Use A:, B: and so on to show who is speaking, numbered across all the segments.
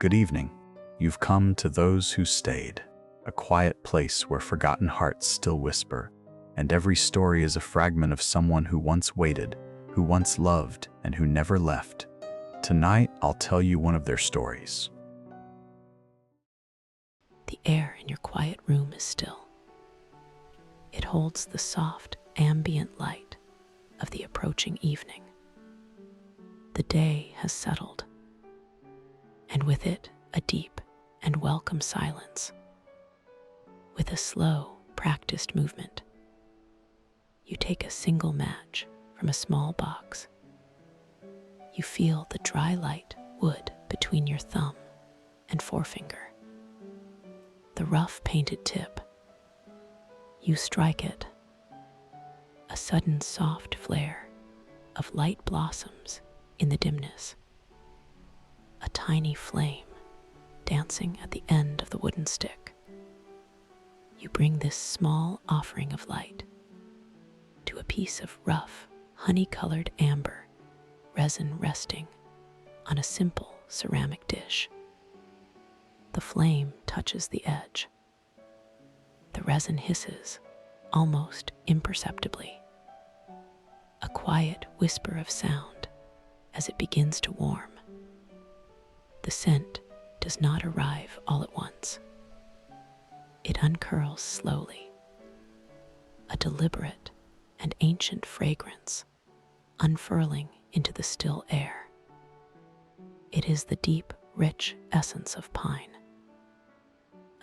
A: Good evening. You've come to those who stayed, a quiet place where forgotten hearts still whisper, and every story is a fragment of someone who once waited, who once loved, and who never left. Tonight, I'll tell you one of their stories.
B: The air in your quiet room is still. It holds the soft, ambient light of the approaching evening. The day has settled, and with it, a deep and welcome silence. With a slow, practiced movement, you take a single match from a small box. You feel the dry light wood between your thumb and forefinger. The rough painted tip. You strike it. A sudden soft flare of light blossoms in the dimness. A tiny flame dancing at the end of the wooden stick. You bring this small offering of light to a piece of rough, honey-colored amber resin resting on a simple ceramic dish. The flame touches the edge. The resin hisses, almost imperceptibly. A quiet whisper of sound as it begins to warm. The scent does not arrive all at once. It uncurls slowly, a deliberate and ancient fragrance unfurling into the still air. It is the deep, rich essence of pine,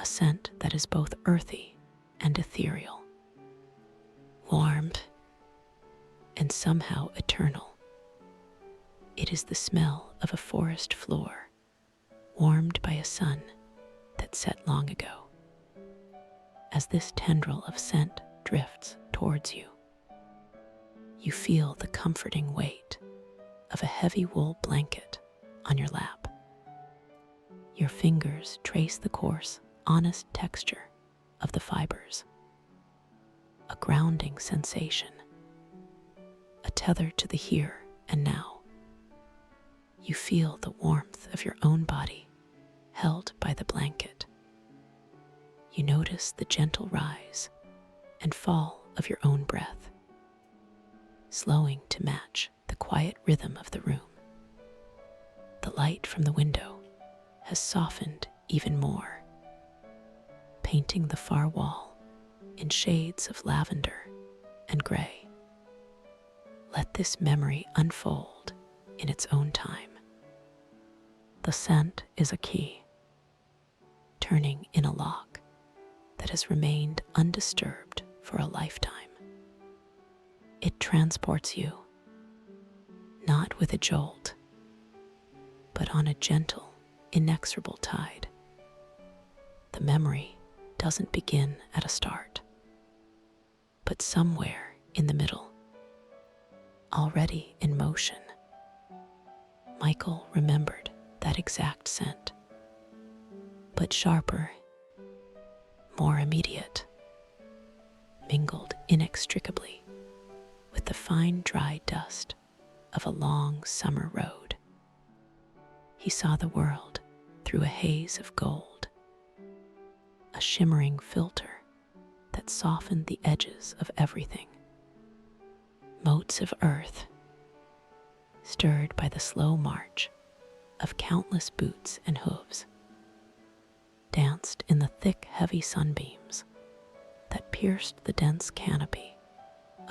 B: a scent that is both earthy and ethereal, warm and somehow eternal. It is the smell of a forest floor, warmed by a sun that set long ago. As this tendril of scent drifts towards you, you feel the comforting weight of a heavy wool blanket on your lap. Your fingers trace the coarse, honest texture of the fibers. A grounding sensation, a tether to the here and now. You feel the warmth of your own body held by the blanket. You notice the gentle rise and fall of your own breath, slowing to match the quiet rhythm of the room. The light from the window has softened even more, painting the far wall in shades of lavender and gray. Let this memory unfold in its own time. The scent is a key, turning in a lock that has remained undisturbed for a lifetime. It transports you, not with a jolt, but on a gentle, inexorable tide. The memory doesn't begin at a start, but somewhere in the middle, already in motion. Michael remembered that exact scent, but sharper, more immediate, mingled inextricably with the fine dry dust of a long summer road. He saw the world through a haze of gold, a shimmering filter that softened the edges of everything. Motes of earth, stirred by the slow march of countless boots and hooves, danced in the thick, heavy sunbeams that pierced the dense canopy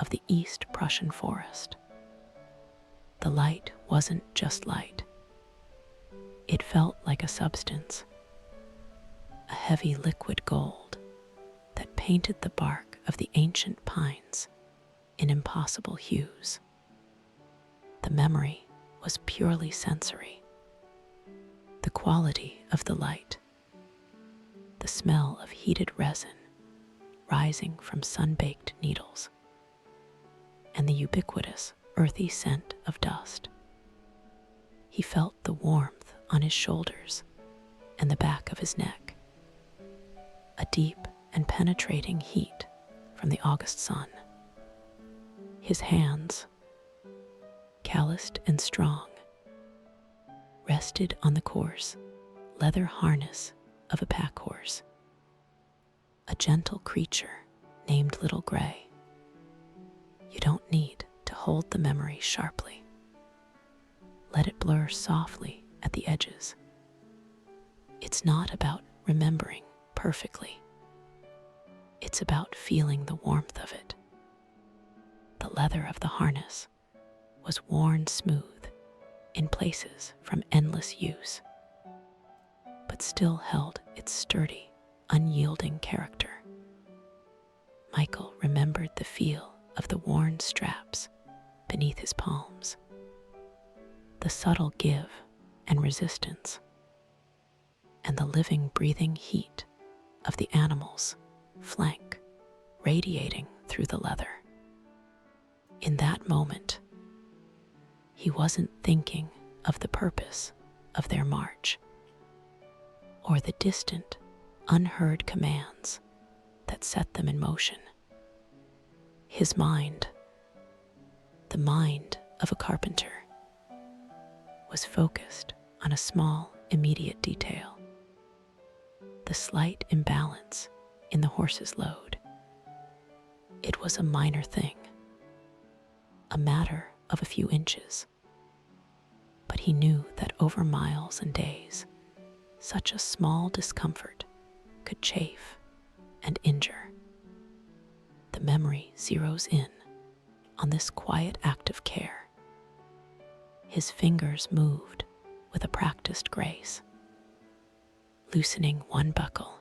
B: of the East Prussian forest. The light wasn't just light. It felt like a substance, a heavy liquid gold that painted the bark of the ancient pines in impossible hues. The memory was purely sensory. The quality of the light, the smell of heated resin rising from sun-baked needles, and the ubiquitous earthy scent of dust. He felt the warmth on his shoulders and the back of his neck, a deep and penetrating heat from the August sun. His hands, calloused and strong, rested on the coarse, leather harness of a pack horse, a gentle creature named Little Gray. You don't need to hold the memory sharply. Let it blur softly at the edges. It's not about remembering perfectly. It's about feeling the warmth of it. The leather of the harness was worn smooth in places from endless use, but still held its sturdy, unyielding character. Michael remembered the feel of the worn straps beneath his palms, the subtle give and resistance, and the living, breathing heat of the animal's flank radiating through the leather. In that moment, he wasn't thinking of the purpose of their march or the distant, unheard commands that set them in motion. His mind, the mind of a carpenter, was focused on a small, immediate detail: the slight imbalance in the horse's load. It was a minor thing, a matter of a few inches, but he knew that over miles and days, such a small discomfort could chafe and injure. The memory zeroes in on this quiet act of care. His fingers moved with a practiced grace, loosening one buckle,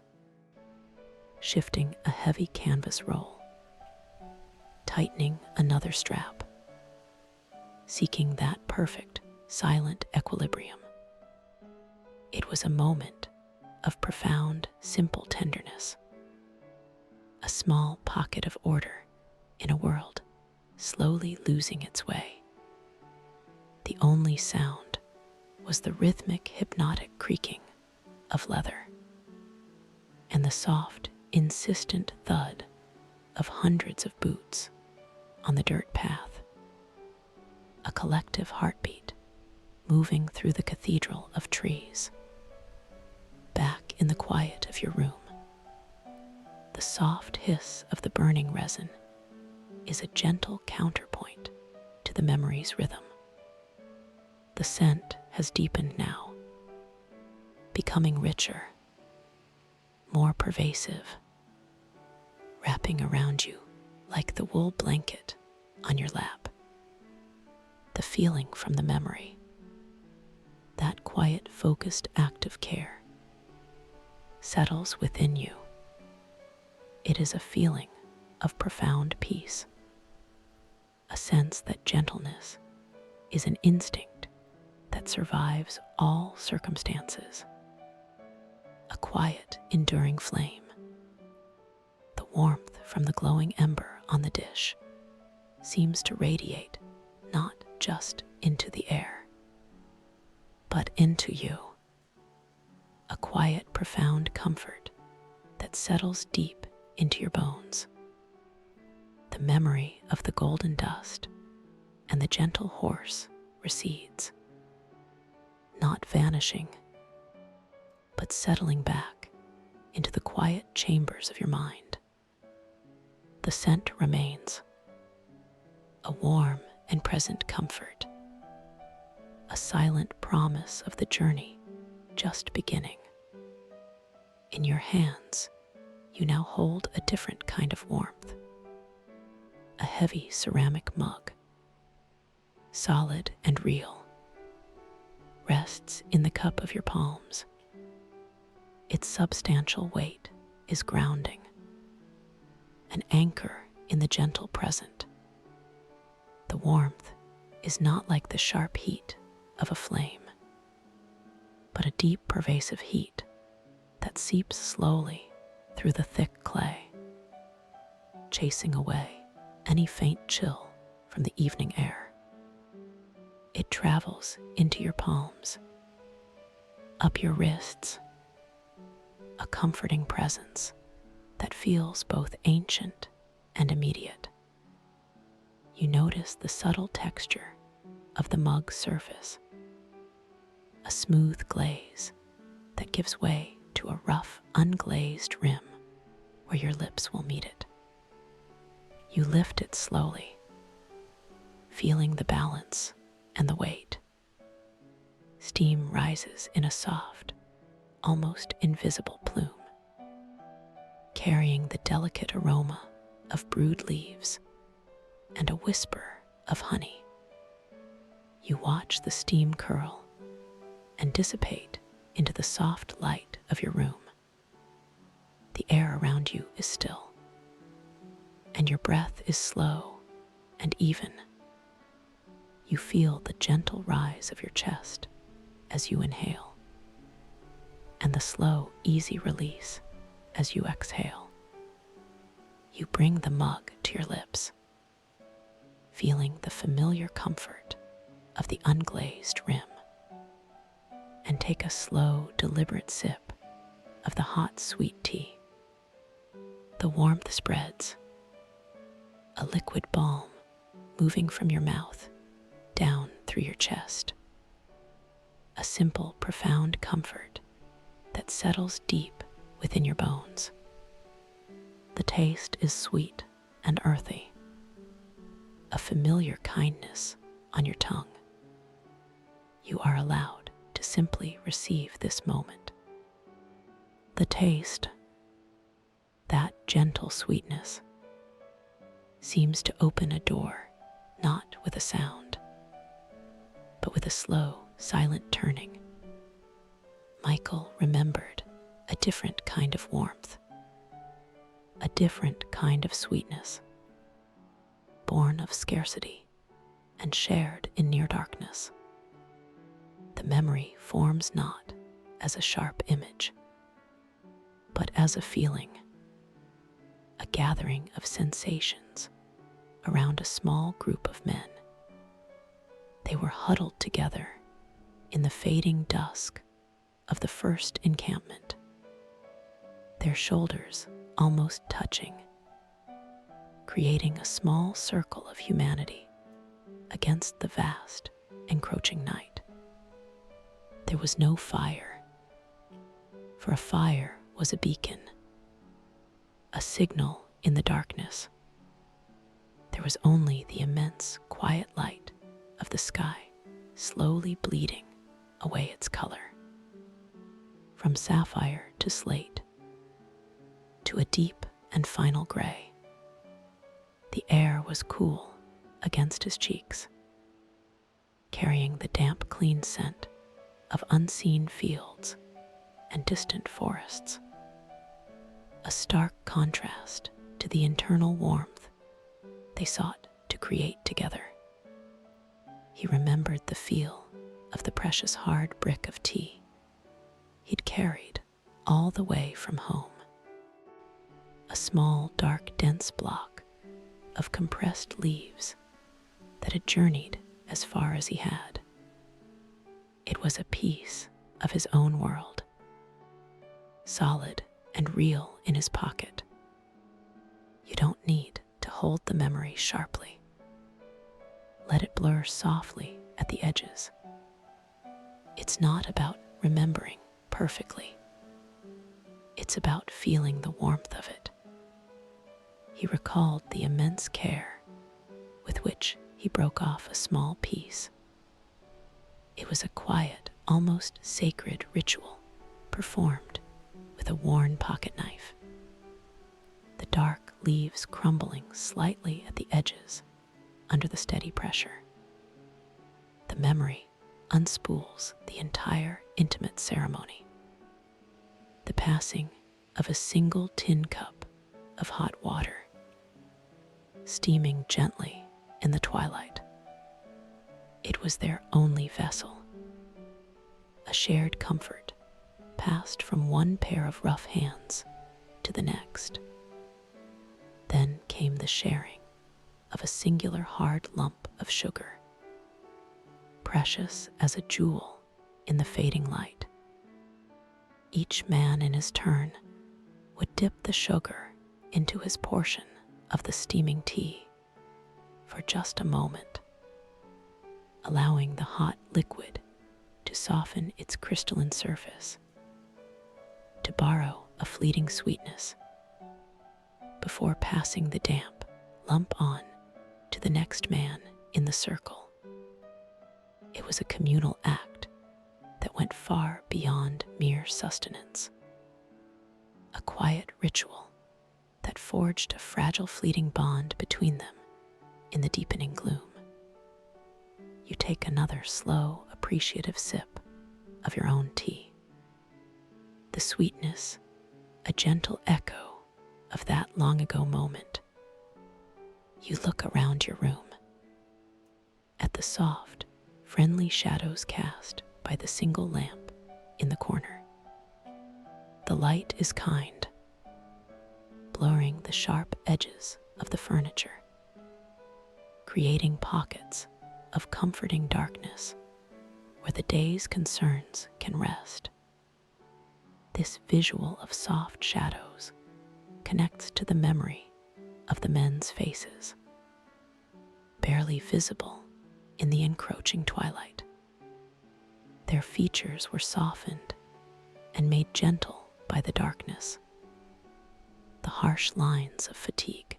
B: shifting a heavy canvas roll, tightening another strap, seeking that perfect, silent equilibrium. It was a moment of profound, simple tenderness, a small pocket of order in a world slowly losing its way. The only sound was the rhythmic, hypnotic creaking of leather and the soft, insistent thud of hundreds of boots on the dirt path, a collective heartbeat moving through the cathedral of trees. Back in the quiet of your room, the soft hiss of the burning resin is a gentle counterpoint to the memory's rhythm. The scent has deepened now, becoming richer, more pervasive, wrapping around you like the wool blanket on your lap. The feeling from the memory, that quiet, focused act of care, settles within you. It is a feeling of profound peace, a sense that gentleness is an instinct that survives all circumstances, a quiet, enduring flame. The warmth from the glowing ember on the dish seems to radiate not just into the air, but into you, a quiet, profound comfort that settles deep into your bones. The memory of the golden dust and the gentle horse recedes, not vanishing, but settling back into the quiet chambers of your mind. The scent remains, a warm and present comfort, a silent promise of the journey just beginning. In your hands, you now hold a different kind of warmth, a heavy ceramic mug, solid and real, rests in the cup of your palms. Its substantial weight is grounding, an anchor in the gentle present. The warmth is not like the sharp heat of a flame, but a deep, pervasive heat that seeps slowly through the thick clay, chasing away any faint chill from the evening air. It travels into your palms, up your wrists, a comforting presence that feels both ancient and immediate. You notice the subtle texture of the mug's surface, a smooth glaze that gives way to a rough, unglazed rim where your lips will meet it. You lift it slowly, feeling the balance and the weight. Steam rises in a soft, almost invisible plume, carrying the delicate aroma of brewed leaves and a whisper of honey. You watch the steam curl and dissipate into the soft light of your room. The air around you is still, and your breath is slow and even. You feel the gentle rise of your chest as you inhale, and the slow, easy release as you exhale. You bring the mug to your lips, feeling the familiar comfort of the unglazed rim, and take a slow, deliberate sip of the hot, sweet tea. The warmth spreads, a liquid balm moving from your mouth down through your chest. A simple, profound comfort that settles deep within your bones. The taste is sweet and earthy, a familiar kindness on your tongue. You are allowed to simply receive this moment. The taste, that gentle sweetness, seems to open a door, not with a sound, but with a slow, silent turning. Michael remembered a different kind of warmth, a different kind of sweetness, born of scarcity and shared in near darkness. The memory forms not as a sharp image, but as a feeling, a gathering of sensations around a small group of men. They were huddled together in the fading dusk of the first encampment, their shoulders almost touching, creating a small circle of humanity against the vast, encroaching night. There was no fire, for a fire was a beacon, a signal in the darkness. There was only the immense, quiet light of the sky slowly bleeding away its color, from sapphire to slate, to a deep and final gray. The air was cool against his cheeks, carrying the damp, clean scent of unseen fields and distant forests, a stark contrast to the internal warmth they sought to create together. He remembered the feel of the precious hard brick of tea he'd carried all the way from home, a small, dark, dense block of compressed leaves that had journeyed as far as he had. It was a piece of his own world, solid and real in his pocket. You don't need to hold the memory sharply. Let it blur softly at the edges. It's not about remembering perfectly. It's about feeling the warmth of it. He recalled the immense care with which he broke off a small piece. It was a quiet, almost sacred ritual performed with a worn pocket knife. The dark leaves crumbling slightly at the edges under the steady pressure. The memory unspools the entire intimate ceremony. The passing of a single tin cup of hot water, steaming gently in the twilight. It was their only vessel, a shared comfort passed from one pair of rough hands to the next. Then came the sharing of a singular hard lump of sugar, precious as a jewel in the fading light. Each man in his turn would dip the sugar into his portion of the steaming tea for just a moment, allowing the hot liquid to soften its crystalline surface to borrow a fleeting sweetness before passing the damp lump on to the next man in the circle. It was a communal act that went far beyond mere sustenance, a quiet ritual that forged a fragile fleeting bond between them in the deepening gloom. You take another slow, appreciative sip of your own tea. The sweetness, a gentle echo of that long ago moment. You look around your room at the soft, friendly shadows cast by the single lamp in the corner. The light is kind, blurring the sharp edges of the furniture, creating pockets of comforting darkness where the day's concerns can rest. This visual of soft shadows connects to the memory of the men's faces, barely visible in the encroaching twilight. Their features were softened and made gentle by the darkness. The harsh lines of fatigue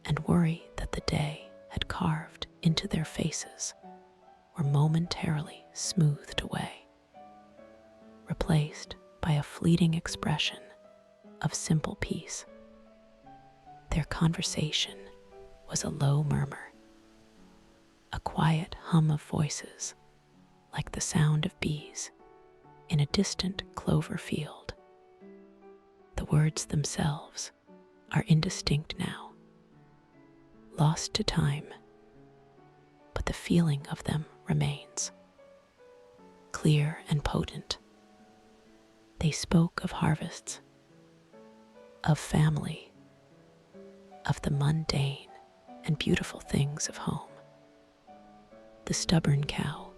B: and worry that the day had carved into their faces were momentarily smoothed away, replaced by a fleeting expression of simple peace. Their conversation was a low murmur, a quiet hum of voices like the sound of bees in a distant clover field. The words themselves are indistinct now, lost to time, but the feeling of them remains, clear and potent. They spoke of harvests, of family, of the mundane and beautiful things of home. The stubborn cow,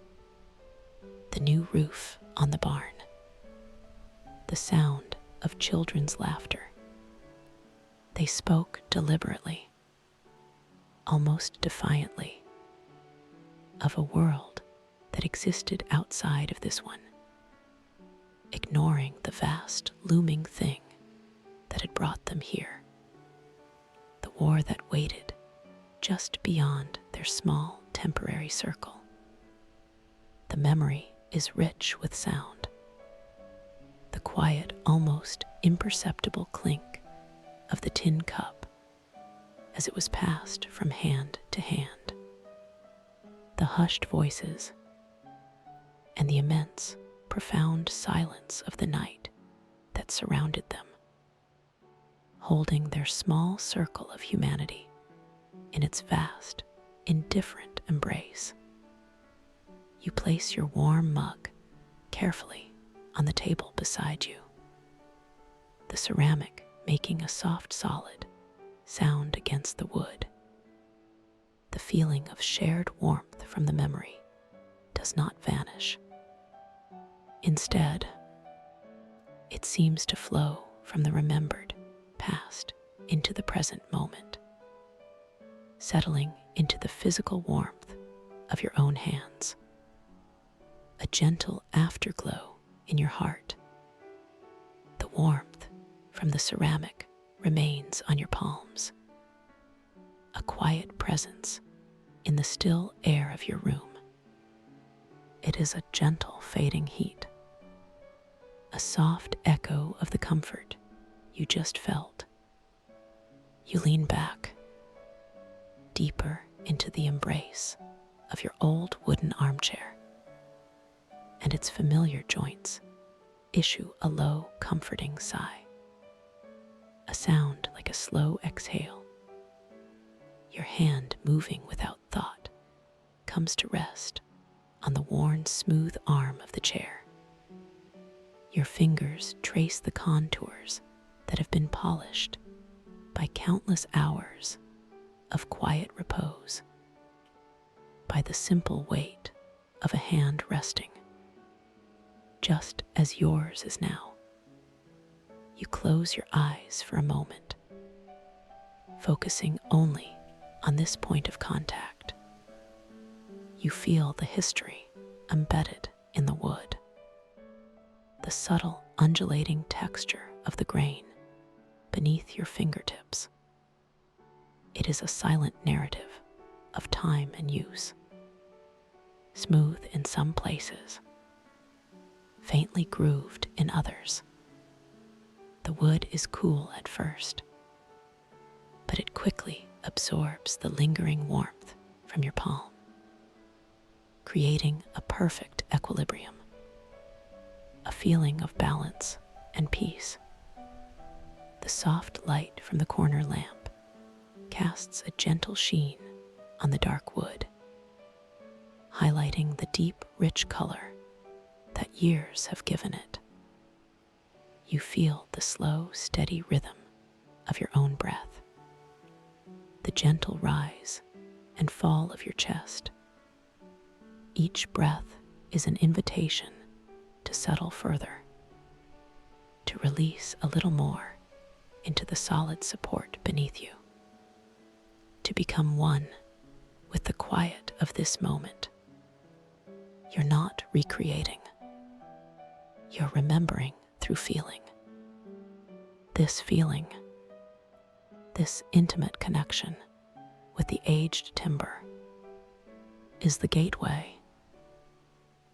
B: the new roof on the barn, the sound of children's laughter. They spoke deliberately, almost defiantly, of a world that existed outside of this one, ignoring the vast looming thing that had brought them here, the war that waited just beyond their small temporary circle. The memory is rich with sound, the quiet, almost imperceptible clink of the tin cup as it was passed from hand to hand, the hushed voices, and the immense, profound silence of the night that surrounded them, holding their small circle of humanity in its vast, indifferent embrace. You place your warm mug carefully on the table beside you, the ceramic making a soft solid sound against the wood. The feeling of shared warmth from the memory does not vanish. Instead, it seems to flow from the remembered past into the present moment, settling into the physical warmth of your own hands, a gentle afterglow in your heart. The warmth from the ceramic remains on your palms, a quiet presence in the still air of your room. It is a gentle fading heat, a soft echo of the comfort you just felt. You lean back, deeper into the embrace of your old wooden armchair, and its familiar joints issue a low, comforting sigh, a sound like a slow exhale. Your hand, moving without thought, comes to rest on the worn, smooth arm of the chair. Your fingers trace the contours that have been polished by countless hours of quiet repose, by the simple weight of a hand resting, just as yours is now. You close your eyes for a moment, focusing only on this point of contact. You feel the history embedded in the wood, the subtle, undulating texture of the grain beneath your fingertips. It is a silent narrative of time and use. Smooth in some places, faintly grooved in others. The wood is cool at first, but it quickly absorbs the lingering warmth from your palm, creating a perfect equilibrium, a feeling of balance and peace. The soft light from the corner lamp casts a gentle sheen on the dark wood, highlighting the deep, rich color that years have given it. You feel the slow, steady rhythm of your own breath, the gentle rise and fall of your chest. Each breath is an invitation to settle further, to release a little more into the solid support beneath you, to become one with the quiet of this moment. You're not recreating. You're remembering through feeling. This feeling, this intimate connection with the aged timber, is the gateway.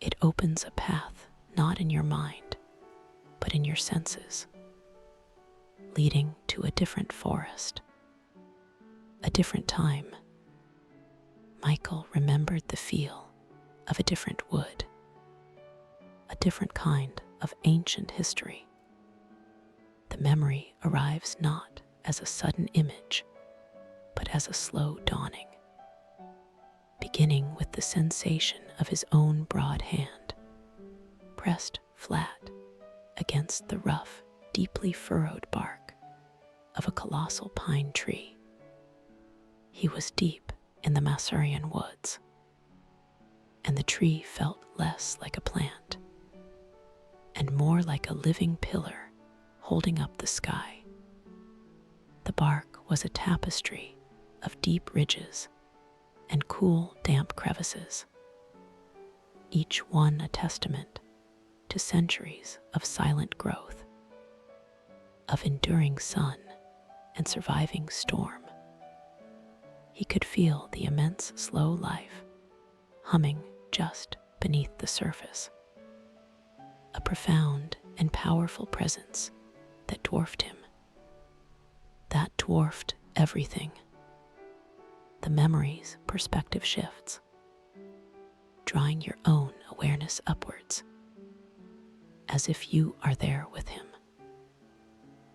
B: It opens a path not in your mind, but in your senses, leading to a different forest, a different time. Michael remembered the feel of a different wood, a different kind of ancient history. The memory arrives not as a sudden image, but as a slow dawning, beginning with the sensation of his own broad hand, pressed flat against the rough, deeply furrowed bark of a colossal pine tree. He was deep in the Masurian woods, and the tree felt less like a plant and more like a living pillar holding up the sky. The bark was a tapestry of deep ridges and cool, damp crevices, each one a testament to centuries of silent growth, of enduring sun and surviving storm. He could feel the immense slow life humming just beneath the surface, a profound and powerful presence that dwarfed him, that dwarfed everything. The memory's perspective shifts, drawing your own awareness upwards, as if you are there with him.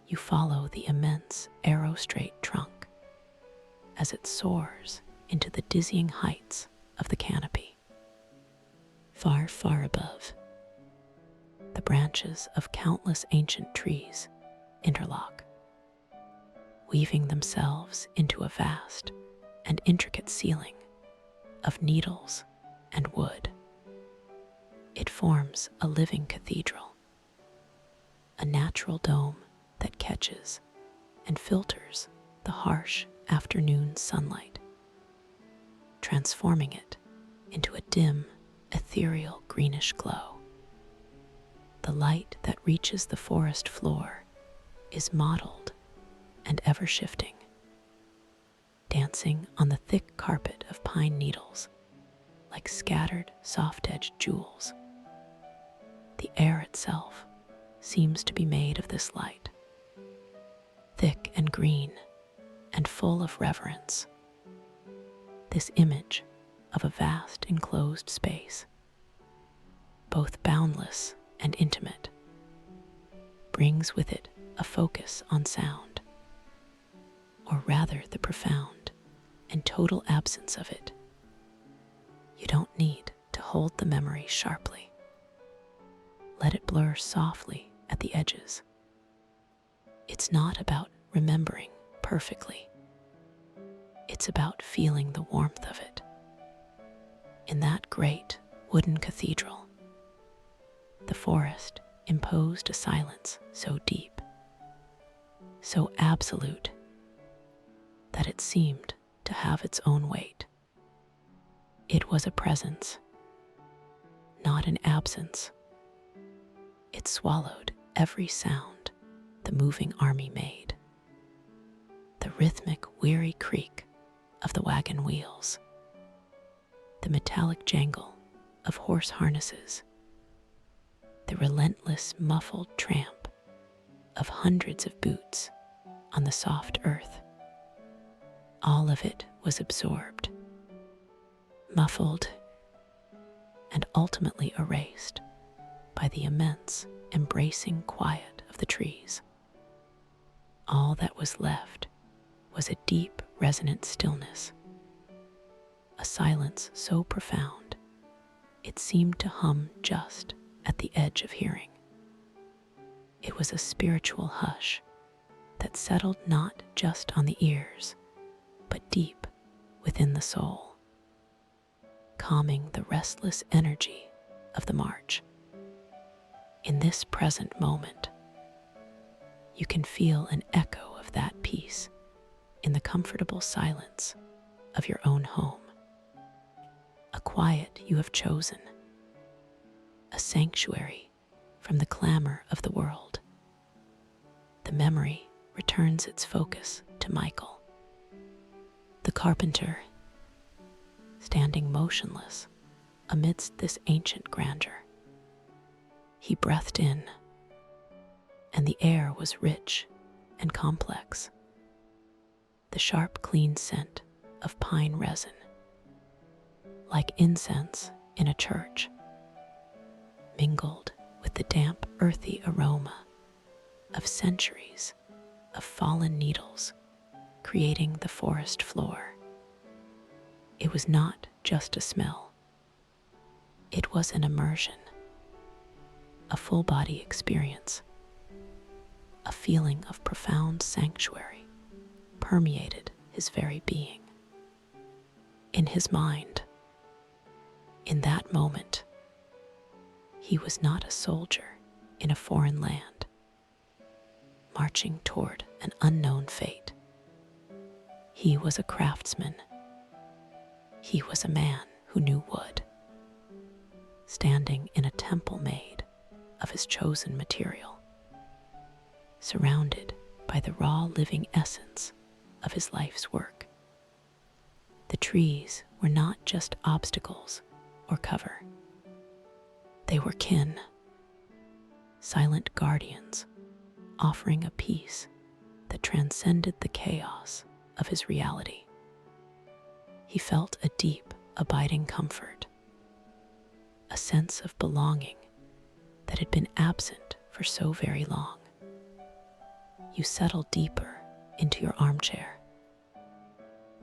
B: You follow the immense arrow-straight trunk as it soars into the dizzying heights of the canopy. Far, far above, the branches of countless ancient trees interlock, weaving themselves into a vast and intricate ceiling of needles and wood. It forms a living cathedral, a natural dome that catches and filters the harsh afternoon sunlight, transforming it into a dim, ethereal greenish glow. The light that reaches the forest floor is mottled and ever-shifting, dancing on the thick carpet of pine needles like scattered, soft-edged jewels. The air itself seems to be made of this light, thick and green and full of reverence. This image of a vast enclosed space, both boundless and intimate, brings with it a focus on sound, or rather the profound and total absence of it. You don't need to hold the memory sharply. Let it blur softly at the edges. It's not about remembering perfectly. It's about feeling the warmth of it. In that great wooden cathedral, the forest imposed a silence so deep, so absolute, that it seemed to have its own weight. It was a presence, not an absence. It swallowed every sound the moving army made. The rhythmic, weary creak of the wagon wheels, the metallic jangle of horse harnesses, the relentless, muffled tramp of hundreds of boots on the soft earth. All of it was absorbed, muffled, and ultimately erased by the immense, embracing quiet of the trees. All that was left was a deep, resonant stillness, a silence so profound it seemed to hum just at the edge of hearing. It was a spiritual hush that settled not just on the ears, but deep within the soul, calming the restless energy of the march. In this present moment, you can feel an echo of that peace in the comfortable silence of your own home, a quiet you have chosen, a sanctuary from the clamor of the world. The memory returns its focus to Michael, the carpenter, standing motionless amidst this ancient grandeur. He breathed in, and the air was rich and complex. The sharp, clean scent of pine resin, like incense in a church, mingled with the damp, earthy aroma of centuries of fallen needles creating the forest floor. It was not just a smell. It was an immersion, a full-body experience. A feeling of profound sanctuary permeated his very being. In his mind, in that moment, he was not a soldier in a foreign land, marching toward an unknown fate. He was a craftsman. He was a man who knew wood, standing in a temple made of his chosen material, surrounded by the raw living essence of his life's work. The trees were not just obstacles or cover. They were kin, silent guardians, offering a peace that transcended the chaos of his reality. He felt a deep, abiding comfort, a sense of belonging that had been absent for so very long. You settle deeper into your armchair,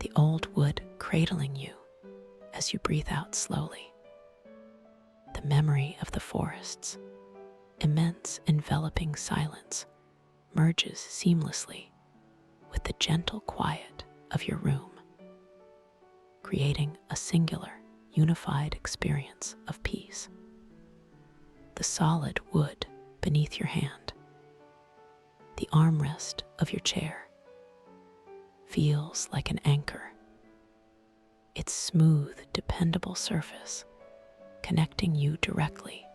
B: the old wood cradling you as you breathe out slowly. The memory of the forest's immense enveloping silence merges seamlessly with the gentle quiet of your room, creating a singular, unified experience of peace. The solid wood beneath your hand, the armrest of your chair, feels like an anchor, its smooth, dependable surface connecting you directly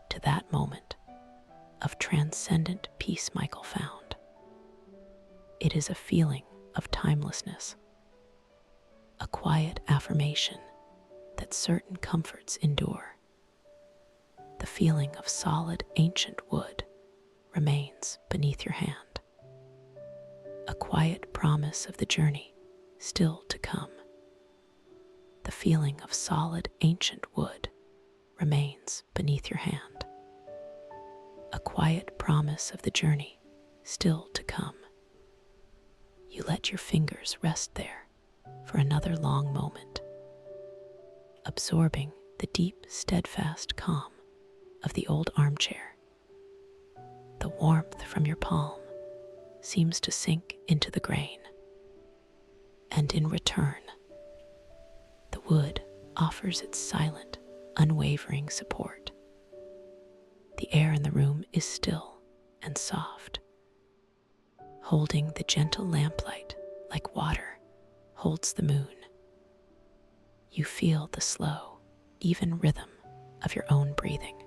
B: to that moment of transcendent peace Michael found. It is a feeling of timelessness, a quiet affirmation that certain comforts endure. The feeling of solid, ancient wood remains beneath your hand, a quiet promise of the journey still to come. The feeling of solid, ancient wood remains beneath your hand, a quiet promise of the journey still to come. You let your fingers rest there for another long moment, absorbing the deep, steadfast calm of the old armchair. The warmth from your palm seems to sink into the grain, and in return, the wood offers its silent, unwavering support. The air in the room is still and soft, holding the gentle lamplight like water holds the moon. You feel the slow, even rhythm of your own breathing,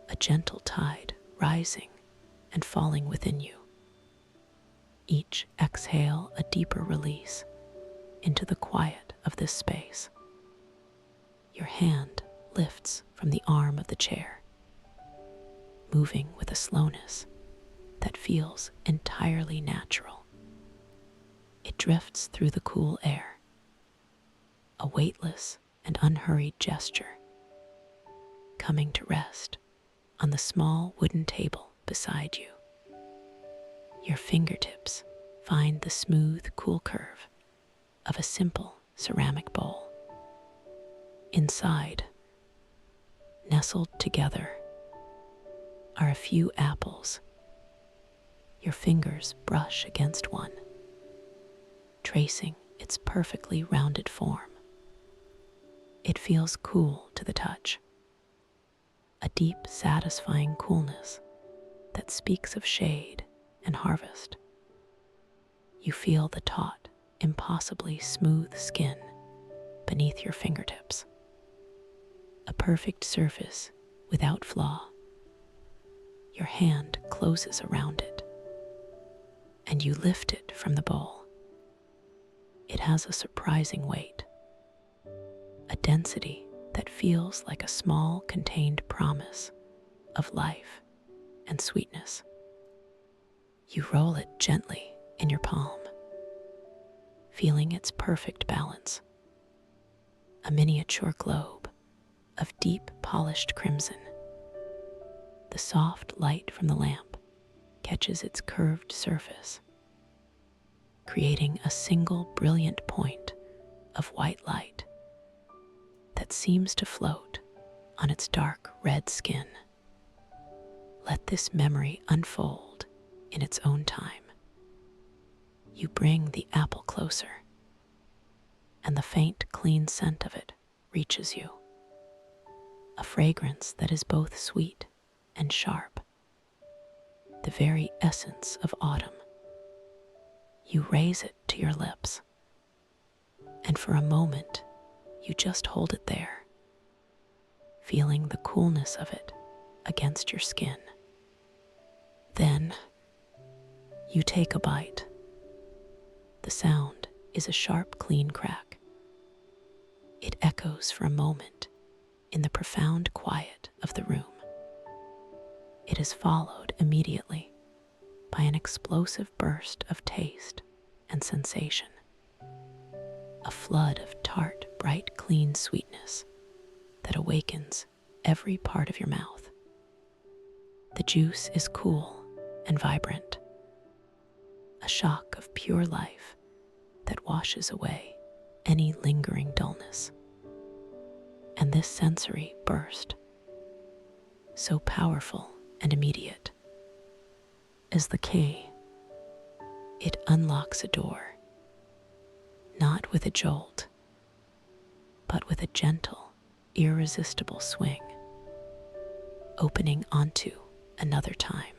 B: a gentle tide rising and falling within you. Each exhale a deeper release into the quiet of this space. Your hand lifts from the arm of the chair, moving with a slowness that feels entirely natural. It drifts through the cool air, a weightless and unhurried gesture, coming to rest on the small wooden table beside you. Your fingertips find the smooth, cool curve of a simple ceramic bowl. Inside, nestled together, are a few apples. Your fingers brush against one, tracing its perfectly rounded form. It feels cool to the touch, a deep, satisfying coolness that speaks of shade and harvest. You feel the taut, impossibly smooth skin beneath your fingertips, a perfect surface without flaw. Your hand closes around it, and you lift it from the bowl. It has a surprising weight, a density that feels like a small contained promise of life and sweetness. You roll it gently in your palm, feeling its perfect balance, a miniature globe of deep polished crimson. The soft light from the lamp catches its curved surface, creating a single brilliant point of white light that seems to float on its dark red skin. Let this memory unfold in its own time. You bring the apple closer, and the faint, clean scent of it reaches you, a fragrance that is both sweet and sharp, the very essence of autumn. You raise it to your lips, and for a moment, you just hold it there, feeling the coolness of it against your skin. Then, you take a bite. The sound is a sharp, clean crack. It echoes for a moment in the profound quiet of the room. It is followed immediately by an explosive burst of taste and sensation, a flood of tart, bright, clean sweetness that awakens every part of your mouth. The juice is cool and vibrant, a shock of pure life that washes away any lingering dullness. And this sensory burst, so powerful and immediate, is the key. It unlocks a door, not with a jolt, but with a gentle, irresistible swing, opening onto another time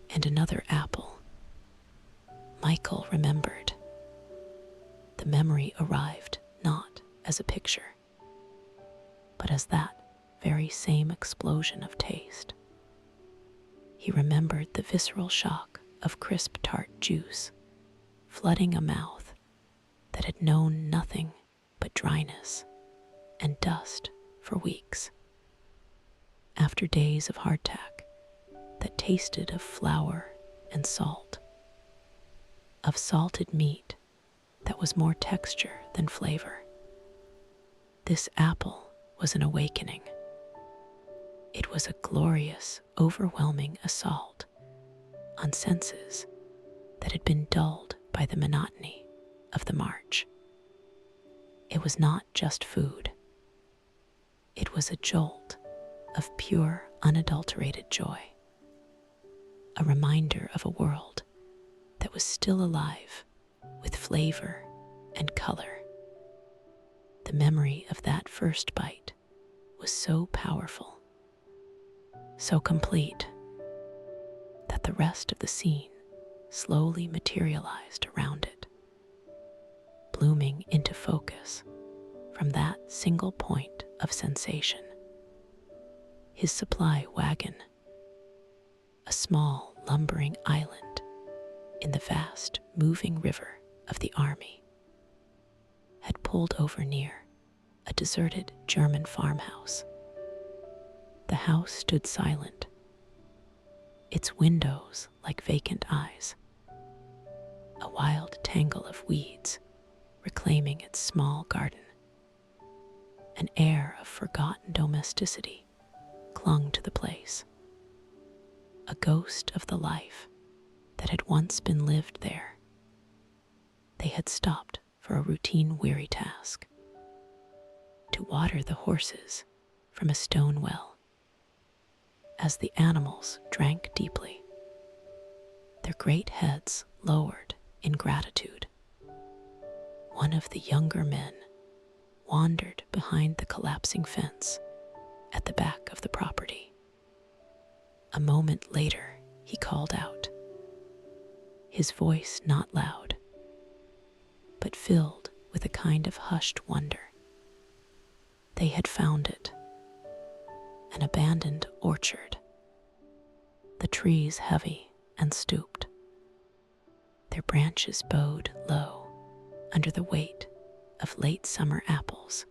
B: and another apple. Michael remembered. The memory arrived not as a picture, but as that very same explosion of taste. He remembered the visceral shock of crisp tart juice flooding a mouth that had known nothing but dryness and dust for weeks. After days of hardtack that tasted of flour and salt, of salted meat that was more texture than flavor, this apple was an awakening. It was a glorious, overwhelming assault on senses that had been dulled by the monotony of the march. It was not just food. It was a jolt of pure, unadulterated joy, a reminder of a world that was still alive with flavor and color. The memory of that first bite was so powerful, so complete, that the rest of the scene slowly materialized around it, blooming into focus from that single point of sensation. his supply wagon, a small lumbering island in the vast moving river of the army, had pulled over near a deserted German farmhouse. The house stood silent, its windows like vacant eyes, a wild tangle of weeds reclaiming its small garden. An air of forgotten domesticity clung to the place, a ghost of the life that had once been lived there. They had stopped for a routine weary task, to water the horses from a stone well. As the animals drank deeply, their great heads lowered in gratitude, one of the younger men wandered behind the collapsing fence at the back of the property. A moment later, he called out, his voice not loud, but filled with a kind of hushed wonder. They had found it, an abandoned orchard, the trees heavy and stooped, their branches bowed low under the weight of late summer apples.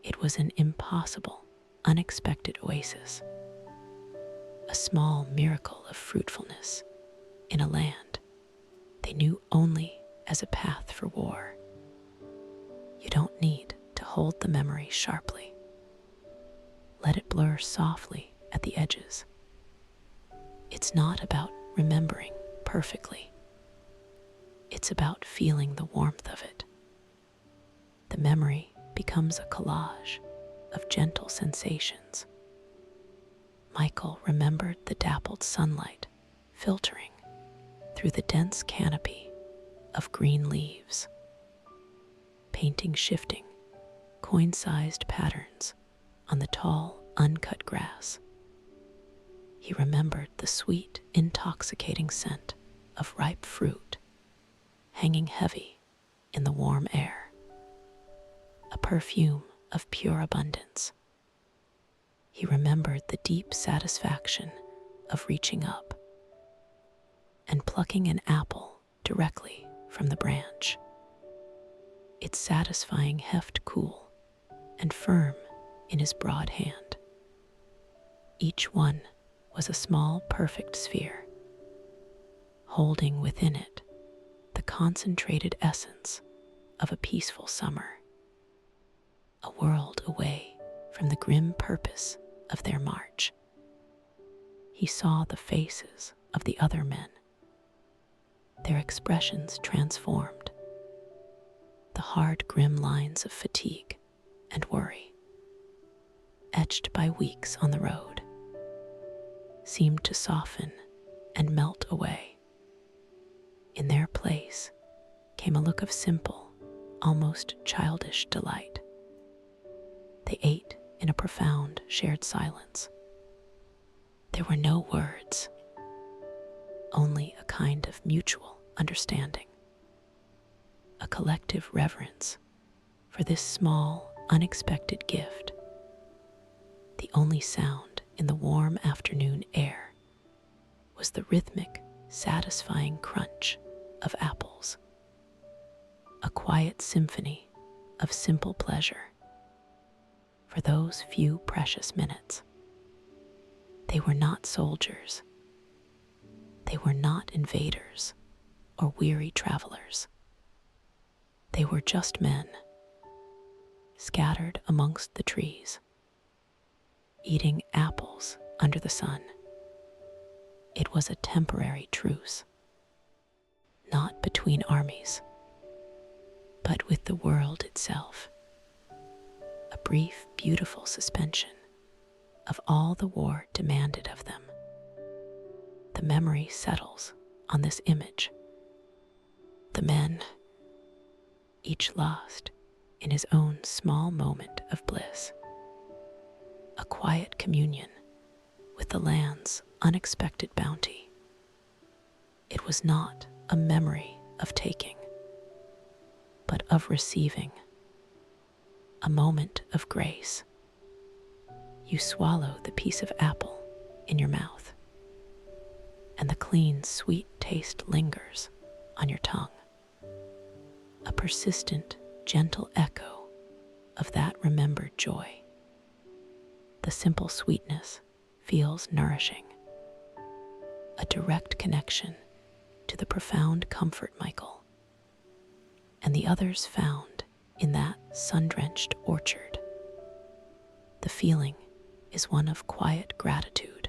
B: It was an impossible, unexpected oasis, a small miracle of fruitfulness in a land they knew only as a path for war. You don't need to hold the memory sharply. Let it blur softly at the edges. It's not about remembering perfectly. It's about feeling the warmth of it. The memory becomes a collage of gentle sensations. Michael remembered the dappled sunlight filtering through the dense canopy of green leaves, painting shifting, coin-sized patterns on the tall, uncut grass. He remembered the sweet, intoxicating scent of ripe fruit hanging heavy in the warm air, a perfume of pure abundance. He remembered the deep satisfaction of reaching up and plucking an apple directly from the branch, its satisfying heft cool and firm in his broad hand. Each one was a small, perfect sphere, holding within it the concentrated essence of a peaceful summer, a world away from the grim purpose of their march. He saw the faces of the other men, their expressions transformed, the hard, grim lines of fatigue and worry, etched by weeks on the road, seemed to soften and melt away. In their place came a look of simple, almost childish delight. They ate in a profound, shared silence. There were no words, only a kind of mutual understanding, a collective reverence for this small, unexpected gift. The only sound in the warm afternoon air was the rhythmic, satisfying crunch of apples, a quiet symphony of simple pleasure. For those few precious minutes, they were not soldiers, they were not invaders or weary travelers. They were just men, scattered amongst the trees, eating apples under the sun. It was a temporary truce, not between armies, but with the world itself. A brief, beautiful suspension of all the war demanded of them. The memory settles on this image. The men, each lost in his own small moment of bliss. A quiet communion with the land's unexpected bounty. It was not a memory of taking, but of receiving, a moment of grace. You swallow the piece of apple in your mouth, and the clean, sweet taste lingers on your tongue. A persistent, gentle echo of that remembered joy. The simple sweetness feels nourishing. A direct connection to the profound comfort Michael and the others found in that sun-drenched orchard. The feeling is one of quiet gratitude,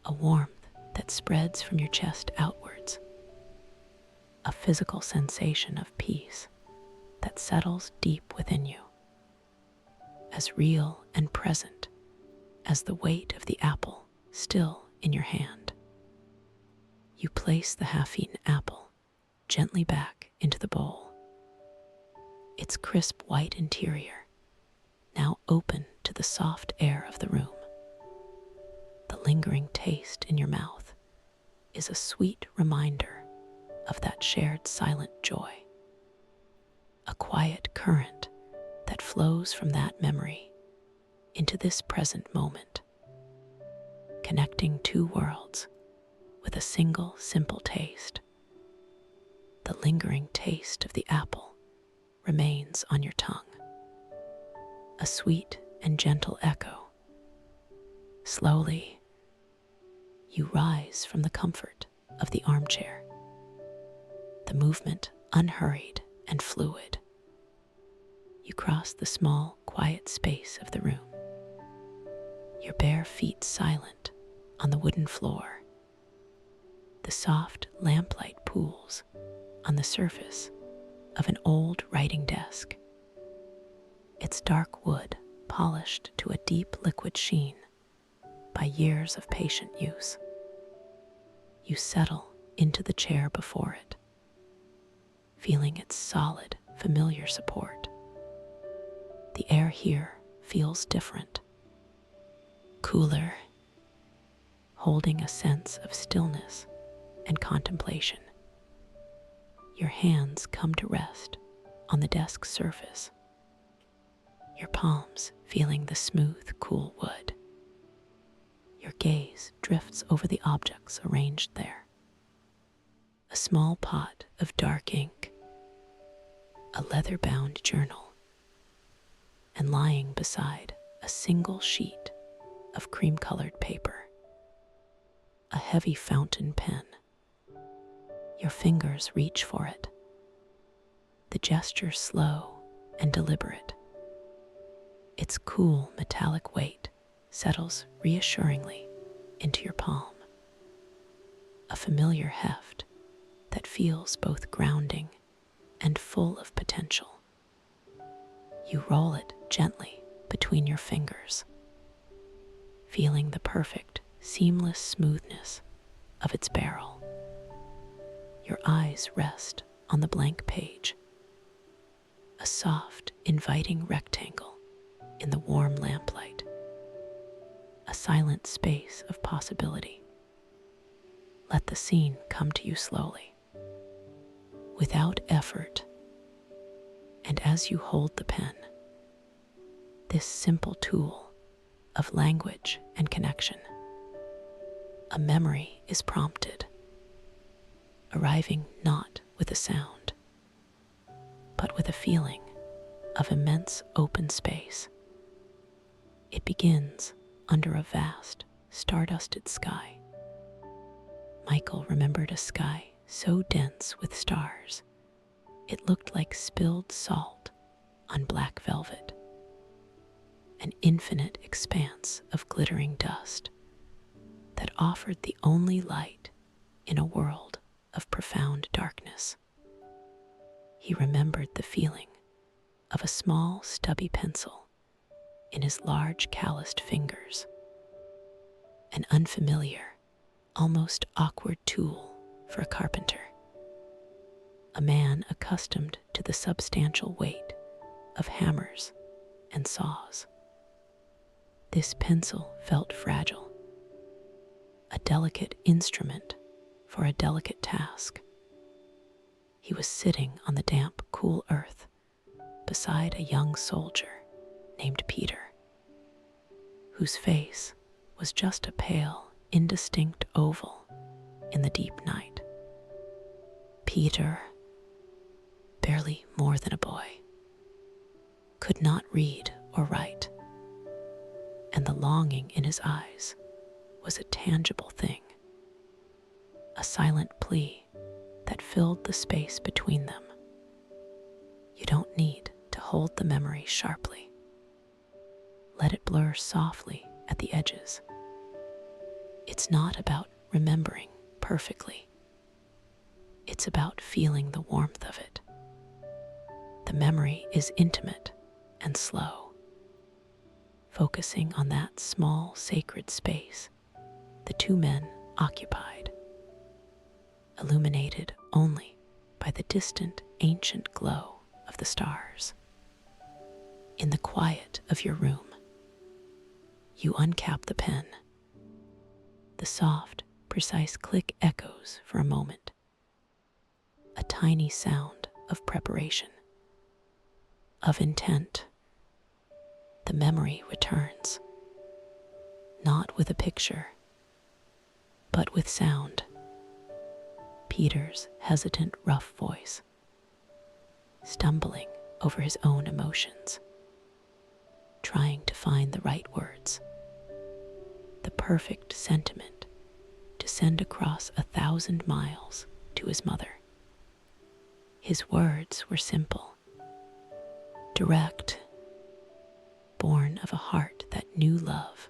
B: a warmth that spreads from your chest outwards, a physical sensation of peace that settles deep within you, as real and present as the weight of the apple still in your hand. You place the half-eaten apple gently back into the bowl, its crisp white interior now open to the soft air of the room. The lingering taste in your mouth is a sweet reminder of that shared silent joy, a quiet current that flows from that memory into this present moment, connecting two worlds with a single simple taste. The lingering taste of the apple remains on your tongue, a sweet and gentle echo. Slowly, you rise from the comfort of the armchair, the movement unhurried and fluid. You cross the small, quiet space of the room, your bare feet silent on the wooden floor. The soft lamplight pools on the surface of an old writing desk, its dark wood polished to a deep liquid sheen by years of patient use. You settle into the chair before it, feeling its solid, familiar support. The air here feels different, cooler, holding a sense of stillness and contemplation. Your hands come to rest on the desk's surface, your palms feeling the smooth, cool wood. Your gaze drifts over the objects arranged there. A small pot of dark ink, a leather-bound journal, and lying beside a single sheet of cream-colored paper, a heavy fountain pen. Your fingers reach for it, the gesture slow and deliberate. Its cool metallic weight settles reassuringly into your palm, a familiar heft that feels both grounding and full of potential. You roll it gently between your fingers, feeling the perfect, seamless smoothness of its barrel. Your eyes rest on the blank page, a soft, inviting rectangle in the warm lamplight, a silent space of possibility. Let the scene come to you slowly, without effort, and as you hold the pen, this simple tool of language and connection, a memory is prompted, arriving not with a sound, but with a feeling of immense open space. It begins under a vast, stardusted sky. Michael remembered a sky so dense with stars, it looked like spilled salt on black velvet, an infinite expanse of glittering dust that offered the only light in a world of profound darkness. He remembered the feeling of a small, stubby pencil in his large, calloused fingers, an unfamiliar, almost awkward tool for a carpenter, a man accustomed to the substantial weight of hammers and saws. This pencil felt fragile, a delicate instrument for a delicate task. He was sitting on the damp, cool earth beside a young soldier named Peter. whose face was just a pale, indistinct oval in the deep night. Peter, barely more than a boy, could not read or write, and the longing in his eyes was a tangible thing, a silent plea that filled the space between them. You don't need to hold the memory sharply. Let it blur softly at the edges. It's not about remembering perfectly. It's about feeling the warmth of it. The memory is intimate and slow, focusing on that small sacred space the two men occupied, illuminated only by the distant ancient glow of the stars. In the quiet of your room, you uncap the pen. The soft, precise click echoes for a moment, a tiny sound of preparation, of intent. The memory returns, not with a picture, but with sound. Peter's hesitant, rough voice, stumbling over his own emotions, trying to find the right words, the perfect sentiment to send across 1,000 miles to his mother. His words were simple, direct, born of a heart that knew love,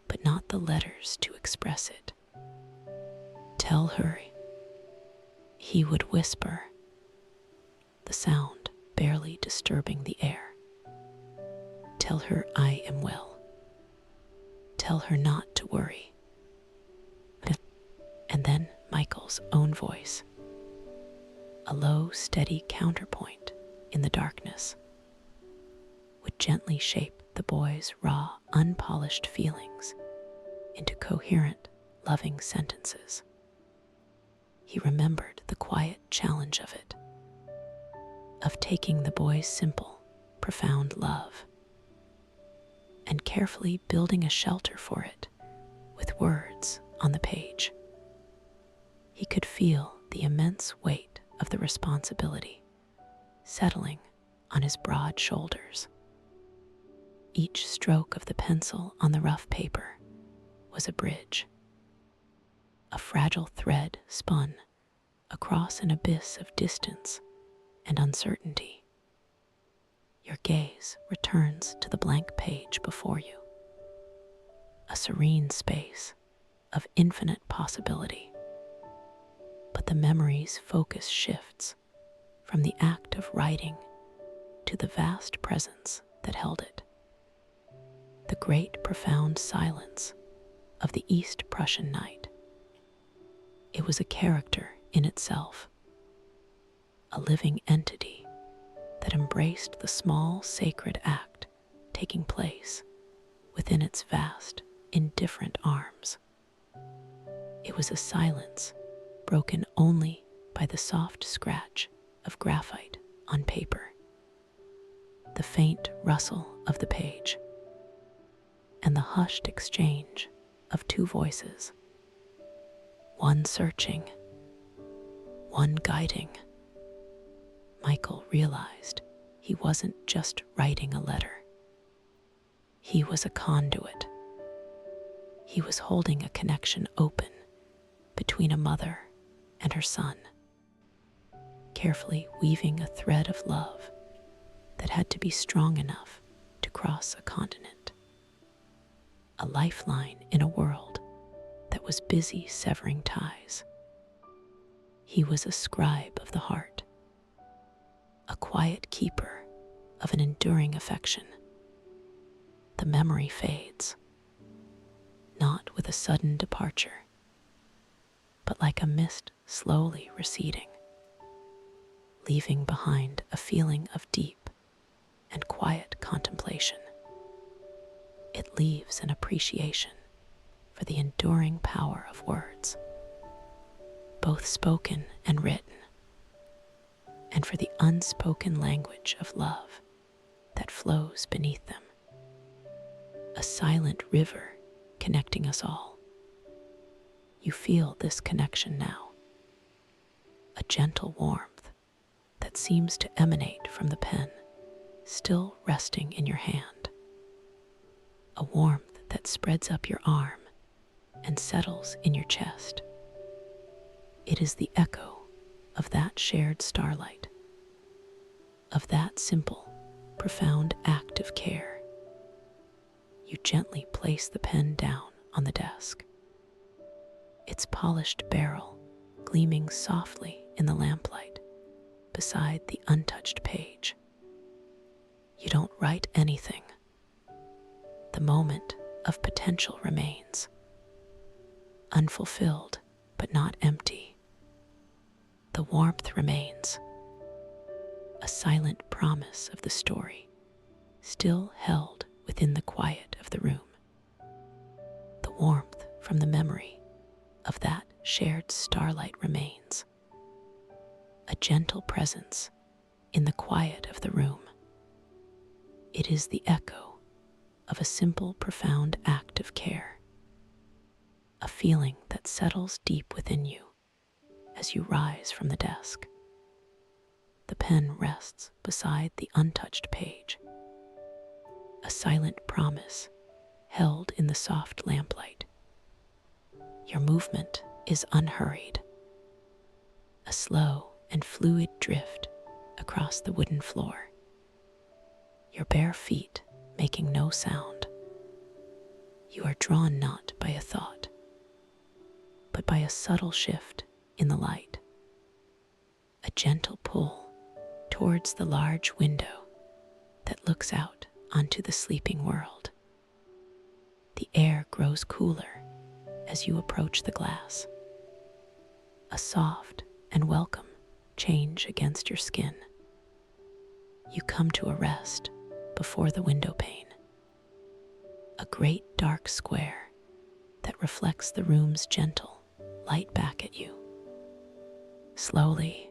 B: but not the letters to express it. Tell her, he would whisper, the sound barely disturbing the air. Tell her I am well. Tell her not to worry. And then Michael's own voice, a low, steady counterpoint in the darkness, would gently shape the boy's raw, unpolished feelings into coherent, loving sentences. He remembered the quiet challenge of it, of taking the boy's simple, profound love and carefully building a shelter for it with words on the page. He could feel the immense weight of the responsibility settling on his broad shoulders. Each stroke of the pencil on the rough paper was a bridge, a fragile thread spun across an abyss of distance and uncertainty. Your gaze returns to the blank page before you, a serene space of infinite possibility. But the memory's focus shifts from the act of writing to the vast presence that held it. The great profound silence of the East Prussian night. It was a character in itself, a living entity that embraced the small sacred act taking place within its vast, indifferent arms. It was a silence broken only by the soft scratch of graphite on paper, the faint rustle of the page, and the hushed exchange of two voices, one searching, one guiding. Michael realized he wasn't just writing a letter. He was a conduit. He was holding a connection open between a mother and her son, carefully weaving a thread of love that had to be strong enough to cross a continent, a lifeline in a world that was busy severing ties. He was a scribe of the heart, a quiet keeper of an enduring affection. The memory fades, not with a sudden departure, but like a mist slowly receding, leaving behind a feeling of deep and quiet contemplation. It leaves an appreciation for the enduring power of words, both spoken and written, and for the unspoken language of love that flows beneath them. a silent river connecting us all. You feel this connection now, a gentle warmth that seems to emanate from the pen still resting in your hand, a warmth that spreads up your arm and settles in your chest. It is the echo of that shared starlight, of that simple, profound act of care. You gently place the pen down on the desk, its polished barrel gleaming softly in the lamplight beside the untouched page. You don't write anything. The moment of potential remains, unfulfilled but not empty. The warmth remains, a silent promise of the story still held within the quiet of the room. The warmth from the memory of that shared starlight remains, a gentle presence in the quiet of the room. It is the echo of a simple, profound act of care, a feeling that settles deep within you as you rise from the desk. The pen rests beside the untouched page, a silent promise held in the soft lamplight. Your movement is unhurried, a slow and fluid drift across the wooden floor, your bare feet making no sound. You are drawn not by a thought, but by a subtle shift in the light, a gentle pull towards the large window that looks out onto the sleeping world. The air grows cooler as you approach the glass, a soft and welcome change against your skin. You come to a rest before the window pane, a great dark square that reflects the room's gentle light back at you. Slowly,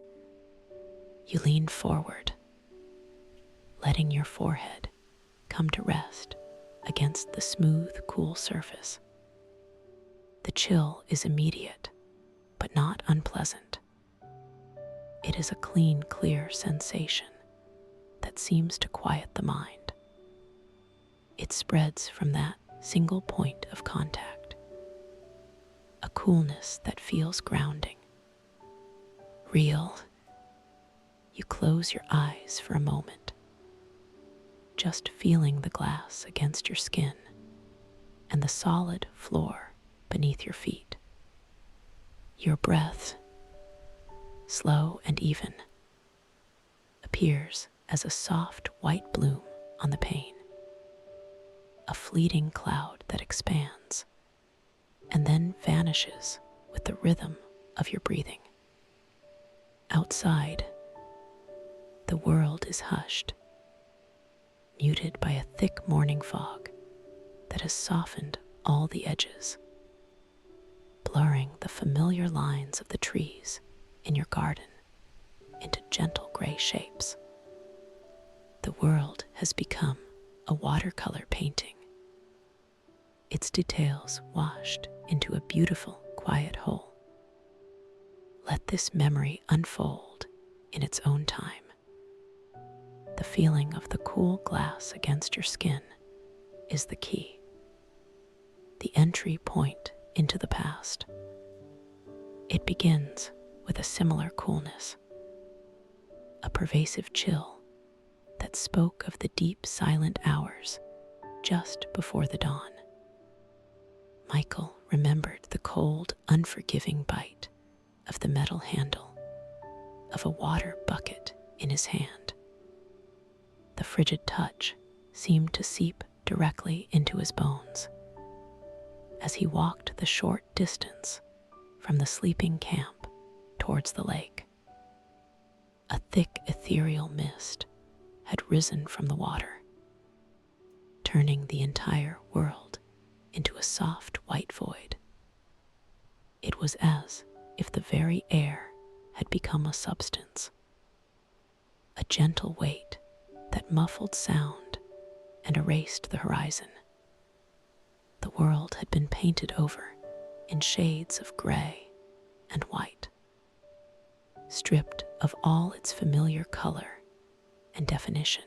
B: you lean forward, letting your forehead come to rest against the smooth, cool surface. The chill is immediate, but not unpleasant. It is a clean, clear sensation that seems to quiet the mind. It spreads from that single point of contact, a coolness that feels grounding, real. You close your eyes for a moment, just feeling the glass against your skin and the solid floor beneath your feet. Your breath, slow and even, appears as a soft white bloom on the pane, a fleeting cloud that expands and then vanishes with the rhythm of your breathing. Outside, the world is hushed, muted by a thick morning fog that has softened all the edges, blurring the familiar lines of the trees in your garden into gentle gray shapes. The world has become a watercolor painting, its details washed into a beautiful, quiet whole. Let this memory unfold in its own time. The feeling of the cool glass against your skin is the key, the entry point into the past. It begins with a similar coolness, a pervasive chill that spoke of the deep, silent hours just before the dawn. Michael remembered the cold, unforgiving bite of the metal handle of a water bucket in his hand. The frigid touch seemed to seep directly into his bones as he walked the short distance from the sleeping camp towards the lake. A thick, ethereal mist had risen from the water, turning the entire world into a soft white void. It was as if the very air had become a substance, a gentle weight that muffled sound and erased the horizon. The world had been painted over in shades of gray and white, stripped of all its familiar color and definition,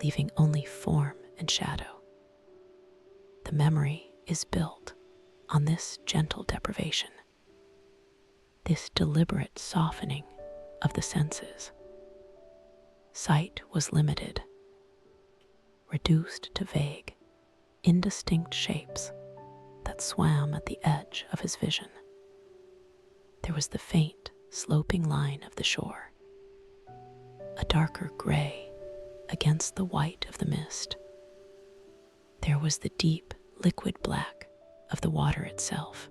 B: leaving only form and shadow. The memory is built on this gentle deprivation, this deliberate softening of the senses. Sight was limited, reduced to vague, indistinct shapes that swam at the edge of his vision. There was the faint, sloping line of the shore, a darker gray against the white of the mist. There was the deep, liquid black of the water itself,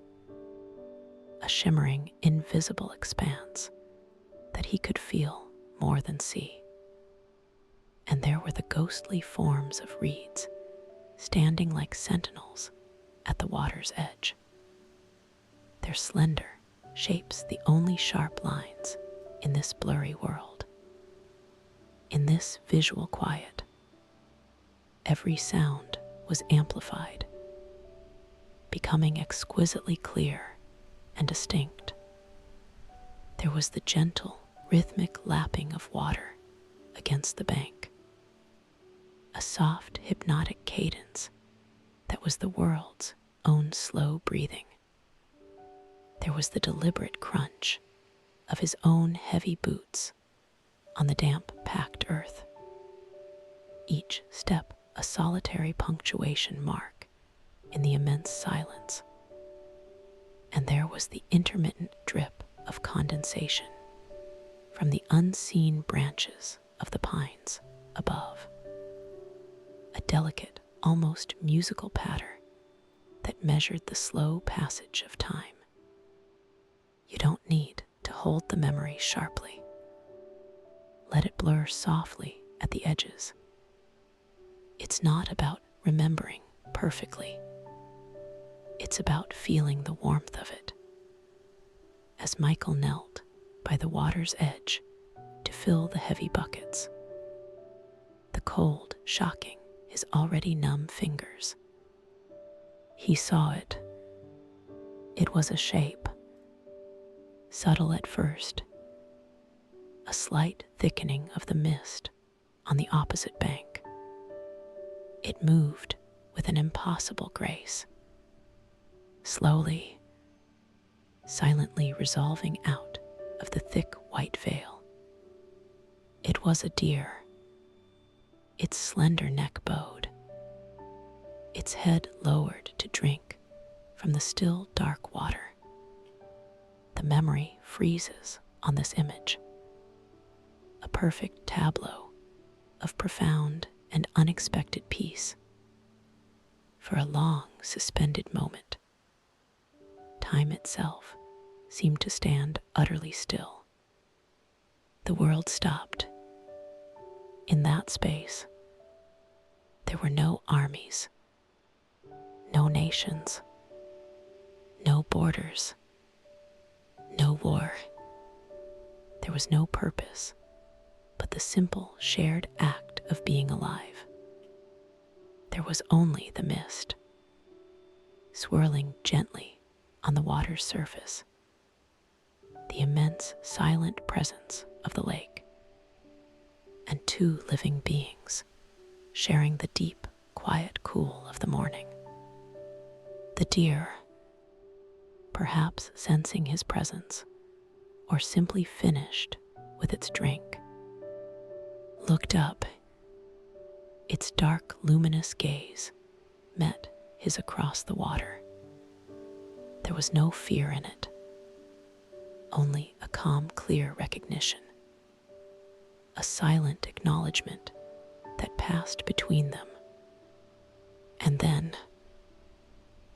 B: a shimmering, invisible expanse that he could feel more than see. And there were the ghostly forms of reeds standing like sentinels at the water's edge, their slender shapes the only sharp lines in this blurry world. In this visual quiet, every sound was amplified, becoming exquisitely clear and distinct. There was the gentle, rhythmic lapping of water against the bank, a soft, hypnotic cadence that was the world's own slow breathing. There was the deliberate crunch of his own heavy boots on the damp, packed earth, each step a solitary punctuation mark in the immense silence. And there was the intermittent drip of condensation from the unseen branches of the pines above, a delicate, almost musical patter that measured the slow passage of time. You don't need to hold the memory sharply. Let it blur softly at the edges. It's not about remembering perfectly. It's about feeling the warmth of it. As Michael knelt by the water's edge to fill the heavy buckets, the cold shocking his already numb fingers, he saw it. It was a shape, subtle at first, a slight thickening of the mist on the opposite bank. It moved with an impossible grace, slowly, silently resolving out of the thick white veil. It was a deer, its slender neck bowed, its head lowered to drink from the still dark water. The memory freezes on this image, a perfect tableau of profound and unexpected peace. For a long, suspended moment, time itself seemed to stand utterly still. The world stopped. In that space, there were no armies, no nations, no borders, no war. There was no purpose but the simple shared act of being alive. There was only the mist, swirling gently on the water's surface, the immense silent presence of the lake, and two living beings sharing the deep, quiet cool of the morning. The deer, perhaps sensing his presence, or simply finished with its drink, looked up. Its dark, luminous gaze met his across the water. There was no fear in it, only a calm, clear recognition, a silent acknowledgement that passed between them. And then,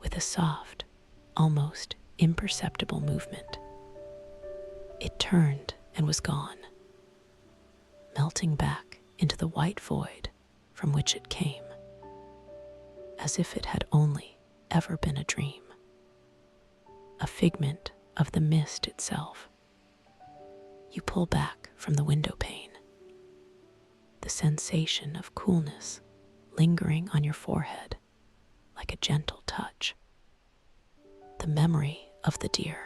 B: with a soft, almost imperceptible movement, it turned and was gone, melting back into the white void from which it came, as if it had only ever been a dream, a figment of the mist itself. You pull back from the window pane, the sensation of coolness lingering on your forehead like like a gentle touch. The memory of the deer,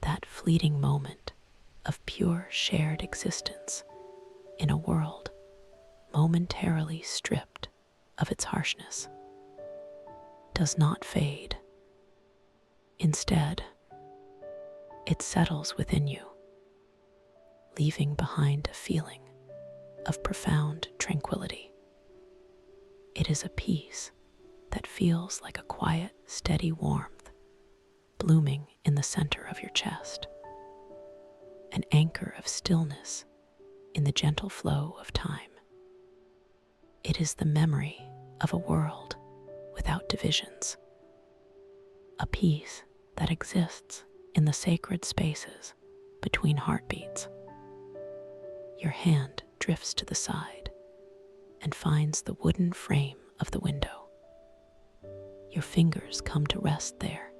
B: that fleeting moment of pure shared existence in a world momentarily stripped of its harshness, does not fade. Instead, it settles within you, leaving behind a feeling of profound tranquility. It is a peace that feels like a quiet, steady warmth blooming in the center of your chest, an anchor of stillness in the gentle flow of time. It is the memory of a world without divisions, a peace that exists in the sacred spaces between heartbeats. Your hand drifts to the side and finds the wooden frame of the window. Your fingers come to rest there,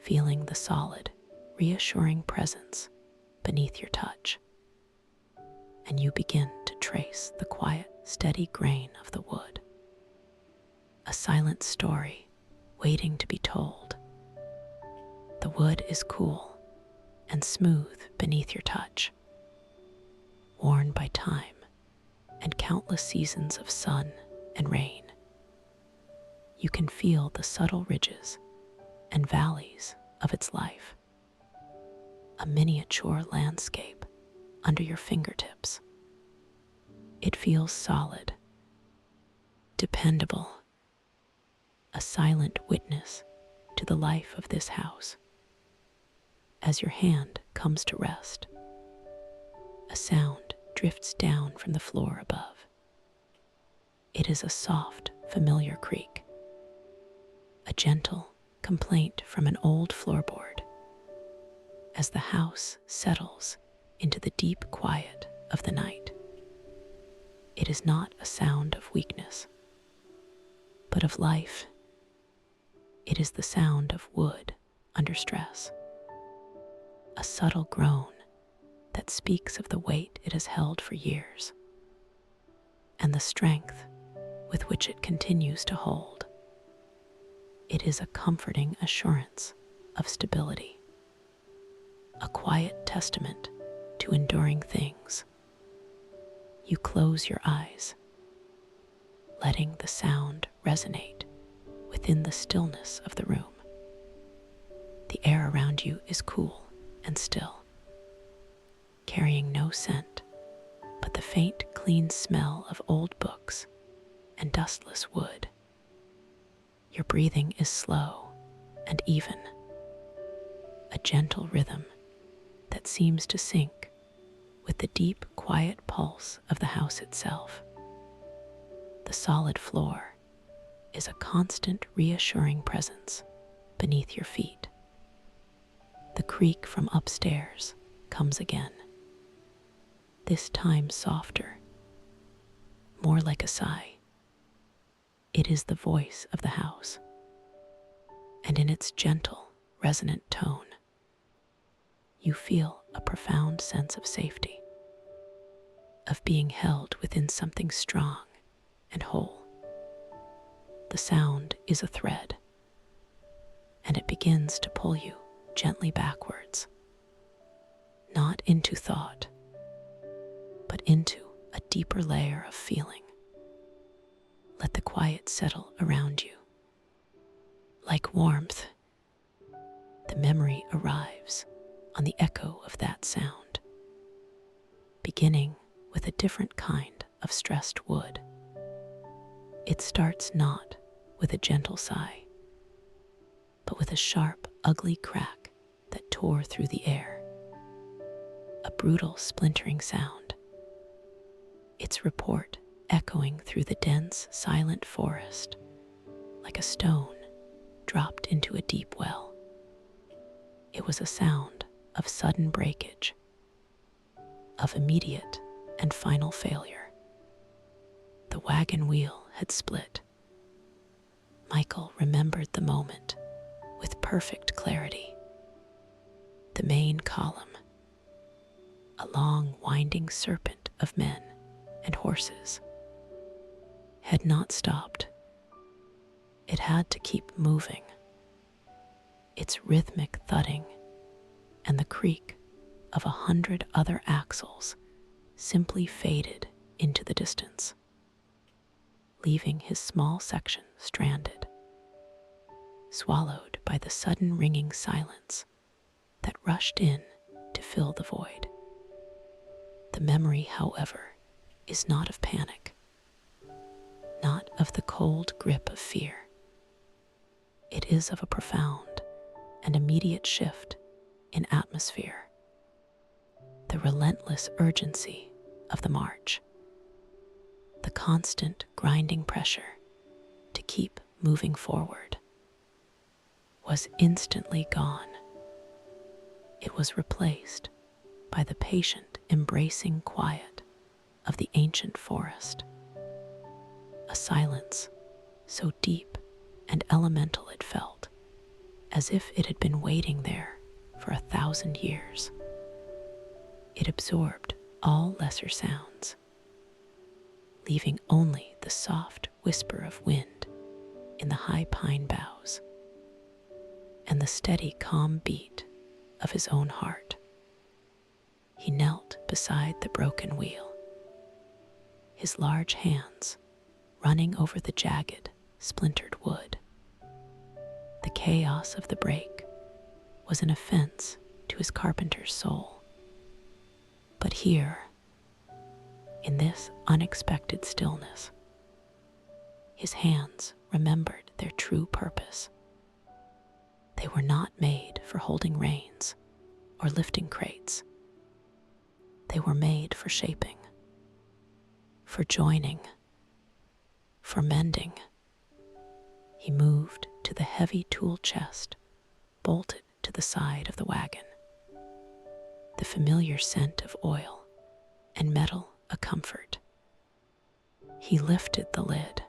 B: feeling the solid, reassuring presence beneath your touch. And you begin to trace the quiet, steady grain of the wood, a silent story waiting to be told. The wood is cool and smooth beneath your touch, worn by time and countless seasons of sun and rain. You can feel the subtle ridges and valleys of its life, a miniature landscape under your fingertips. It feels solid, dependable, a silent witness to the life of this house. As your hand comes to rest, a sound drifts down from the floor above. It is a soft, familiar creak, a gentle complaint from an old floorboard as the house settles into the deep quiet of the night. It is not a sound of weakness, but of life. It is the sound of wood under stress, a subtle groan that speaks of the weight it has held for years and the strength with which it continues to hold. It is a comforting assurance of stability, a quiet testament to enduring things. You close your eyes, letting the sound resonate within the stillness of the room. The air around you is cool and still, carrying no scent but the faint, clean smell of old books and dustless wood. Your breathing is slow and even, a gentle rhythm that seems to sync with the deep, quiet pulse of the house itself. The solid floor is a constant, reassuring presence beneath your feet. The creak from upstairs comes again, this time softer, more like a sigh. It is the voice of the house, and in its gentle, resonant tone, you feel a profound sense of safety, of being held within something strong and whole. The sound is a thread, and it begins to pull you gently backwards, not into thought, but into a deeper layer of feeling. Let the quiet settle around you. Like warmth, the memory arrives on the echo of that sound, beginning with a different kind of stressed wood. It starts not with a gentle sigh, but with a sharp, ugly crack that tore through the air, a brutal, splintering sound, its report echoing through the dense, silent forest like a stone dropped into a deep well. It was a sound of sudden breakage, of immediate and final failure. The wagon wheel had split. Michael remembered the moment with perfect clarity. The main column, a long, winding serpent of men and horses, had not stopped, it had to keep moving. Its rhythmic thudding and the creak of 100 other axles simply faded into the distance, leaving his small section stranded, swallowed by the sudden ringing silence that rushed in to fill the void. The memory, however, is not of panic, not of the cold grip of fear. It is of a profound and immediate shift in atmosphere, the relentless urgency of the march, the constant grinding pressure to keep moving forward, was instantly gone. It was replaced by the patient, embracing quiet of the ancient forest, a silence so deep and elemental it felt as if it had been waiting there for 1,000 years. It absorbed all lesser sounds, leaving only the soft whisper of wind in the high pine boughs and the steady, calm beat of his own heart. He knelt beside the broken wheel, his large hands running over the jagged, splintered wood. The chaos of the break was an offense to his carpenter's soul. But here, in this unexpected stillness, his hands remembered their true purpose. They were not made for holding reins or lifting crates. They were made for shaping, for joining, for mending. He moved to the heavy tool chest bolted to the side of the wagon, the familiar scent of oil and metal a comfort. He lifted the lid,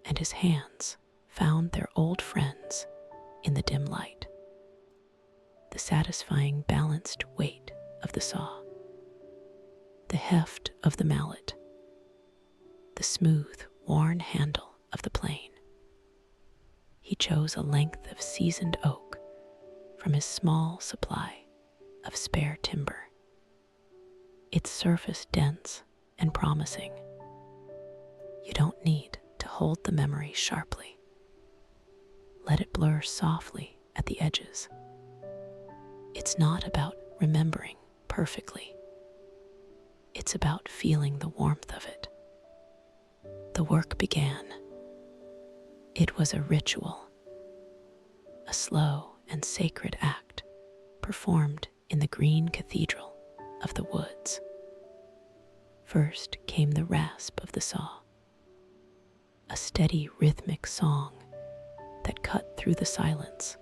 B: and his hands found their old friends in the dim light. The satisfying balanced weight of the saw, the heft of the mallet, the smooth, worn handle of the plane. He chose a length of seasoned oak from his small supply of spare timber, its surface dense and promising. You don't need to hold the memory sharply. Let it blur softly at the edges. It's not about remembering perfectly. It's about feeling the warmth of it. The work began. It was a ritual, a slow and sacred act performed in the green cathedral of the woods. First came the rasp of the saw, a steady rhythmic song that cut through the silence,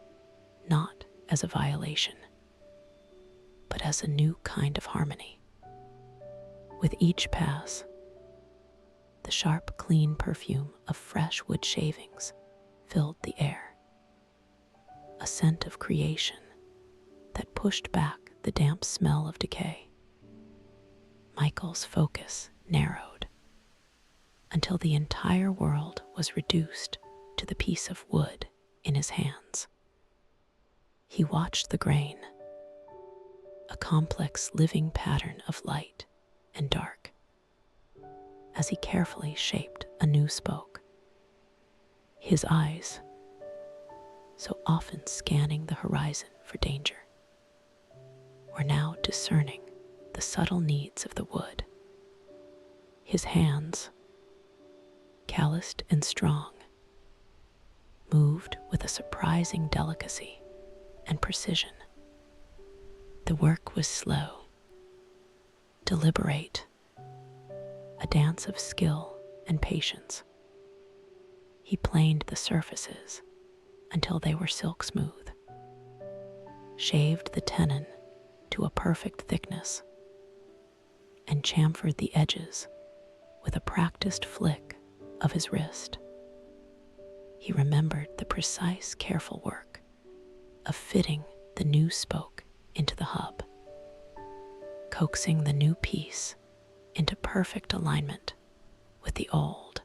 B: not as a violation, but as a new kind of harmony. With each pass, the sharp, clean perfume of fresh wood shavings filled the air, a scent of creation that pushed back the damp smell of decay. Michael's focus narrowed until the entire world was reduced to the piece of wood in his hands. He watched the grain, a complex living pattern of light and dark, as he carefully shaped a new spoke. His eyes, so often scanning the horizon for danger, were now discerning the subtle needs of the wood. His hands, calloused and strong, moved with a surprising delicacy and precision. The work was slow, deliberate, a dance of skill and patience. He planed the surfaces until they were silk smooth, shaved the tenon to a perfect thickness, and chamfered the edges with a practiced flick of his wrist. He remembered the precise, careful work of fitting the new spoke into the hub, coaxing the new piece into perfect alignment with the old.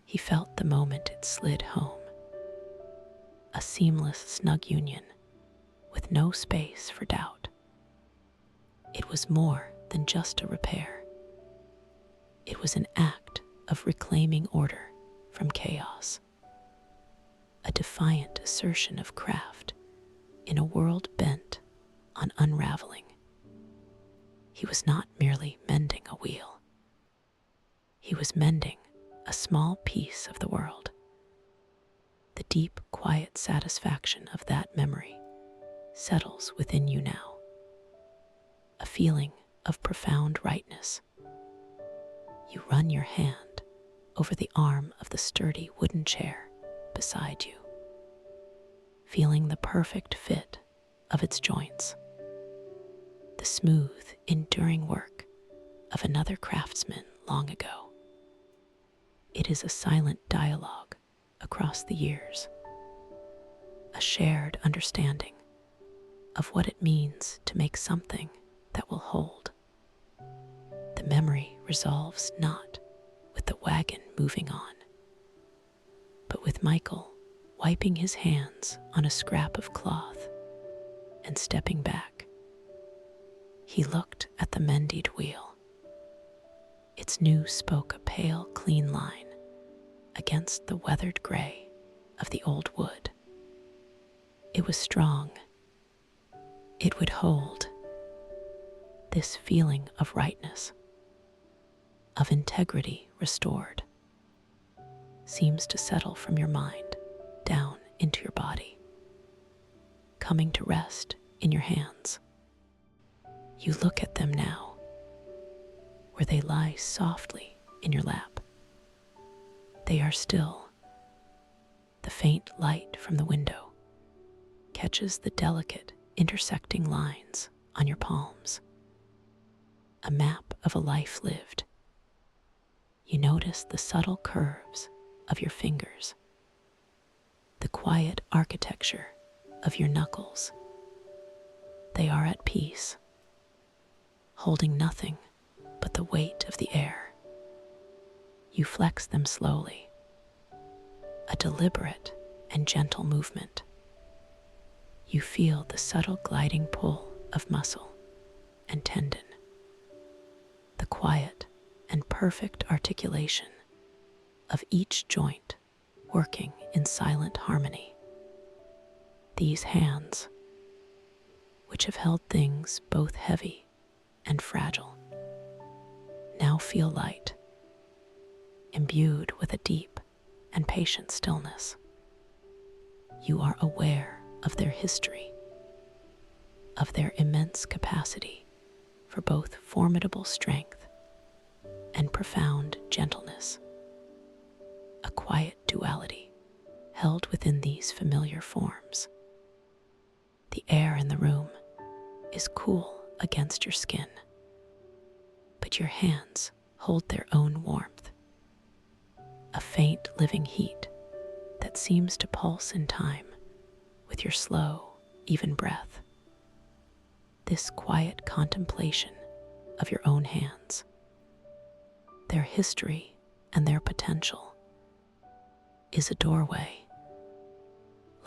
B: He felt the moment it slid home, a seamless, snug union with no space for doubt. It was more than just a repair. It was an act of reclaiming order from chaos, a defiant assertion of craft in a world bent on unraveling. He was not merely mending a wheel. He was mending a small piece of the world. The deep, quiet satisfaction of that memory settles within you now, a feeling of profound rightness. You run your hand over the arm of the sturdy wooden chair beside you, feeling the perfect fit of its joints, the smooth, enduring work of another craftsman long ago. It is a silent dialogue across the years, a shared understanding of what it means to make something that will hold. The memory resolves not with the wagon moving on, but with Michael wiping his hands on a scrap of cloth and stepping back. He looked at the mended wheel. Its new spoke a pale, clean line against the weathered gray of the old wood. It was strong. It would hold. This feeling of rightness, of integrity restored, seems to settle from your mind down into your body, coming to rest in your hands. You look at them now, where they lie softly in your lap. They are still. The faint light from the window catches the delicate intersecting lines on your palms, a map of a life lived. You notice the subtle curves of your fingers, the quiet architecture of your knuckles. They are at peace, holding nothing but the weight of the air. You flex them slowly, a deliberate and gentle movement. You feel the subtle gliding pull of muscle and tendon, the quiet and perfect articulation of each joint working in silent harmony. These hands, which have held things both heavy and fragile, now feel light, imbued with a deep and patient stillness. You are aware of their history, of their immense capacity for both formidable strength and profound gentleness, a quiet duality held within these familiar forms. The air in the room is cool against your skin, but your hands hold their own warmth, a faint living heat that seems to pulse in time with your slow, even breath. This quiet contemplation of your own hands, their history and their potential, is a doorway.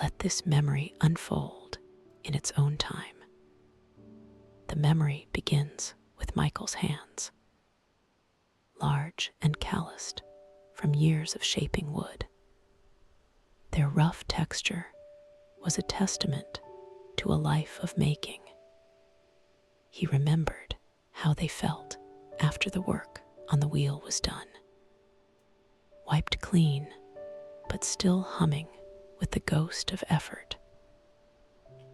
B: Let this memory unfold in its own time. The memory begins with Michael's hands, large and calloused from years of shaping wood. Their rough texture was a testament to a life of making. He remembered how they felt after the work on the wheel was done, wiped clean, but still humming with the ghost of effort,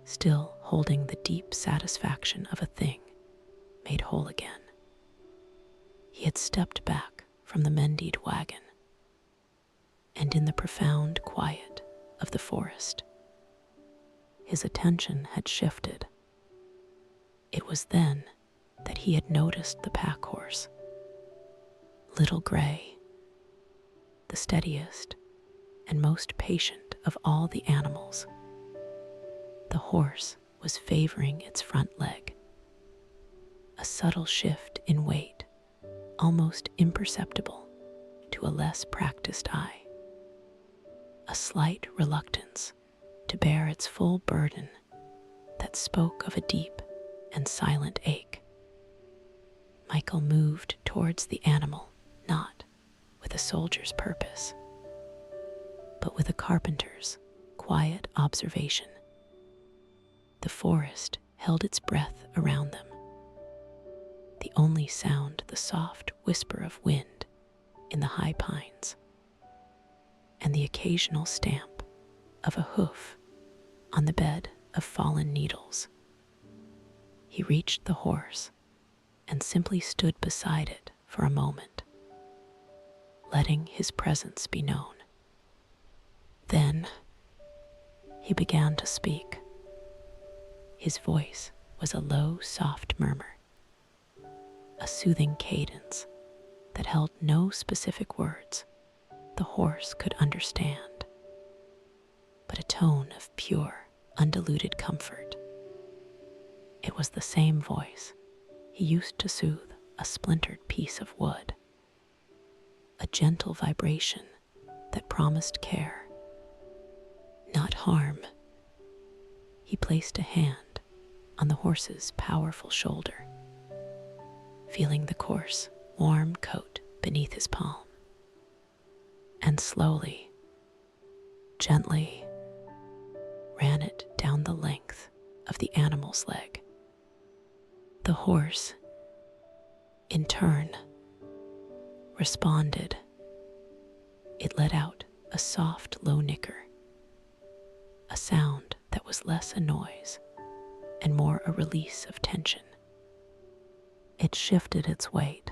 B: still holding the deep satisfaction of a thing made whole again. He had stepped back from the mended wagon, and in the profound quiet of the forest, his attention had shifted. It was then that he had noticed the pack horse, Little Gray, the steadiest and most patient of all the animals. The horse was favoring its front leg, a subtle shift in weight, almost imperceptible to to a less practiced eye, a slight reluctance to bear its full burden that spoke of a deep and silent ache. Michael moved towards the animal, not with a soldier's purpose, but with a carpenter's quiet observation. The forest held its breath around them, the only sound the soft whisper of wind in the high pines, and the occasional stamp of a hoof on the bed of fallen needles. He reached the horse and simply stood beside it for a moment, letting his presence be known. Then he began to speak. His voice was a low, soft murmur, a soothing cadence that held no specific words the horse could understand, but a tone of pure, undiluted comfort. It was the same voice he used to soothe a splintered piece of wood, a gentle vibration that promised care, not harm. He placed a hand on the horse's powerful shoulder, feeling the coarse, warm coat beneath his palm, and slowly, gently, ran it down the length of the animal's leg. The horse, in turn, responded. It let out a soft, low nicker, a sound that was less a noise and more a release of tension. It shifted its weight,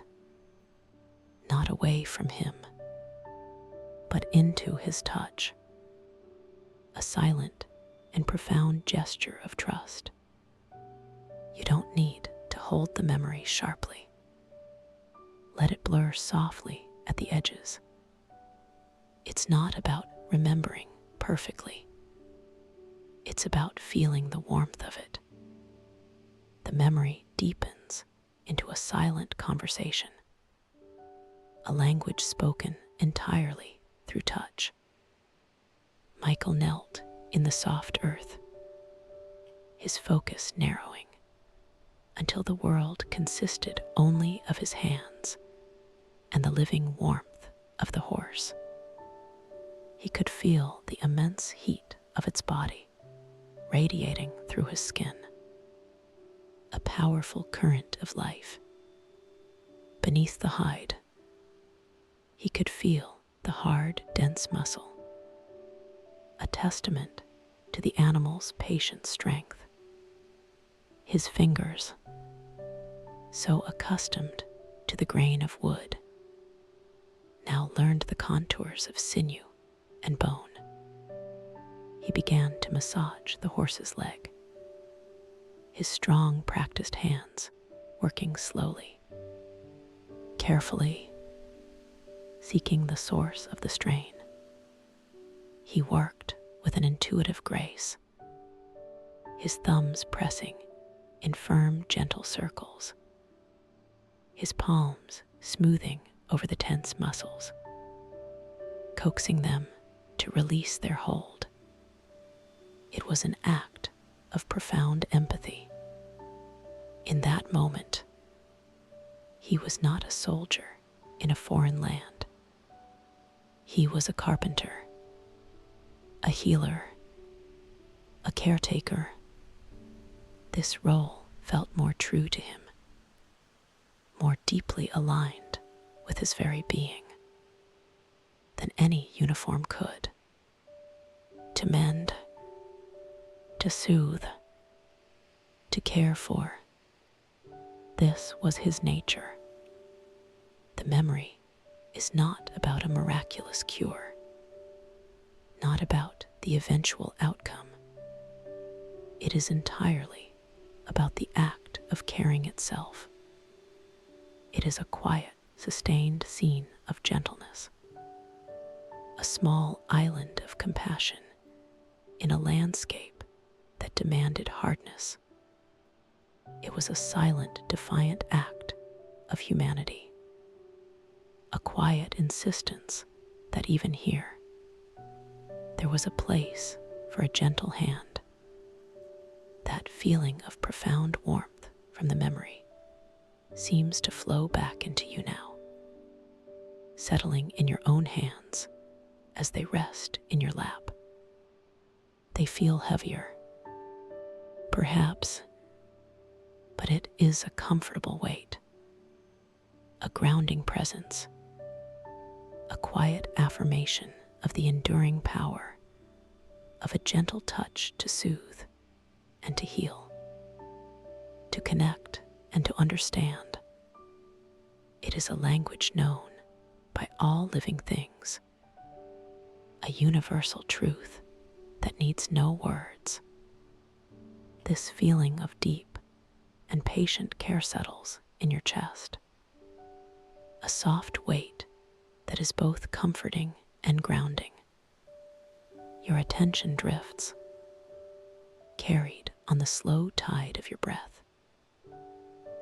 B: not away from him, but into his touch, a silent and profound gesture of trust. You don't need to hold the memory sharply. Let it blur softly at the edges. It's not about remembering perfectly. It's about feeling the warmth of it. The memory deepens into a silent conversation, a language spoken entirely through touch. Michael knelt in the soft earth, his focus narrowing until the world consisted only of his hands and the living warmth of the horse. He could feel the immense heat of its body radiating through his skin, a powerful current of life. Beneath the hide, he could feel the hard, dense muscle, a testament to the animal's patient strength. His fingers, so accustomed to the grain of wood, now learned the contours of sinew and bone. He began to massage the horse's leg, his strong, practiced hands working slowly, carefully, seeking the source of the strain. He worked with an intuitive grace, his thumbs pressing in firm, gentle circles, his palms smoothing over the tense muscles, coaxing them to release their hold. It was an act of profound empathy. In that moment, he was not a soldier in a foreign land. He was a carpenter, a healer, a caretaker. This role felt more true to him, more deeply aligned with his very being than any uniform could. To mend, to soothe, to care for, this was his nature. The memory is not about a miraculous cure, not about the eventual outcome. It is entirely about the act of caring itself. It is a quiet, sustained scene of gentleness, a small island of compassion in a landscape that demanded hardness. It was a silent, defiant act of humanity, a quiet insistence that even here, there was a place for a gentle hand. That feeling of profound warmth from the memory seems to flow back into you now, settling in your own hands as they rest in your lap. They feel heavier, perhaps, but it is a comfortable weight, a grounding presence, a quiet affirmation of the enduring power of a gentle touch to soothe and to heal, to connect and to understand. It is a language known by all living things, a universal truth that needs no words. This feeling of deep and patient care settles in your chest, a soft weight that is both comforting and grounding. Your attention drifts, carried on the slow tide of your breath,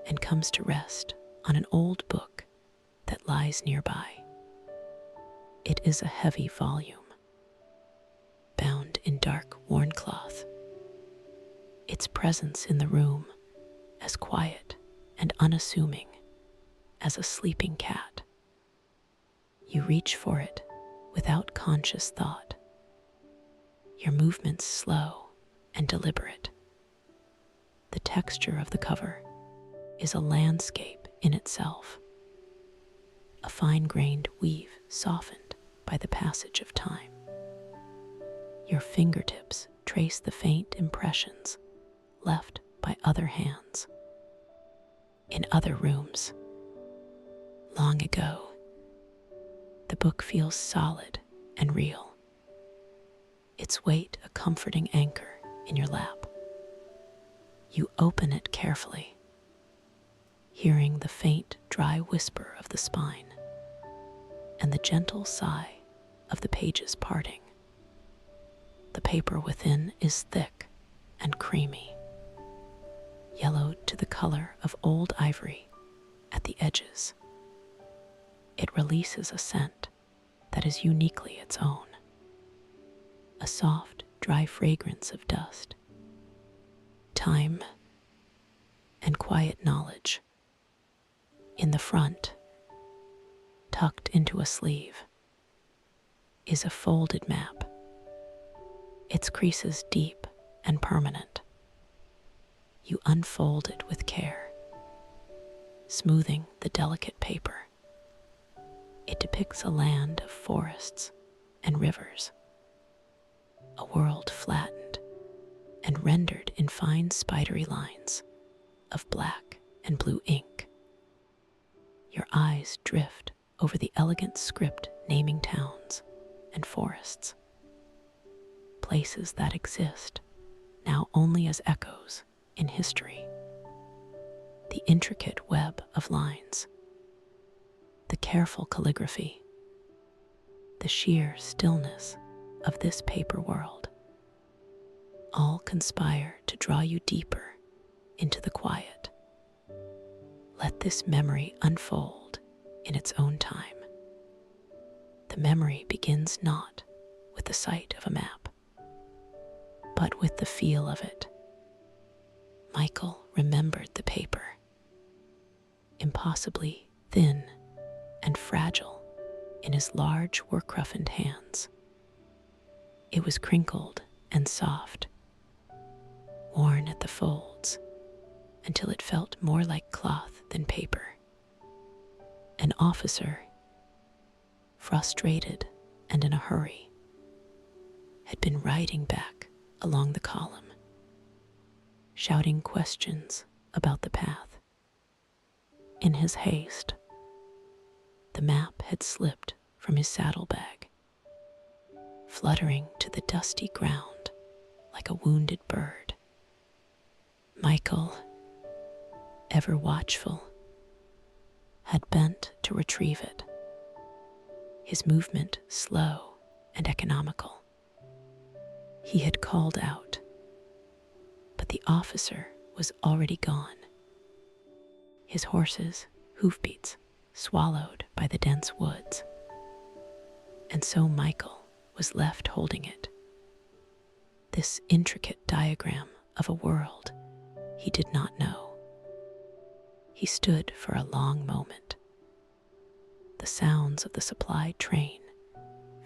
B: and comes to rest on an old book that lies nearby. It is a heavy volume, bound in dark worn cloth, its presence in the room as quiet and unassuming as a sleeping cat. You reach for it without conscious thought, your movements slow and deliberate. The texture of the cover is a landscape in itself, a fine-grained weave softened by the passage of time. Your fingertips trace the faint impressions left by other hands in other rooms. Long ago, the book feels solid and real, its weight a comforting anchor in your lap. You open it carefully, hearing the faint, dry whisper of the spine and the gentle sigh of the pages parting. The paper within is thick and creamy, yellowed to the color of old ivory at the edges. It releases a scent that is uniquely its own, a soft, dry fragrance of dust, time, and quiet knowledge. In the front, tucked into a sleeve, is a folded map, its creases deep and permanent. You unfold it with care, smoothing the delicate paper. It depicts a land of forests and rivers, a world flattened and rendered in fine spidery lines of black and blue ink. Your eyes drift over the elegant script naming towns and forests, places that exist now only as echoes in history. The intricate web of lines, the careful calligraphy, the sheer stillness of this paper world, all conspire to draw you deeper into the quiet. Let this memory unfold in its own time. The memory begins not with the sight of a map, but with the feel of it. Michael remembered the paper, impossibly thin and fragile in his large work-roughened hands. It was crinkled and soft, worn at the folds until it felt more like cloth than paper. An officer, frustrated and in a hurry, had been riding back along the column, shouting questions about the path. In his haste, the map had slipped from his saddlebag, fluttering to the dusty ground like a wounded bird. Michael, ever watchful, had bent to retrieve it, his movement slow and economical. He had called out, but the officer was already gone, his horse's hoofbeats swallowed by the dense woods. And so Michael was left holding it, this intricate diagram of a world he did not know. He stood for a long moment, the sounds of the supply train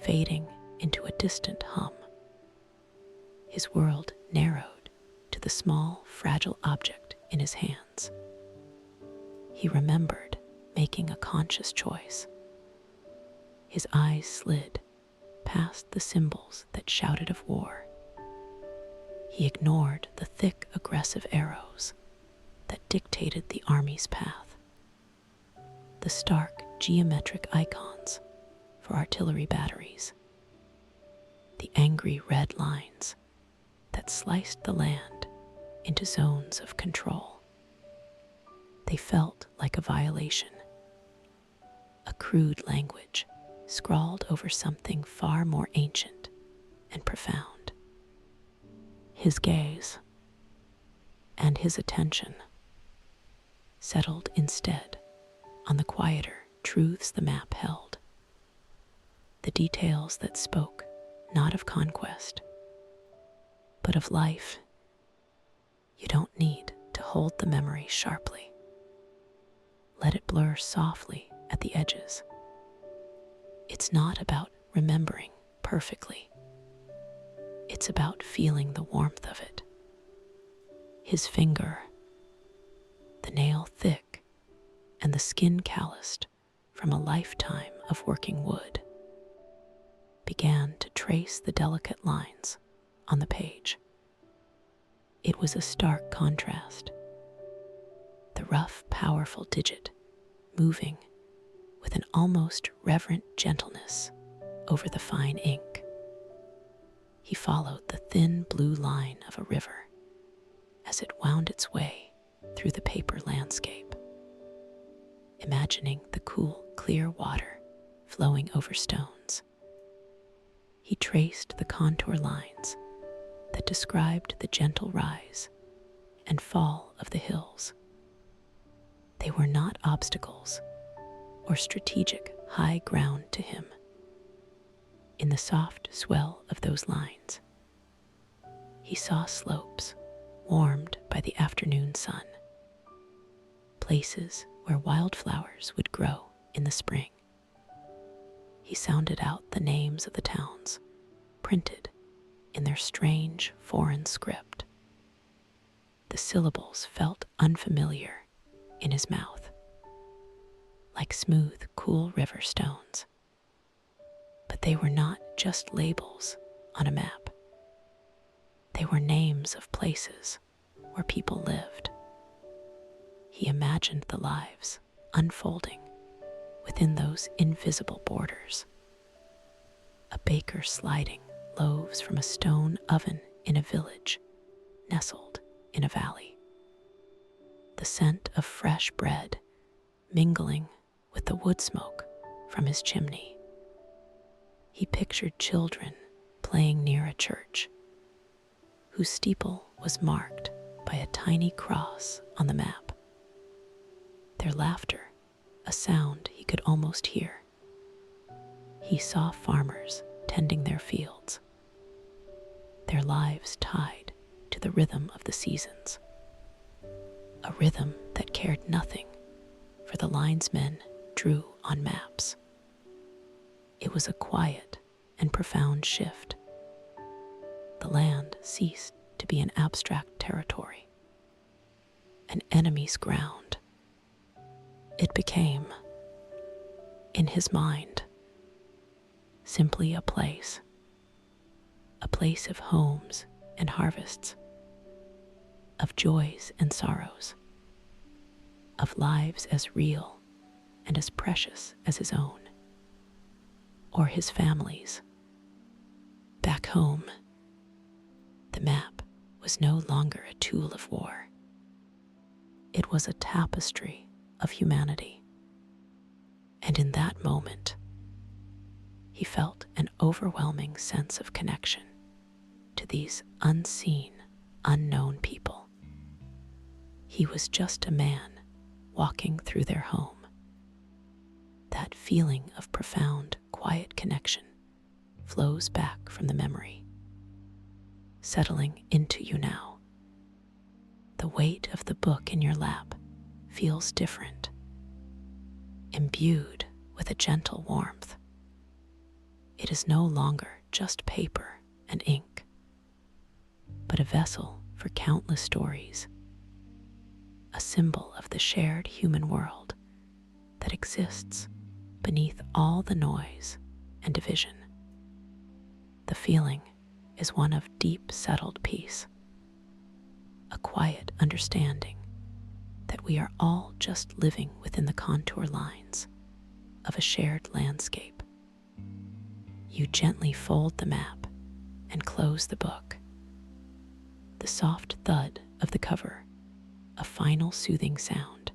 B: fading into a distant hum. His world narrowed to the small, fragile object in his hands. He remembered making a conscious choice. His eyes slid past the symbols that shouted of war. He ignored the thick, aggressive arrows that dictated the army's path, the stark, geometric icons for artillery batteries, the angry red lines that sliced the land into zones of control. They felt like a violation, a crude language scrawled over something far more ancient and profound. His gaze and his attention settled instead on the quieter truths the map held, the details that spoke not of conquest, but of life. You don't need to hold the memory sharply. Let it blur softly at the edges. It's not about remembering perfectly. It's about feeling the warmth of it. His finger, the nail thick and the skin calloused from a lifetime of working wood, began to trace the delicate lines on the page. It was a stark contrast. The rough, powerful digit moving with an almost reverent gentleness over the fine ink. He followed the thin blue line of a river as it wound its way through the paper landscape, imagining the cool, clear water flowing over stones. He traced the contour lines that described the gentle rise and fall of the hills. They were not obstacles or strategic high ground to him. In the soft swell of those lines, he saw slopes warmed by the afternoon sun, places where wildflowers would grow in the spring. He sounded out the names of the towns, printed in their strange foreign script. The syllables felt unfamiliar in his mouth, like smooth, cool river stones. But they were not just labels on a map. They were names of places where people lived. He imagined the lives unfolding within those invisible borders. A baker sliding loaves from a stone oven in a village nestled in a valley. The scent of fresh bread mingling with the wood smoke from his chimney. He pictured children playing near a church, whose steeple was marked by a tiny cross on the map. Their laughter, a sound he could almost hear. He saw farmers tending their fields, their lives tied to the rhythm of the seasons, a rhythm that cared nothing for the lines men drew on maps. It was a quiet and profound shift. The land ceased to be an abstract territory, an enemy's ground. It became, in his mind, simply a place of homes and harvests, of joys and sorrows, of lives as real and as precious as his own, or his family's. Back home, the map was no longer a tool of war. It was a tapestry of humanity. And in that moment, he felt an overwhelming sense of connection to these unseen, unknown people. He was just a man walking through their home, feeling of profound, quiet connection flows back from the memory, settling into you now. The weight of the book in your lap feels different, imbued with a gentle warmth. It is no longer just paper and ink, but a vessel for countless stories, a symbol of the shared human world that exists beneath all the noise and division. The feeling is one of deep, settled peace, a quiet understanding that we are all just living within the contour lines of a shared landscape. You gently fold the map and close the book. The soft thud of the cover, a final soothing sound.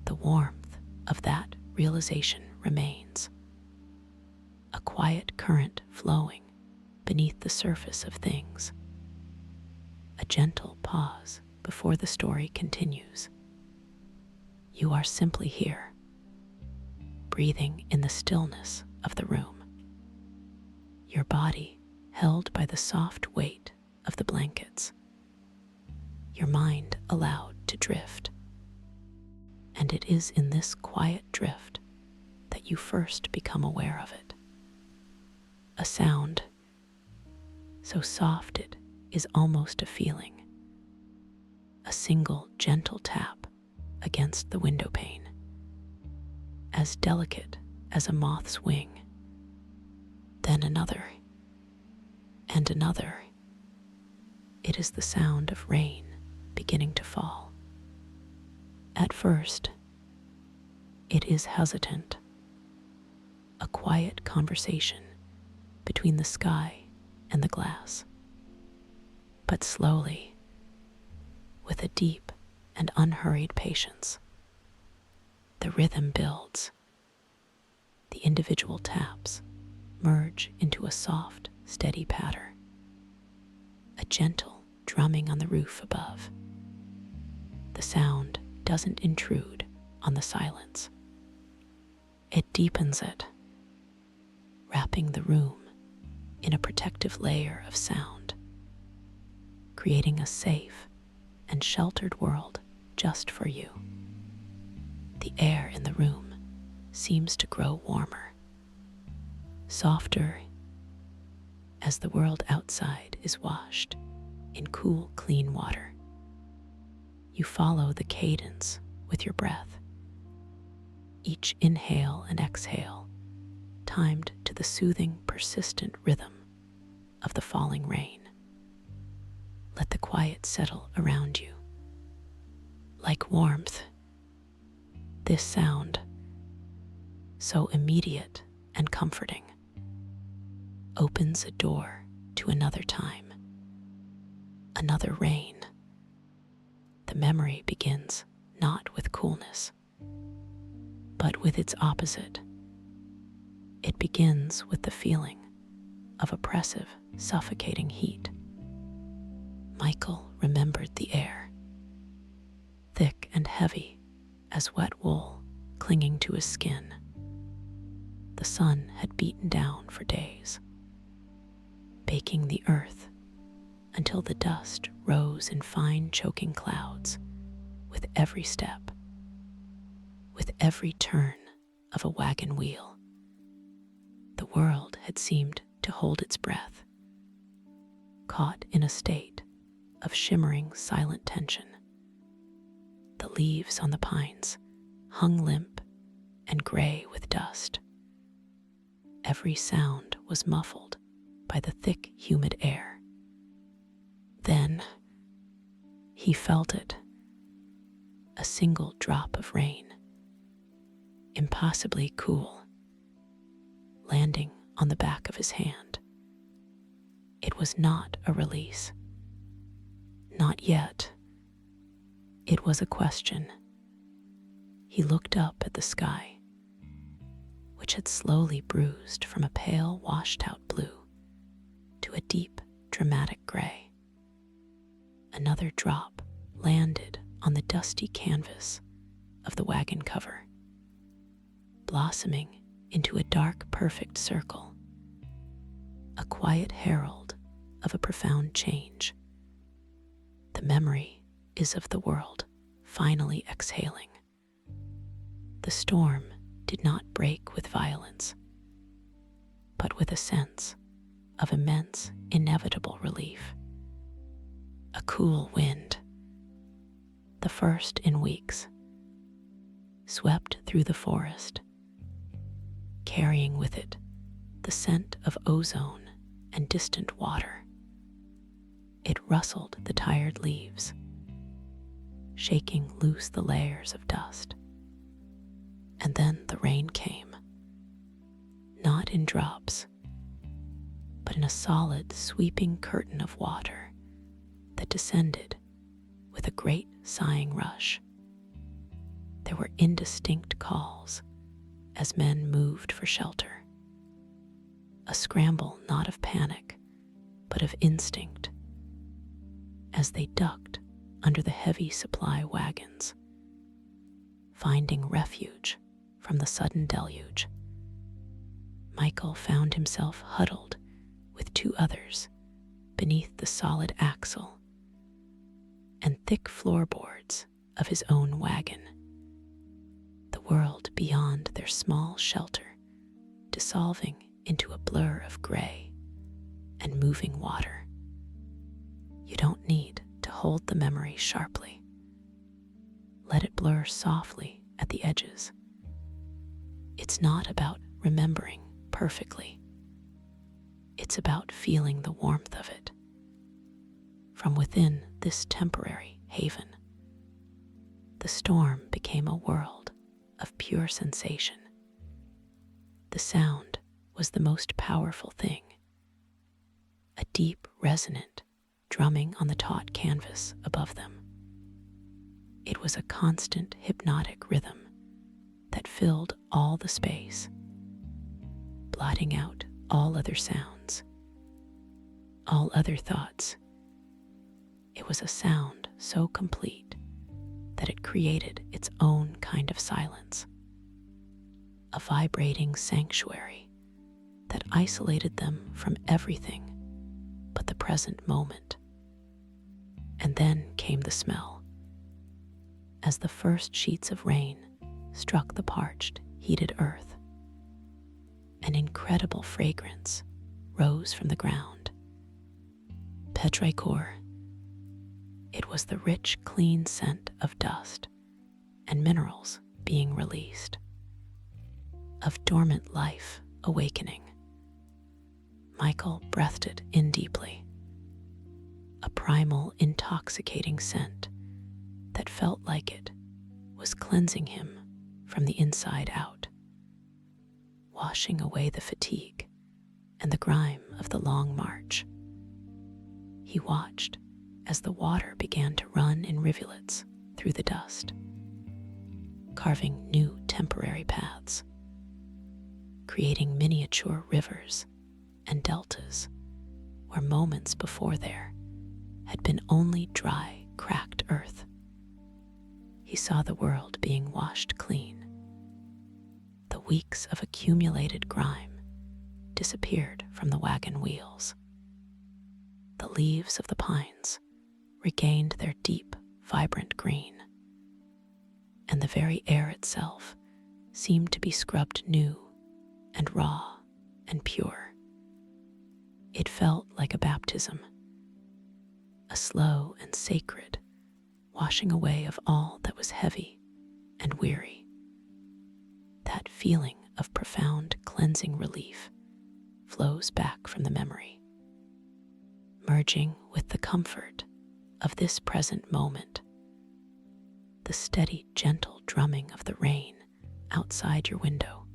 B: The warmth of that realization remains, a quiet current flowing beneath the surface of things. A gentle pause before the story continues. You are simply here, breathing in the stillness of the room, your body held by the soft weight of the blankets, your mind allowed to drift. And it is in this quiet drift that you first become aware of it. A sound so soft it is almost a feeling. A single gentle tap against the window pane, as delicate as a moth's wing. Then another, and another. It is the sound of rain beginning to fall. At first, it is hesitant, a quiet conversation between the sky and the glass. But slowly, with a deep and unhurried patience, the rhythm builds. The individual taps merge into a soft, steady patter, a gentle drumming on the roof above. The sound doesn't intrude on the silence. It deepens it, wrapping the room in a protective layer of sound, creating a safe and sheltered world just for you. The air in the room seems to grow warmer, softer, as the world outside is washed in cool, clean water. You follow the cadence with your breath, each inhale and exhale timed to the soothing, persistent rhythm of the falling rain. Let the quiet settle around you. Like warmth, this sound, so immediate and comforting, opens a door to another time, another rain. The memory begins not with coolness, but with its opposite. It begins with the feeling of oppressive, suffocating heat. Michael remembered the air, thick and heavy as wet wool clinging to his skin. The sun had beaten down for days, baking the earth until the dust rose in fine choking clouds with every step, with every turn of a wagon wheel. The world had seemed to hold its breath, caught in a state of shimmering silent tension. The leaves on the pines hung limp and gray with dust. Every sound was muffled by the thick, humid air. Then he felt it, a single drop of rain, impossibly cool, landing on the back of his hand. It was not a release. Not yet. It was a question. He looked up at the sky, which had slowly bruised from a pale, washed-out blue to a deep, dramatic gray. Another drop landed on the dusty canvas of the wagon cover, blossoming into a dark, perfect circle, a quiet herald of a profound change. The memory is of the world finally exhaling. The storm did not break with violence, but with a sense of immense, inevitable relief. A cool wind, the first in weeks, swept through the forest, carrying with it the scent of ozone and distant water. It rustled the tired leaves, shaking loose the layers of dust. And then the rain came, not in drops, but in a solid, sweeping curtain of water that descended with a great sighing rush. There were indistinct calls as men moved for shelter, a scramble not of panic, but of instinct, as they ducked under the heavy supply wagons, finding refuge from the sudden deluge. Michael found himself huddled with two others beneath the solid axle and thick floorboards of his own wagon. The world beyond their small shelter dissolving into a blur of gray and moving water. You don't need to hold the memory sharply. Let it blur softly at the edges. It's not about remembering perfectly. It's about feeling the warmth of it from within this temporary haven. The storm became a world of pure sensation. The sound was the most powerful thing, a deep, resonant drumming on the taut canvas above them. It was a constant, hypnotic rhythm that filled all the space, blotting out all other sounds, all other thoughts. It was a sound so complete that it created its own kind of silence, a vibrating sanctuary that isolated them from everything but the present moment. And then came the smell. As the first sheets of rain struck the parched, heated earth, an incredible fragrance rose from the ground. Petrichor. It was the rich, clean scent of dust and minerals being released, of dormant life awakening. Michael breathed it in deeply, a primal, intoxicating scent that felt like it was cleansing him from the inside out, washing away the fatigue and the grime of the long march. He watched as the water began to run in rivulets through the dust, carving new temporary paths, creating miniature rivers and deltas where moments before there had been only dry, cracked earth. He saw the world being washed clean. The weeks of accumulated grime disappeared from the wagon wheels. The leaves of the pines regained their deep, vibrant green, and the very air itself seemed to be scrubbed new and raw and pure. It felt like a baptism, a slow and sacred washing away of all that was heavy and weary. That feeling of profound cleansing relief flows back from the memory, merging with the comfort of this present moment. The steady, gentle drumming of the rain outside your window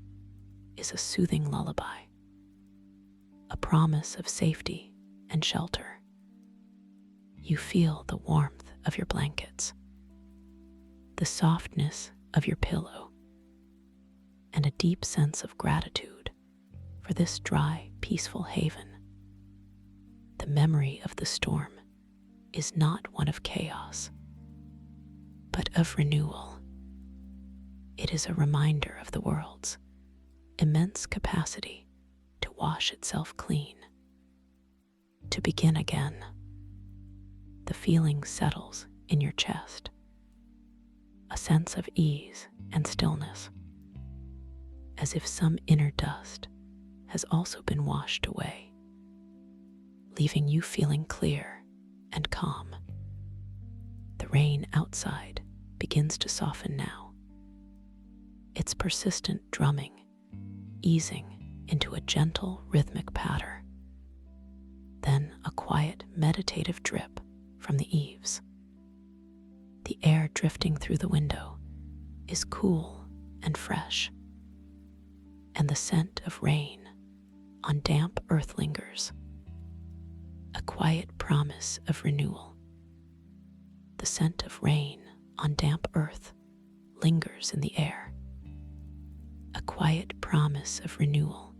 B: is a soothing lullaby, a promise of safety and shelter. You feel the warmth of your blankets, the softness of your pillow, and a deep sense of gratitude for this dry, peaceful haven. The memory of the storm is not one of chaos, but of renewal. It is a reminder of the world's immense capacity to wash itself clean, to begin again. The feeling settles in your chest, a sense of ease and stillness, as if some inner dust has also been washed away, leaving you feeling clear and calm. The rain outside begins to soften now, its persistent drumming easing into a gentle rhythmic patter, then a quiet meditative drip from the eaves. The air drifting through the window is cool and fresh, and the scent of rain on damp earth lingers, a quiet promise of renewal. The scent of rain on damp earth lingers in the air, a quiet promise of renewal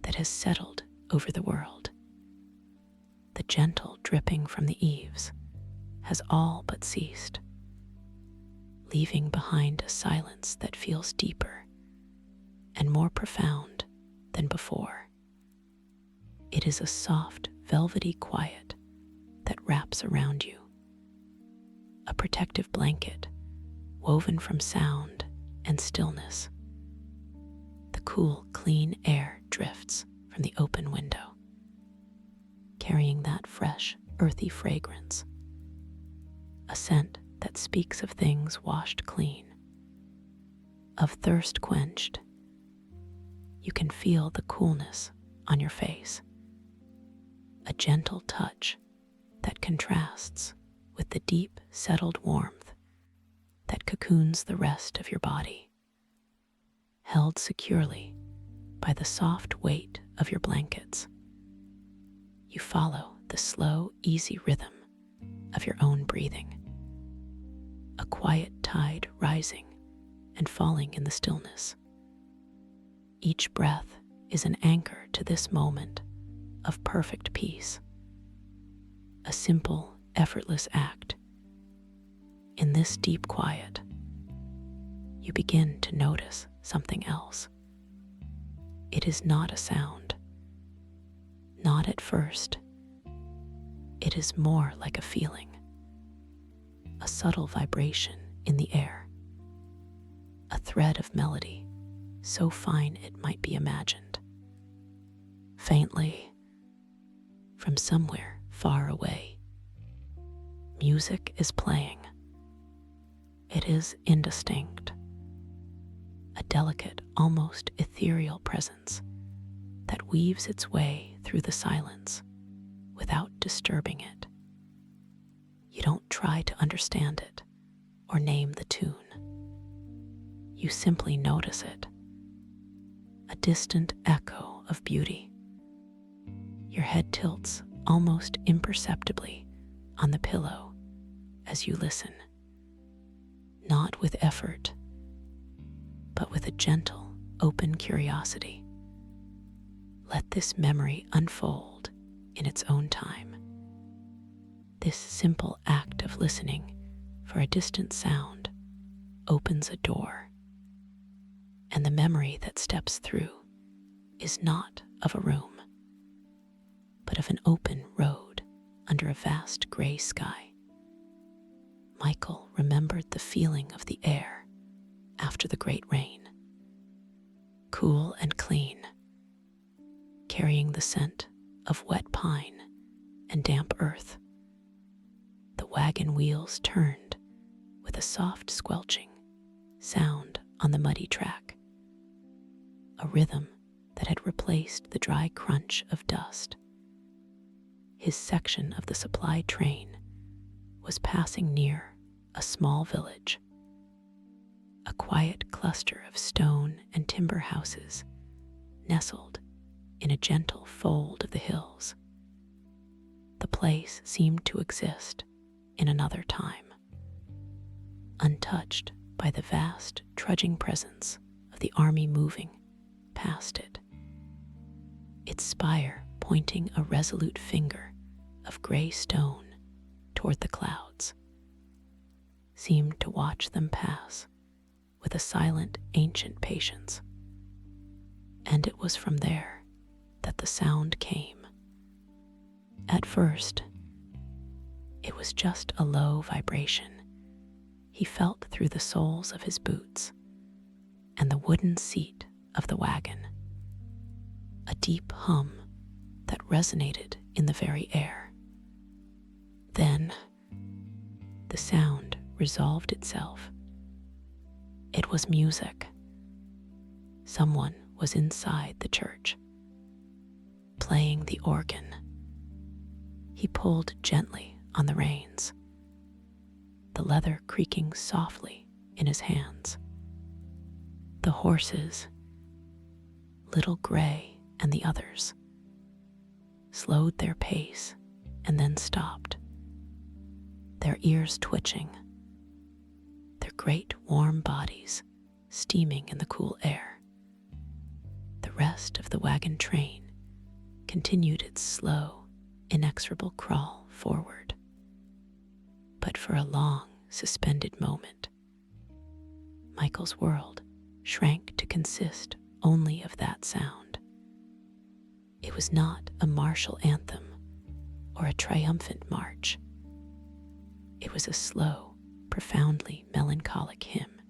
B: that has settled over the world. The gentle dripping from the eaves has all but ceased, leaving behind a silence that feels deeper and more profound than before. It is a soft, velvety quiet that wraps around you, a protective blanket woven from sound and stillness. The cool, clean air drifts from the open window, carrying that fresh, earthy fragrance, a scent that speaks of things washed clean, of thirst quenched. You can feel the coolness on your face, a gentle touch that contrasts with the deep, settled warmth that cocoons the rest of your body, held securely by the soft weight of your blankets. You follow the slow, easy rhythm of your own breathing, a quiet tide rising and falling in the stillness. Each breath is an anchor to this moment of perfect peace, a simple, effortless act. In this deep quiet, you begin to notice something else. It is not a sound, not at first. It is more like a feeling, a subtle vibration in the air, a thread of melody so fine it might be imagined. Faintly, from somewhere far away, music is playing. It is indistinct, a delicate, almost ethereal presence that weaves its way through the silence without disturbing it. You don't try to understand it or name the tune. You simply notice it, a distant echo of beauty. Your head tilts almost imperceptibly on the pillow as you listen, not with effort, but with a gentle, open curiosity. Let this memory unfold in its own time. This simple act of listening for a distant sound opens a door, and the memory that steps through is not of a room, but of an open road under a vast gray sky. Michael remembered the feeling of the air after the great rain, cool and clean, carrying the scent of wet pine and damp earth. The wagon wheels turned with a soft squelching sound on the muddy track, a rhythm that had replaced the dry crunch of dust. His section of the supply train was passing near a small village, a quiet cluster of stone and timber houses nestled in a gentle fold of the hills. The place seemed to exist in another time, untouched by the vast, trudging presence of the army moving past it, its spire pointing a resolute finger of gray stone toward the clouds, seemed to watch them pass with a silent, ancient patience. and it was from there that the sound came. At first, it was just a low vibration he felt through the soles of his boots and the wooden seat of the wagon, a deep hum that resonated in the very air. Then, the sound resolved itself. It was music. Someone was inside the church, playing the organ. He pulled gently on the reins, the leather creaking softly in his hands. The horses, Little Gray and the others, slowed their pace and then stopped, their ears twitching, their great warm bodies steaming in the cool air. The rest of the wagon train continued its slow, inexorable crawl forward. But for a long, suspended moment, Michael's world shrank to consist only of that sound. It was not a martial anthem or a triumphant march. It was a slow, profoundly melancholic hymn,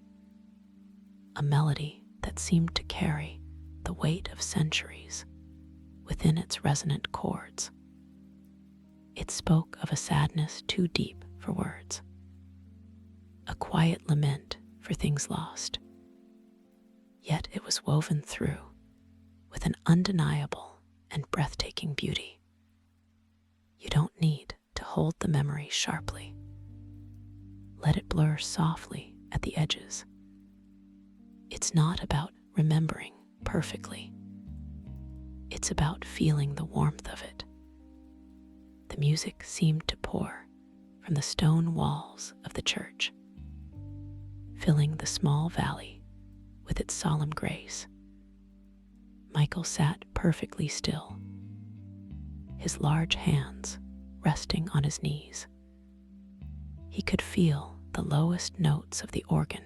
B: a melody that seemed to carry the weight of centuries within its resonant chords. It spoke of a sadness too deep for words, a quiet lament for things lost. Yet it was woven through with an undeniable and breathtaking beauty. You don't need to hold the memory sharply. Let it blur softly at the edges. It's not about remembering perfectly. It's about feeling the warmth of it. The music seemed to pour from the stone walls of the church, filling the small valley with its solemn grace. Michael sat perfectly still, his large hands resting on his knees. He could feel the lowest notes of the organ,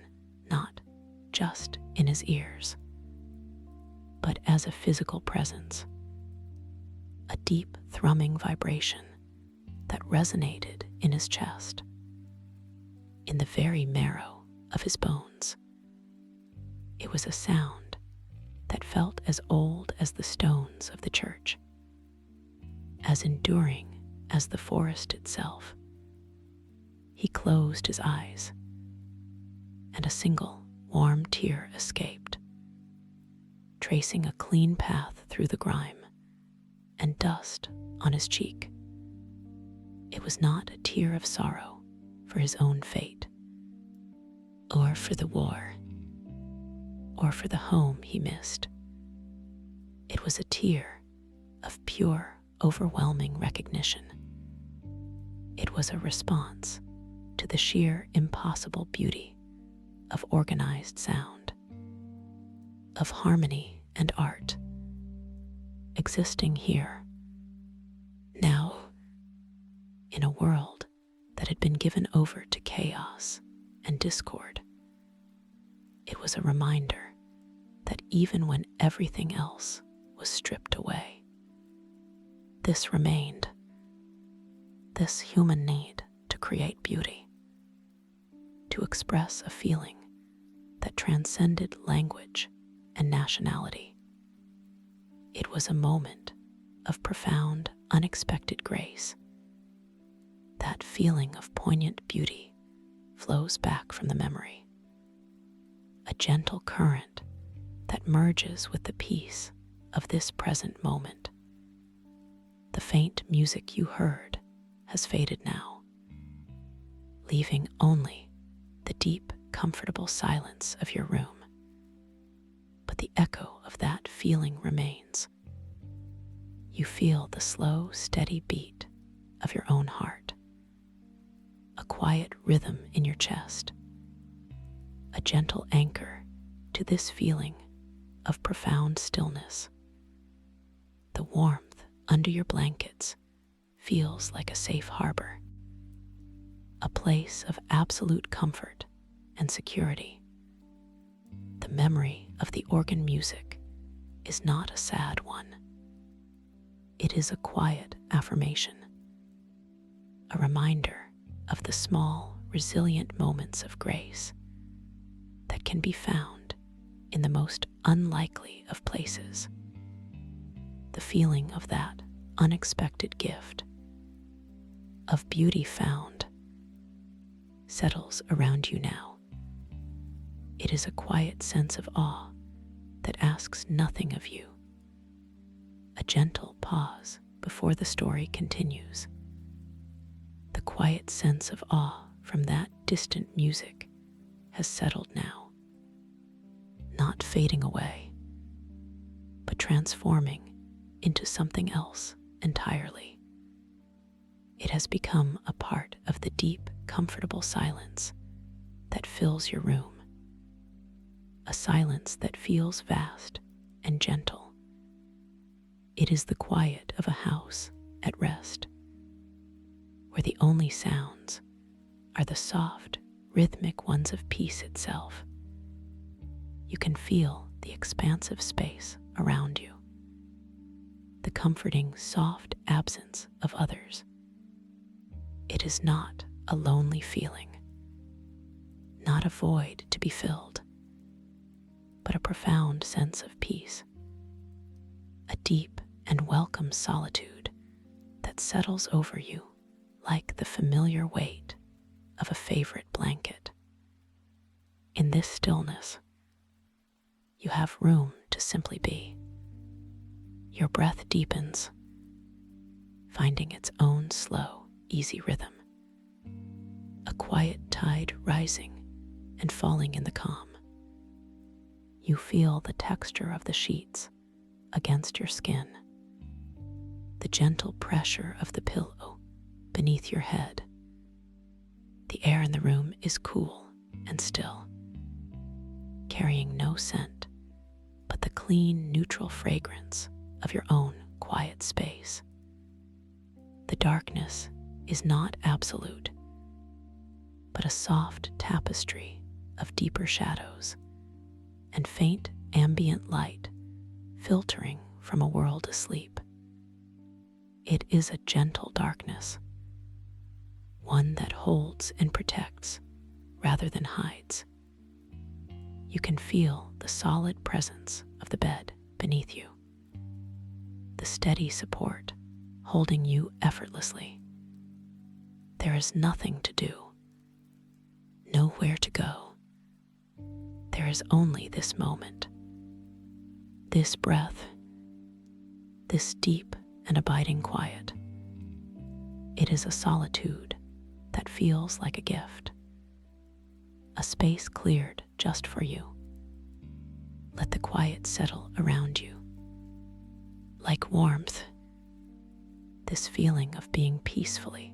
B: not just in his ears, but as a physical presence, a deep thrumming vibration that resonated in his chest, in the very marrow of his bones. It was a sound that felt as old as the stones of the church, as enduring as the forest itself. He closed his eyes, and a single warm tear escaped, tracing a clean path through the grime and dust on his cheek. It was not a tear of sorrow for his own fate, or for the war, or for the home he missed. It was a tear of pure, overwhelming recognition. It was a response to the sheer impossible beauty of organized sound, of harmony and art, existing here, now, in a world that had been given over to chaos and discord. It was a reminder that even when everything else was stripped away, this remained, this human need to create beauty, to express a feeling that transcended language and nationality. It was a moment of profound, unexpected grace. That feeling of poignant beauty flows back from the memory, a gentle current that merges with the peace of this present moment. The faint music you heard has faded now, leaving only the deep, comfortable silence of your room. But the echo of that feeling remains. You feel the slow, steady beat of your own heart, a quiet rhythm in your chest, a gentle anchor to this feeling of profound stillness. The warmth under your blankets feels like a safe harbor, a place of absolute comfort and security. The memory of the organ music is not a sad one. It is a quiet affirmation, a reminder of the small, resilient moments of grace that can be found in the most unlikely of places. The feeling of that unexpected gift, of beauty found, settles around you now. It is a quiet sense of awe that asks nothing of you. A gentle pause before the story continues. The quiet sense of awe from that distant music has settled now, not fading away, but transforming into something else entirely. It has become a part of the deep, comfortable silence that fills your room, a silence that feels vast and gentle. It is the quiet of a house at rest, where the only sounds are the soft, rhythmic ones of peace itself. You can feel the expansive space around you, the comforting, soft absence of others. It is not a lonely feeling, not a void to be filled, but a profound sense of peace, a deep and welcome solitude that settles over you like the familiar weight of a favorite blanket. In this stillness, you have room to simply be. Your breath deepens, finding its own slow, easy rhythm, a quiet tide rising and falling in the calm. You feel the texture of the sheets against your skin, the gentle pressure of the pillow beneath your head. The air in the room is cool and still, carrying no scent but the clean, neutral fragrance of your own quiet space. The darkness is not absolute, but a soft tapestry of deeper shadows and faint ambient light filtering from a world asleep. It is a gentle darkness, one that holds and protects rather than hides. You can feel the solid presence of the bed beneath you, the steady support holding you effortlessly. There is nothing to do, nowhere to go. There is only this moment, this breath, this deep and abiding quiet. It is a solitude that feels like a gift, a space cleared just for you. Let the quiet settle around you. Like warmth, this feeling of being peacefully,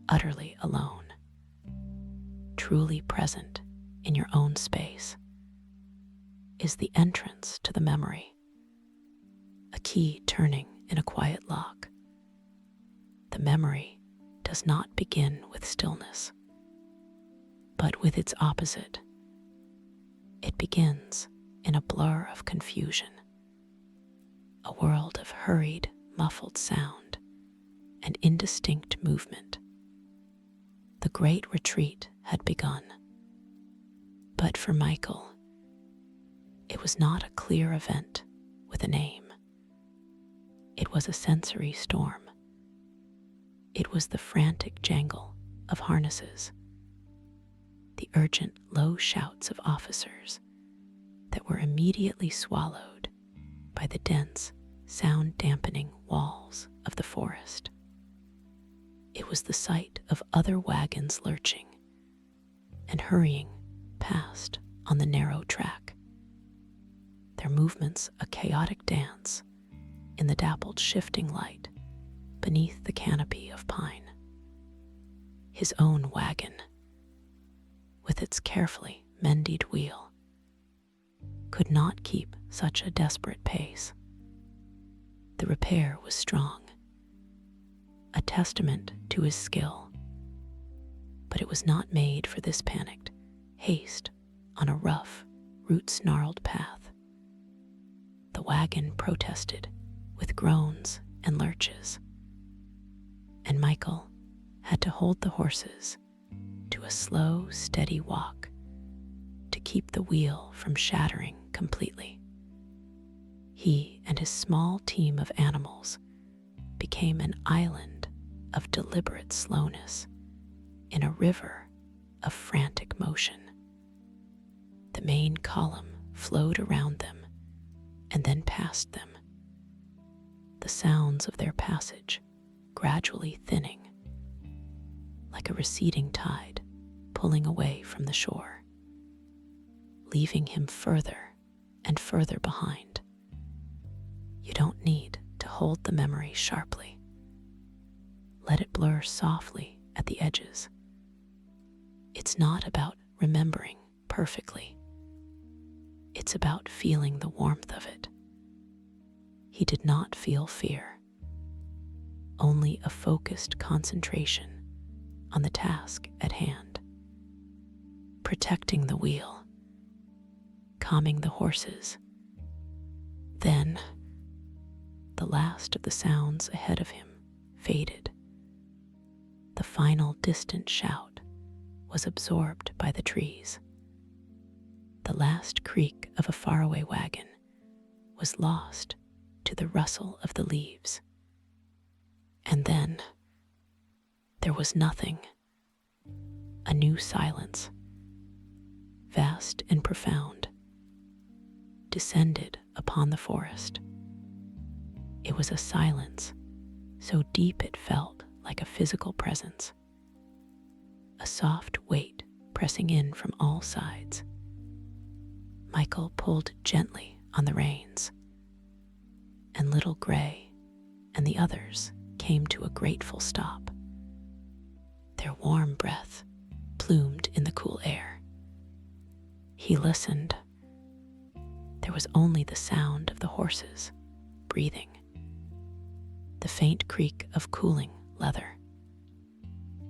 B: utterly alone, truly present in your own space, is the entrance to the memory, a key turning in a quiet lock. The memory does not begin with stillness, but with its opposite. It begins in a blur of confusion, a world of hurried, muffled sound and indistinct movement. The great retreat had begun. But for Michael, it was not a clear event with a name. It was a sensory storm. It was the frantic jangle of harnesses, the urgent low shouts of officers that were immediately swallowed by the dense, sound-dampening walls of the forest. It was the sight of other wagons lurching and hurrying past on the narrow track, their movements a chaotic dance in the dappled shifting light beneath the canopy of pine. His own wagon, with its carefully mended wheel, could not keep such a desperate pace. The repair was strong, a testament to his skill, but it was not made for this panicked haste on a rough, root-snarled path. The wagon protested with groans and lurches, and Michael had to hold the horses to a slow, steady walk to keep the wheel from shattering completely. He and his small team of animals became an island of deliberate slowness in a river of frantic motion. The main column flowed around them and then past them, the sounds of their passage gradually thinning, like a receding tide pulling away from the shore, leaving him further and further behind. You don't need to hold the memory sharply. Let it blur softly at the edges. It's not about remembering perfectly. It's about feeling the warmth of it. He did not feel fear, only a focused concentration on the task at hand. Protecting the wheel, calming the horses. Then, the last of the sounds ahead of him faded. The final distant shout was absorbed by the trees. The last creak of a faraway wagon was lost to the rustle of the leaves. And then there was nothing. A new silence, vast and profound, descended upon the forest. It was a silence so deep it felt like a physical presence, a soft weight pressing in from all sides. Michael pulled gently on the reins, and Little Gray and the others came to a grateful stop. Their warm breath plumed in the cool air. He listened. There was only the sound of the horses breathing, the faint creak of cooling leather,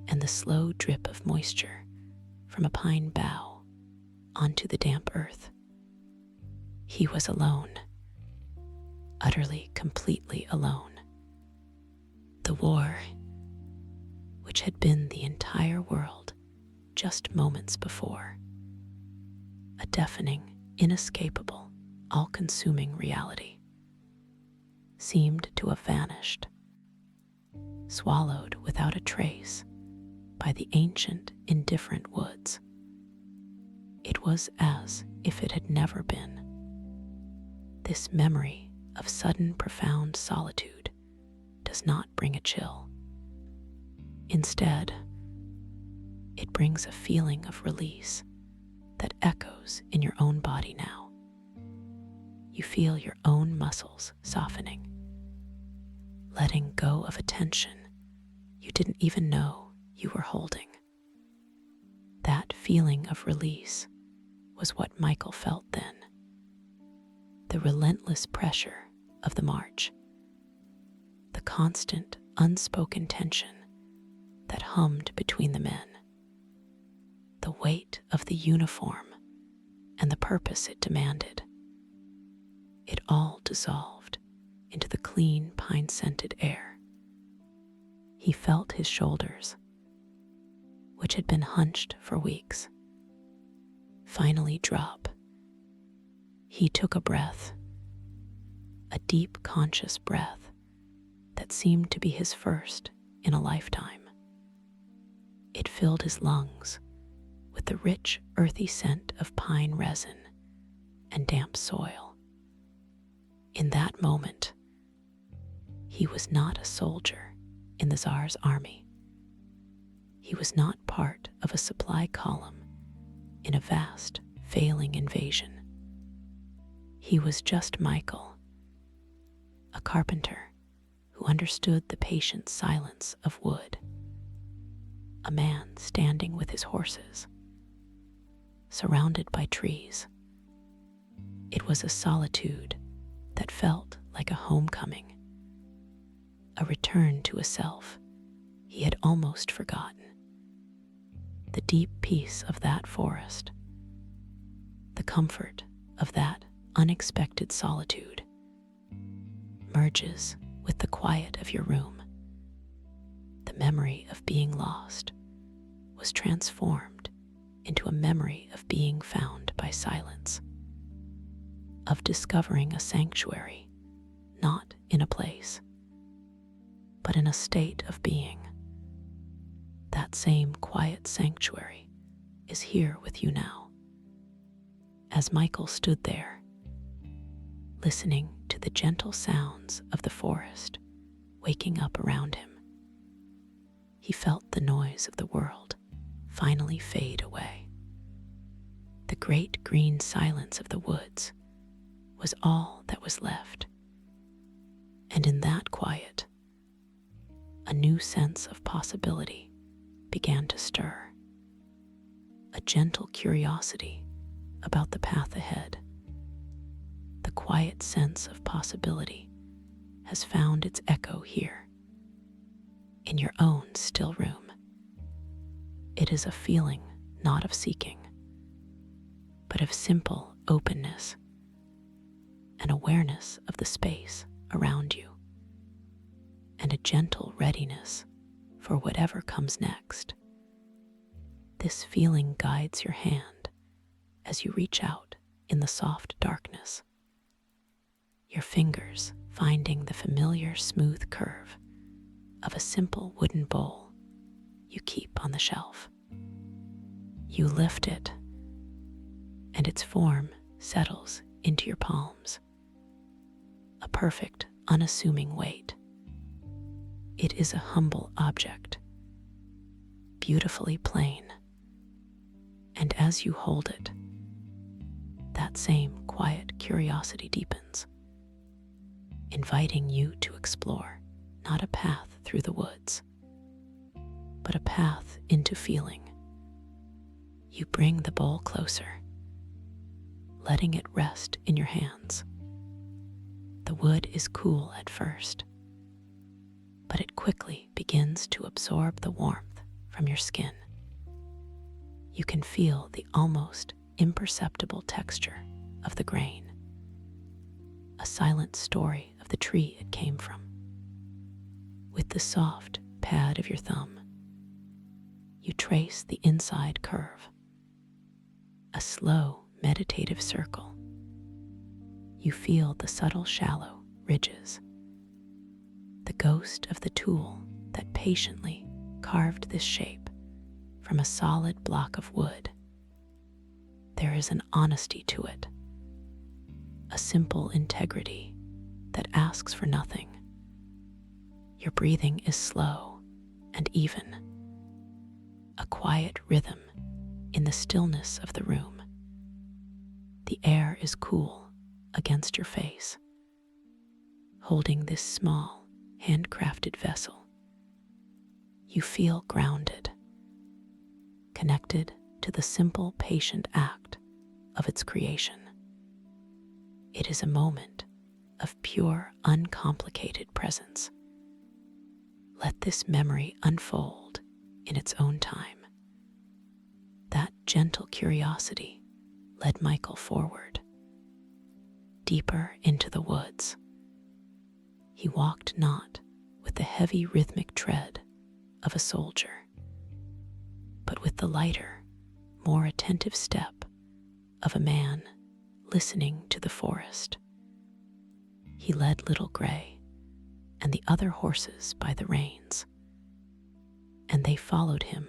B: and the slow drip of moisture from a pine bough onto the damp earth. He was alone, utterly, completely alone. The war, which had been the entire world just moments before, a deafening, inescapable, all-consuming reality, seemed to have vanished, swallowed without a trace by the ancient, indifferent woods. It was as if it had never been. This memory of sudden, profound solitude does not bring a chill. Instead, it brings a feeling of release that echoes in your own body now. You feel your own muscles softening, letting go of a tension you didn't even know you were holding. That feeling of release was what Michael felt then. The relentless pressure of the march, the constant, unspoken tension that hummed between the men, the weight of the uniform and the purpose it demanded. It all dissolved into the clean, pine-scented air. He felt his shoulders, which had been hunched for weeks, finally drop. He took a breath, a deep, conscious breath that seemed to be his first in a lifetime. It filled his lungs with the rich, earthy scent of pine resin and damp soil. In that moment, he was not a soldier in the Tsar's army. He was not part of a supply column in a vast, failing invasion. He was just Michael, a carpenter who understood the patient silence of wood, a man standing with his horses, surrounded by trees. It was a solitude that felt like a homecoming, a return to a self he had almost forgotten. The deep peace of that forest, the comfort of that unexpected solitude, merges with the quiet of your room. The memory of being lost was transformed into a memory of being found by silence, of discovering a sanctuary, not in a place, but in a state of being. That same quiet sanctuary is here with you now. As Michael stood there, listening to the gentle sounds of the forest waking up around him, he felt the noise of the world finally fade away. The great green silence of the woods was all that was left. And in that quiet, a new sense of possibility began to stir. A gentle curiosity about the path ahead. The quiet sense of possibility has found its echo here, in your own still room. It is a feeling not of seeking, but of simple openness, an awareness of the space around you, and a gentle readiness for whatever comes next. This feeling guides your hand as you reach out in the soft darkness, your fingers finding the familiar smooth curve of a simple wooden bowl you keep on the shelf. You lift it, and its form settles into your palms, a perfect, unassuming weight. It is a humble object, beautifully plain, and as you hold it, that same quiet curiosity deepens, inviting you to explore not a path through the woods, but a path into feeling. You bring the bowl closer, letting it rest in your hands. The wood is cool at first, but it quickly begins to absorb the warmth from your skin. You can feel the almost imperceptible texture of the grain, a silent story of the tree it came from. With the soft pad of your thumb, you trace the inside curve, a slow, meditative circle. You feel the subtle, shallow ridges, the ghost of the tool that patiently carved this shape from a solid block of wood. There is an honesty to it, a simple integrity that asks for nothing. Your breathing is slow and even, a quiet rhythm in the stillness of the room. The air is cool against your face. Holding this small, handcrafted vessel, you feel grounded, connected to the simple, patient act of its creation. It is a moment of pure, uncomplicated presence. Let this memory unfold in its own time. That gentle curiosity led Michael forward, deeper into the woods. He walked not with the heavy rhythmic tread of a soldier, but with the lighter, more attentive step of a man listening to the forest. He led Little Gray and the other horses by the reins, and they followed him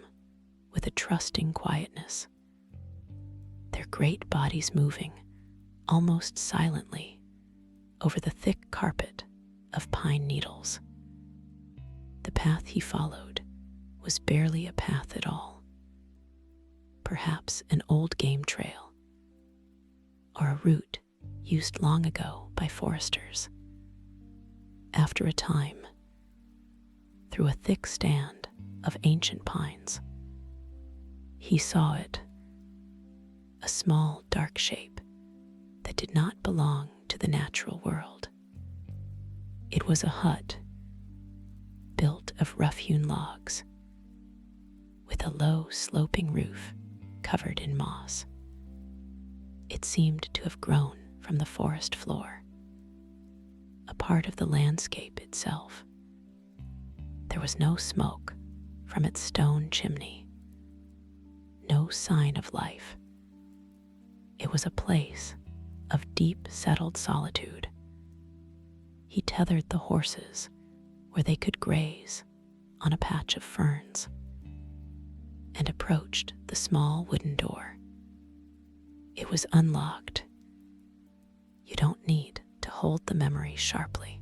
B: with a trusting quietness, their great bodies moving almost silently over the thick carpet of pine needles. The path he followed was barely a path at all, perhaps an old game trail, or a route used long ago by foresters. After a time, through a thick stand of ancient pines, he saw it, a small dark shape that did not belong to the natural world. It was a hut built of rough-hewn logs, with a low sloping roof covered in moss. It seemed to have grown from the forest floor. A part of the landscape itself. There was no smoke from its stone chimney, no sign of life. It was a place of deep settled solitude. He tethered the horses where they could graze on a patch of ferns and approached the small wooden door. It was unlocked. You don't need to hold the memory sharply.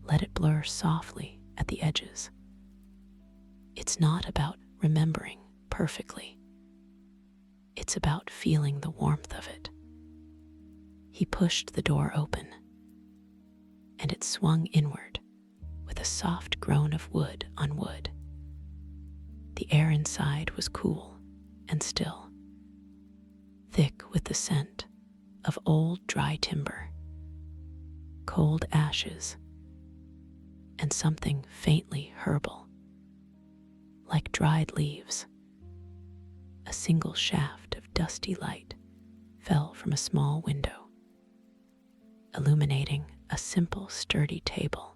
B: Let it blur softly at the edges. It's not about remembering perfectly. It's about feeling the warmth of it. He pushed the door open, and it swung inward with a soft groan of wood on wood. The air inside was cool and still, thick with the scent of old dry timber, cold ashes, and something faintly herbal, like dried leaves. A single shaft of dusty light fell from a small window, illuminating a simple, sturdy table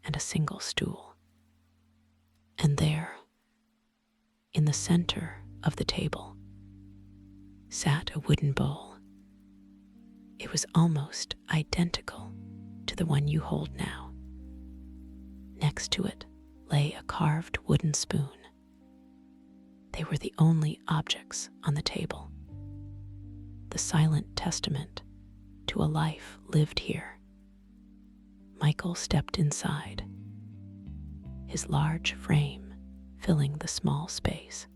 B: and a single stool. And there, in the center of the table, sat a wooden bowl. It was almost identical to the one you hold now. Next to it lay a carved wooden spoon. They were the only objects on the table, the silent testament to a life lived here. Michael stepped inside, his large frame filling the small space.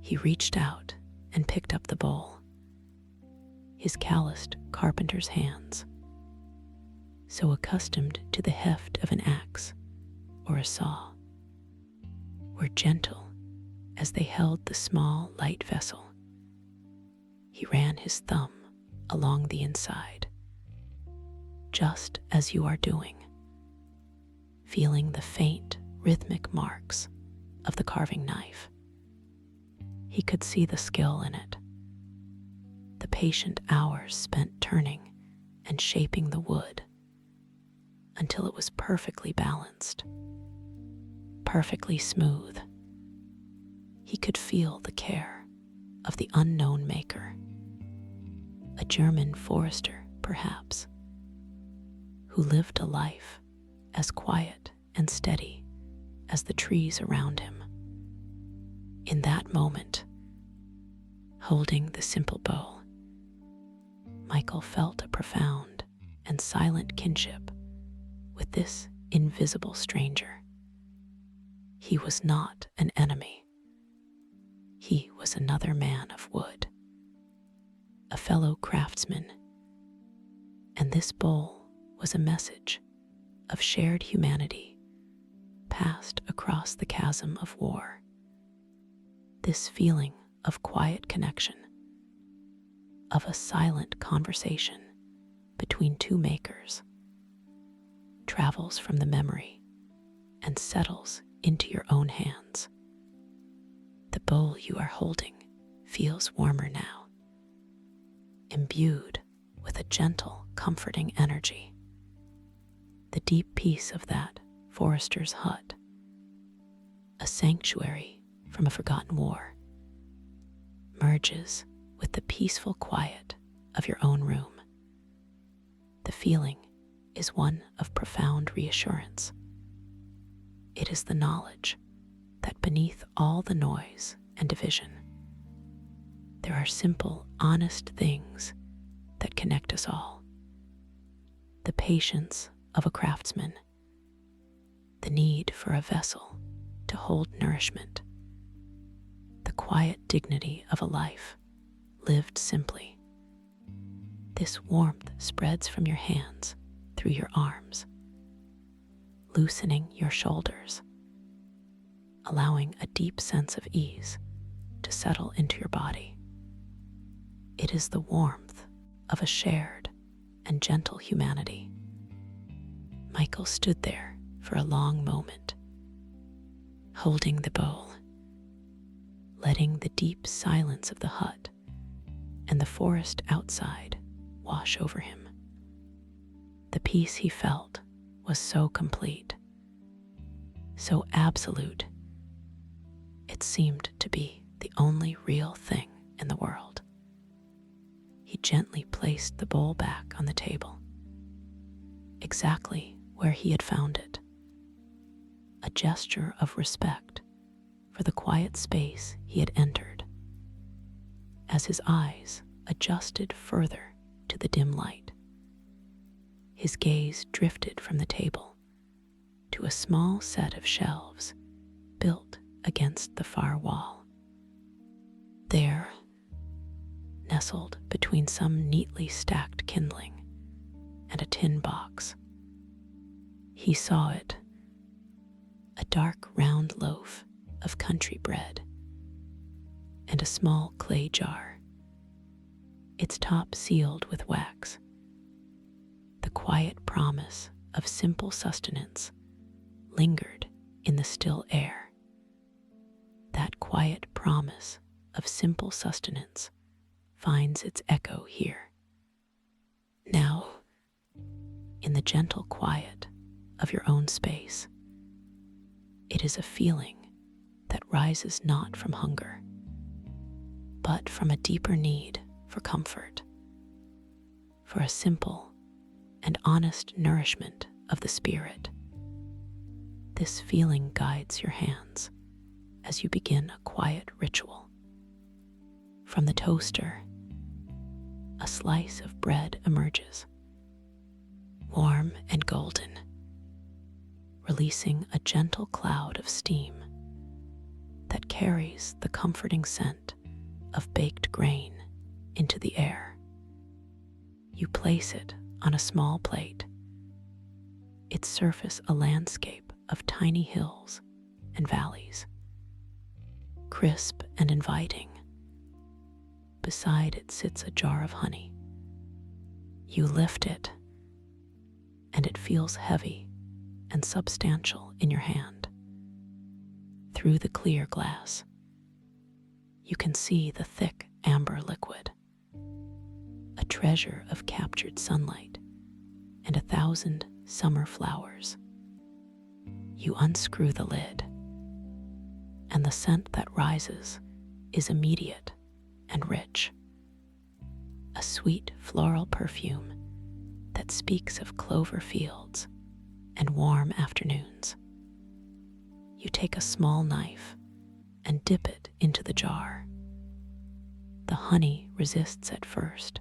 B: He reached out and picked up the bowl. His calloused carpenter's hands, so accustomed to the heft of an axe or a saw, were gentle as they held the small, light vessel. He ran his thumb along the inside, just as you are doing, feeling the faint, rhythmic marks of the carving knife. He could see the skill in it, the patient hours spent turning and shaping the wood until it was perfectly balanced, perfectly smooth. He could feel the care of the unknown maker, a German forester, perhaps, who lived a life as quiet and steady as the trees around him. In that moment, holding the simple bowl, Michael felt a profound and silent kinship with this invisible stranger. He was not an enemy. He was another man of wood, a fellow craftsman, and this bowl was a message of shared humanity passed across the chasm of war. This feeling of quiet connection, of a silent conversation between two makers, travels from the memory and settles into your own hands. The bowl you are holding feels warmer now, imbued with a gentle, comforting energy. The deep peace of that forester's hut, a sanctuary from a forgotten war, merges with the peaceful quiet of your own room. The feeling is one of profound reassurance. It is the knowledge that beneath all the noise and division, there are simple, honest things that connect us all. The patience of a craftsman, the need for a vessel to hold nourishment, the quiet dignity of a life lived simply. This warmth spreads from your hands through your arms, loosening your shoulders, allowing a deep sense of ease to settle into your body. It is the warmth of a shared and gentle humanity. Michael stood there for a long moment, holding the bowl, letting the deep silence of the hut and the forest outside wash over him. peace he felt was so complete, so absolute, it seemed to be the only real thing in the world. He gently placed the bowl back on the table, exactly where he had found it, a gesture of respect for the quiet space he had entered. As his eyes adjusted further to the dim light, his gaze drifted from the table to a small set of shelves built against the far wall. There, nestled between some neatly stacked kindling and a tin box, he saw it, a dark round loaf of country bread and a small clay jar, its top sealed with wax. The quiet promise of simple sustenance lingered in the still air. That quiet promise of simple sustenance finds its echo here. Now, in the gentle quiet of your own space, it is a feeling that rises not from hunger, but from a deeper need for comfort, for a simple and honest nourishment of the spirit. This feeling guides your hands as you begin a quiet ritual. From the toaster, a slice of bread emerges, warm and golden, releasing a gentle cloud of steam that carries the comforting scent of baked grain into the air. You place it on a small plate, its surface a landscape of tiny hills and valleys, crisp and inviting. Beside it sits a jar of honey. You lift it, and it feels heavy and substantial in your hand. Through the clear glass, you can see the thick amber liquid, a treasure of captured sunlight and 1,000 summer flowers. You unscrew the lid, and the scent that rises is immediate and rich, a sweet floral perfume that speaks of clover fields and warm afternoons. You take a small knife and dip it into the jar. The honey resists at first,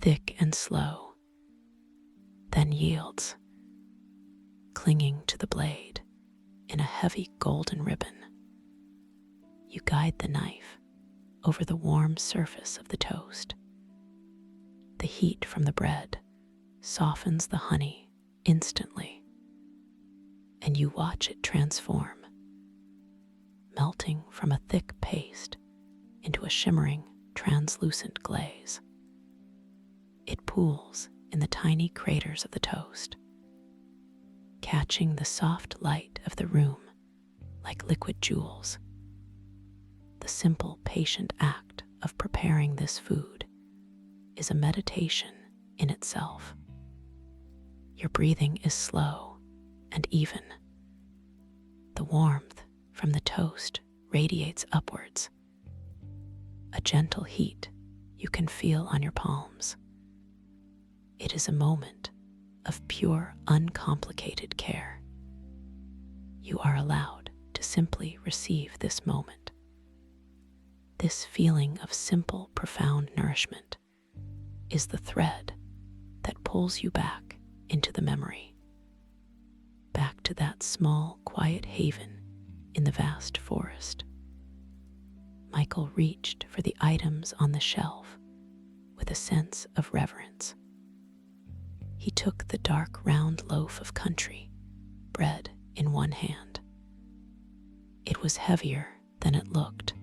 B: thick and slow, then yields, clinging to the blade in a heavy golden ribbon. You guide the knife over the warm surface of the toast. The heat from the bread softens the honey instantly, and you watch it transform, melting from a thick paste into a shimmering, translucent glaze. It pools in the tiny craters of the toast, catching the soft light of the room like liquid jewels. The simple, patient act of preparing this food is a meditation in itself. Your breathing is slow and even. The warmth from the toast radiates upwards, a gentle heat you can feel on your palms. It is a moment of pure, uncomplicated care. You are allowed to simply receive this moment. This feeling of simple, profound nourishment is the thread that pulls you back into the memory, back to that small, quiet haven in the vast forest. Michael reached for the items on the shelf with a sense of reverence. He took the dark, round loaf of country bread in one hand. It was heavier than it looked,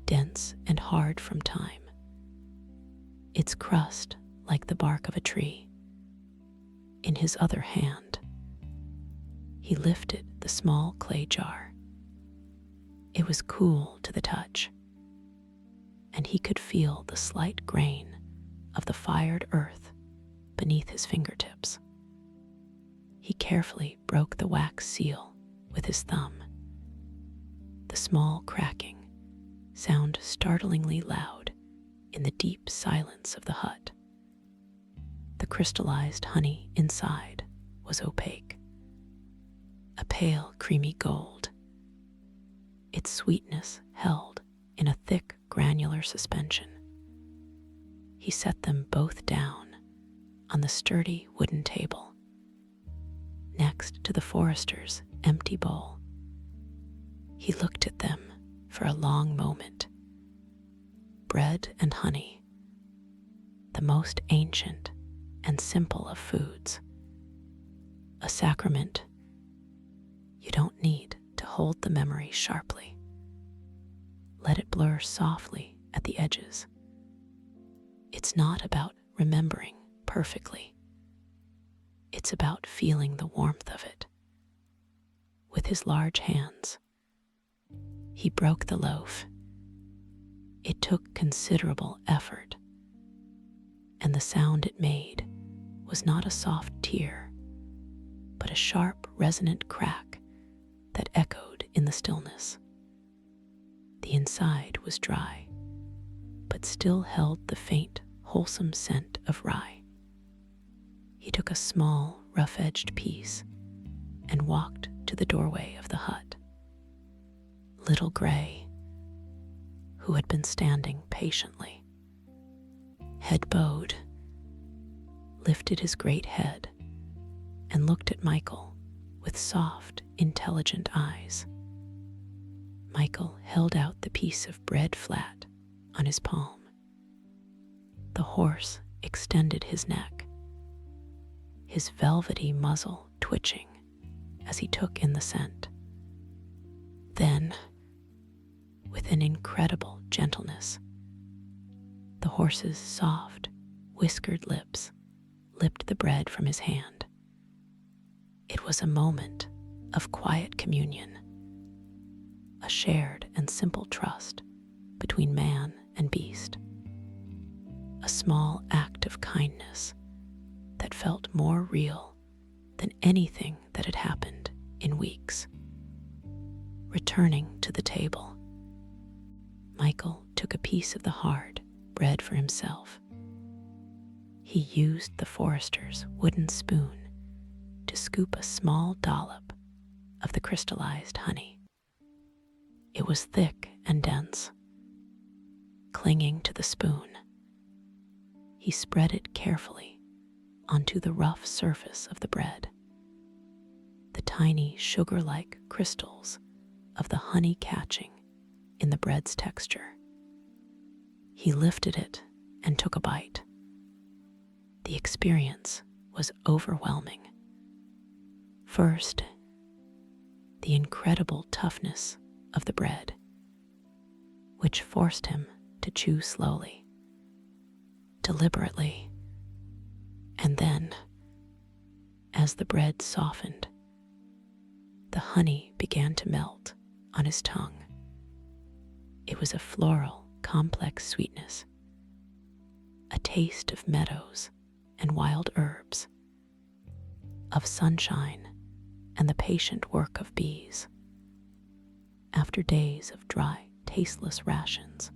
B: dense and hard from time, its crust like the bark of a tree. In his other hand, he lifted the small clay jar. It was cool to the touch, and he could feel the slight grain of the fired earth beneath his fingertips. He carefully broke the wax seal with his thumb. The small cracking sounded startlingly loud in the deep silence of the hut. The crystallized honey inside was opaque, a pale, creamy gold, its sweetness held in a thick, granular suspension. He set them both down on the sturdy wooden table, next to the forester's empty bowl. He looked at them for a long moment. Bread and honey, the most ancient and simple of foods. A sacrament. You don't need to hold the memory sharply. Let it blur softly at the edges. It's not about remembering perfectly. It's about feeling the warmth of it. With his large hands, he broke the loaf. It took considerable effort, and the sound it made was not a soft tear, but a sharp, resonant crack that echoed in the stillness. The inside was dry, but still held the faint, wholesome scent of rye. He took a small, rough-edged piece and walked to the doorway of the hut. Little Gray, who had been standing patiently, head bowed, lifted his great head and looked at Michael with soft, intelligent eyes. Michael held out the piece of bread flat on his palm. The horse extended his neck, his velvety muzzle twitching as he took in the scent. Then, with an incredible gentleness, the horse's soft, whiskered lips lipped the bread from his hand. It was a moment of quiet communion, a shared and simple trust between man and beast, a small act of kindness that felt more real than anything that had happened in weeks. Returning to the table, Michael took a piece of the hard bread for himself. He used the forester's wooden spoon to scoop a small dollop of the crystallized honey. It was thick and dense. Clinging to the spoon, he spread it carefully onto the rough surface of the bread. The tiny sugar-like crystals of the honey catching in the bread's texture. He lifted it and took a bite. The experience was overwhelming. First, the incredible toughness of the bread, which forced him to chew slowly, deliberately, and then, as the bread softened, the honey began to melt on his tongue. It was a floral, complex sweetness, a taste of meadows and wild herbs, of sunshine and the patient work of bees. After days of dry, tasteless rations,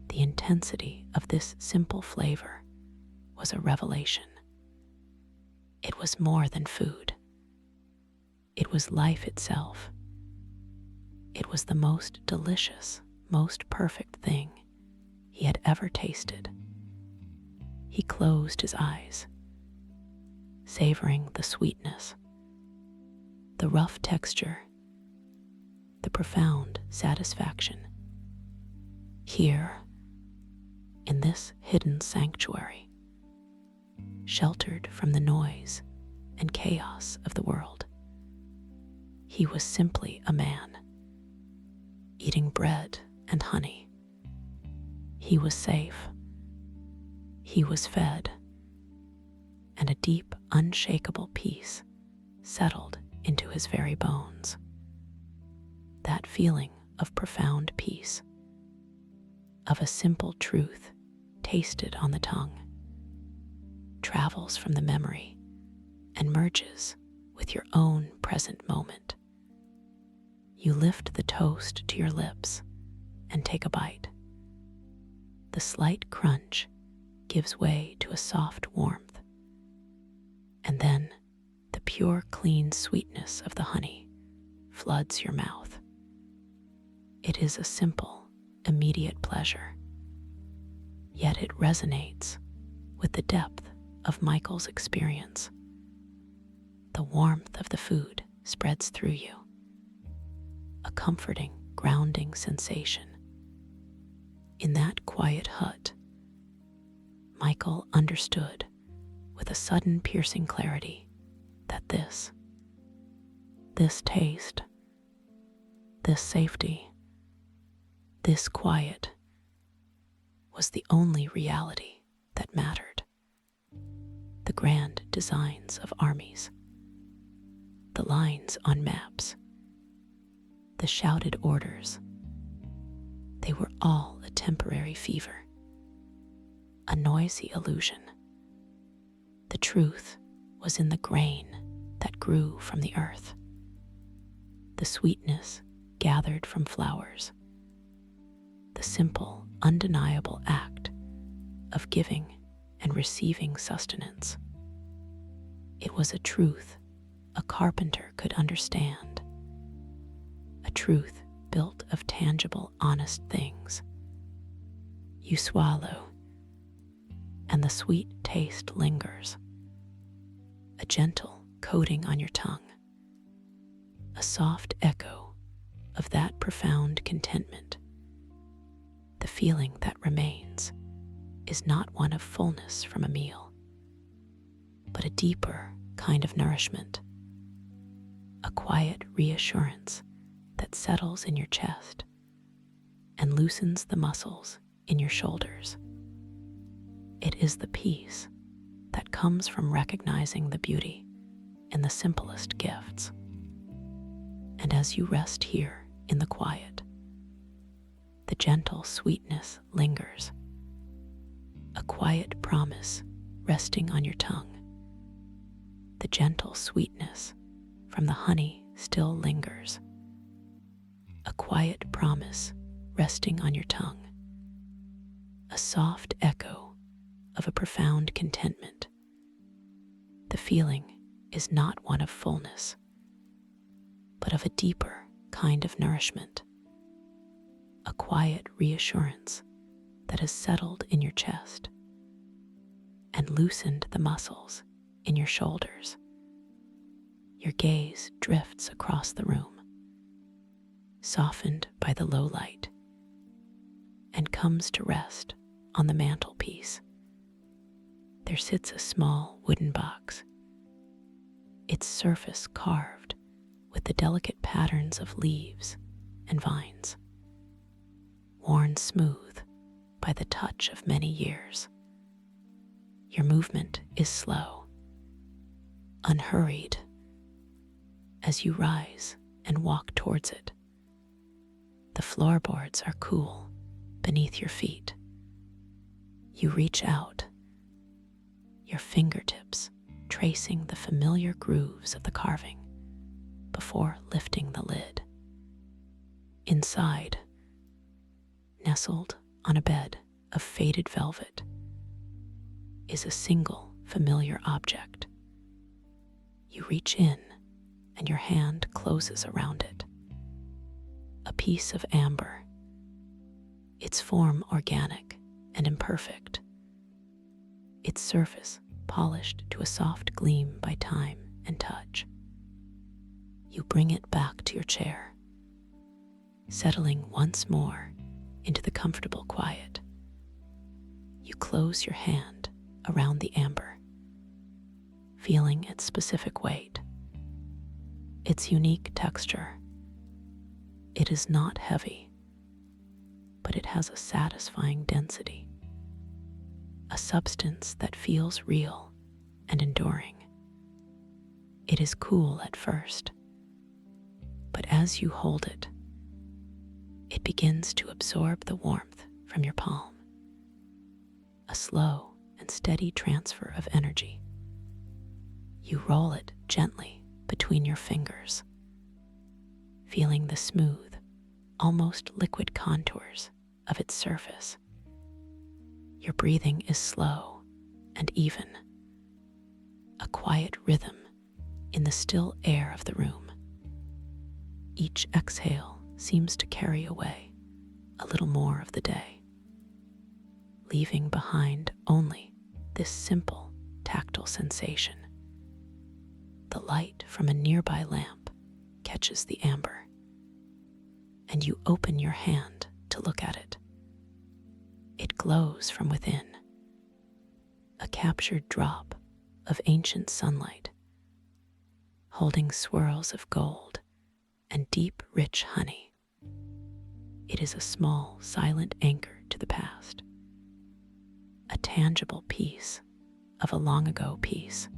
B: the intensity of this simple flavor was a revelation. It was more than food. It was life itself. It was the most delicious, most perfect thing he had ever tasted. He closed his eyes, savoring the sweetness, the rough texture, the profound satisfaction. Here, in this hidden sanctuary, sheltered from the noise and chaos of the world, he was simply a man, eating bread and honey. He was safe. He was fed, and a deep, unshakable peace settled into his very bones. That feeling of profound peace, of a simple truth tasted on the tongue, unravels from the memory and merges with your own present moment. You lift the toast to your lips and take a bite. The slight crunch gives way to a soft warmth, and then the pure, clean sweetness of the honey floods your mouth. It is a simple, immediate pleasure, yet it resonates with the depth of Michael's experience. The warmth of the food spreads through you, a comforting, grounding sensation. In that quiet hut, Michael understood with a sudden piercing clarity that this taste, this safety, this quiet was the only reality that mattered. The grand designs of armies, the lines on maps, the shouted orders, they were all a temporary fever, a noisy illusion. The truth was in the grain that grew from the earth, the sweetness gathered from flowers, the simple, undeniable act of giving and receiving sustenance. It was a truth a carpenter could understand, a truth built of tangible, honest things. You swallow, and the sweet taste lingers, a gentle coating on your tongue, a soft echo of that profound contentment. The feeling that remains is not one of fullness from a meal, but a deeper kind of nourishment, a quiet reassurance that settles in your chest and loosens the muscles in your shoulders. It is the peace that comes from recognizing the beauty in the simplest gifts. And as you rest here in the quiet, the gentle sweetness lingers, a quiet promise resting on your tongue. The gentle sweetness from the honey still lingers, a quiet promise resting on your tongue, a soft echo of a profound contentment. The feeling is not one of fullness, but of a deeper kind of nourishment, a quiet reassurance that has settled in your chest and loosened the muscles in your shoulders. Your gaze drifts across the room, softened by the low light, and comes to rest on the mantelpiece. There sits a small wooden box, its surface carved with the delicate patterns of leaves and vines, worn smooth by the touch of many years. Your movement is slow, unhurried, as you rise and walk towards it. The floorboards are cool beneath your feet. You reach out, your fingertips tracing the familiar grooves of the carving before lifting the lid. Inside, nestled on a bed of faded velvet, is a single familiar object. You reach in and your hand closes around it. A piece of amber, its form organic and imperfect, its surface polished to a soft gleam by time and touch. You bring it back to your chair, settling once more into the comfortable quiet. You close your hand around the amber, feeling its specific weight, its unique texture. It is not heavy, but it has a satisfying density, a substance that feels real and enduring. It is cool at first, but as you hold it, it begins to absorb the warmth from your palm. A slow and steady transfer of energy. You roll it gently between your fingers, feeling the smooth, almost liquid contours of its surface. Your breathing is slow and even, a quiet rhythm in the still air of the room. Each exhale seems to carry away a little more of the day, leaving behind only this simple tactile sensation. The light from a nearby lamp catches the amber, and you open your hand to look at it. It glows from within, a captured drop of ancient sunlight, holding swirls of gold and deep, rich honey. It is a small, silent anchor to the past, a tangible piece of a long ago piece.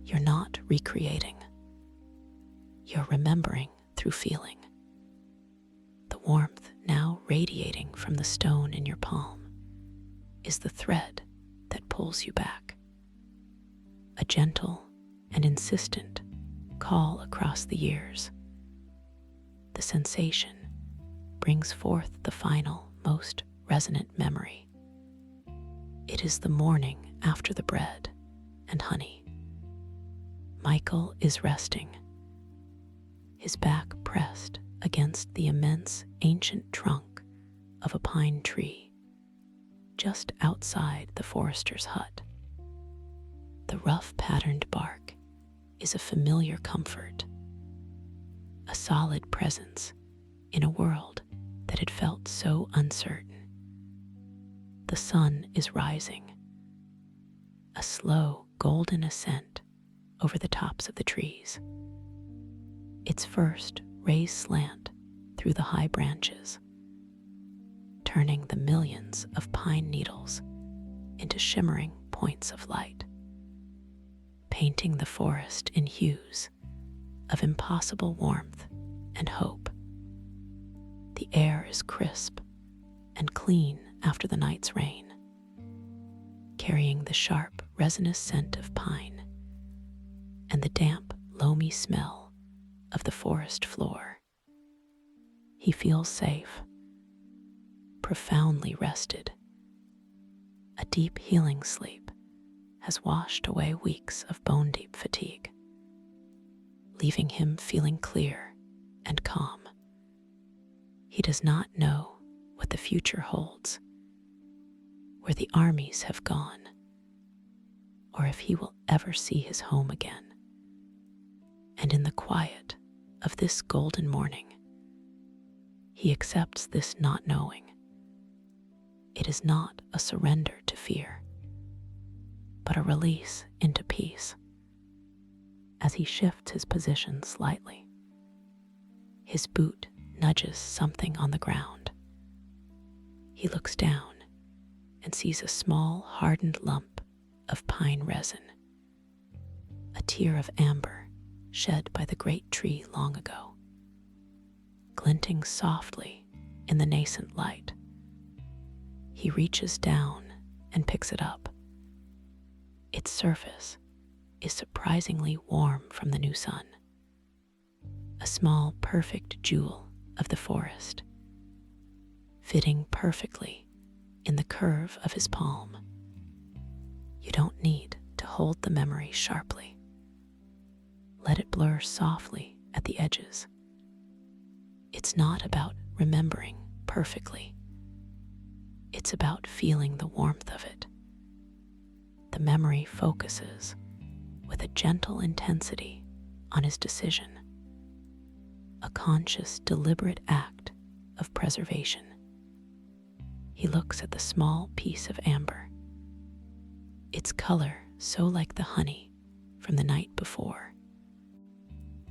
B: You're not recreating. You're remembering through feeling. The warmth now radiating from the stone in your palm is the thread that pulls you back. A gentle and insistent call across the years. The sensation brings forth the final, most resonant memory. It is the morning after the bread and honey. Michael is resting, his back pressed against the immense ancient trunk of a pine tree just outside the forester's hut. The rough patterned bark is a familiar comfort, a solid presence in a world that had felt so uncertain. The sun is rising, a slow golden ascent over the tops of the trees. Its first rays slant through the high branches, turning the millions of pine needles into shimmering points of light, painting the forest in hues of impossible warmth and hope. The air is crisp and clean after the night's rain, carrying the sharp, resinous scent of pine and the damp, loamy smell of the forest floor. He feels safe, profoundly rested. A deep healing sleep has washed away weeks of bone-deep fatigue, leaving him feeling clear and calm. He does not know what the future holds, where the armies have gone, or if he will ever see his home again. And in the quiet of this golden morning, he accepts this not knowing. It is not a surrender to fear, but a release into peace. As he shifts his position slightly, his boot nudges something on the ground. He looks down and sees a small, hardened lump of pine resin, a tear of amber shed by the great tree long ago, glinting softly in the nascent light. He reaches down and picks it up. Its surface is surprisingly warm from the new sun, a small, perfect jewel of the forest, fitting perfectly in the curve of his palm. You don't need to hold the memory sharply. Let it blur softly at the edges. It's not about remembering perfectly. It's about feeling the warmth of it. The memory focuses with a gentle intensity on his decision, a conscious, deliberate act of preservation. He looks at the small piece of amber, its color so like the honey from the night before,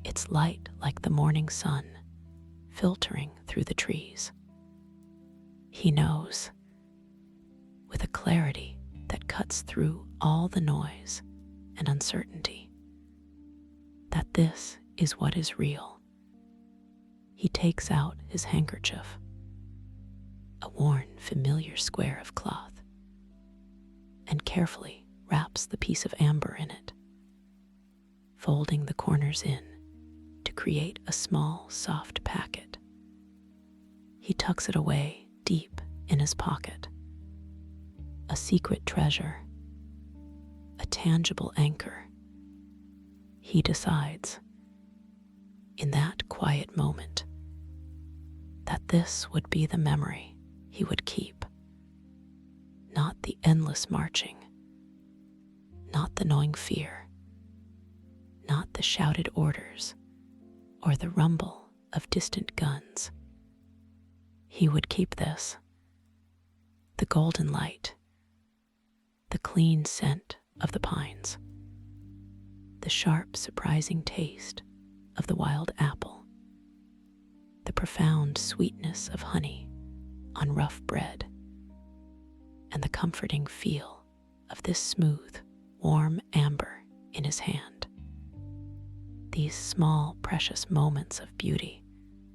B: its light like the morning sun filtering through the trees. He knows, with a clarity that cuts through all the noise and uncertainty, that this is what is real. He takes out his handkerchief, a worn, familiar square of cloth. and carefully wraps the piece of amber in it, folding the corners in to create a small, soft packet. He tucks it away deep in his pocket. A secret treasure, a tangible anchor. He decides, in that quiet moment, that this would be the memory he would keep. Not the endless marching, not the gnawing fear, not the shouted orders or the rumble of distant guns. He would keep this, the golden light, the clean scent of the pines, the sharp, surprising taste of the wild apple, the profound sweetness of honey on rough bread, and the comforting feel of this smooth, warm amber in his hand. These small, precious moments of beauty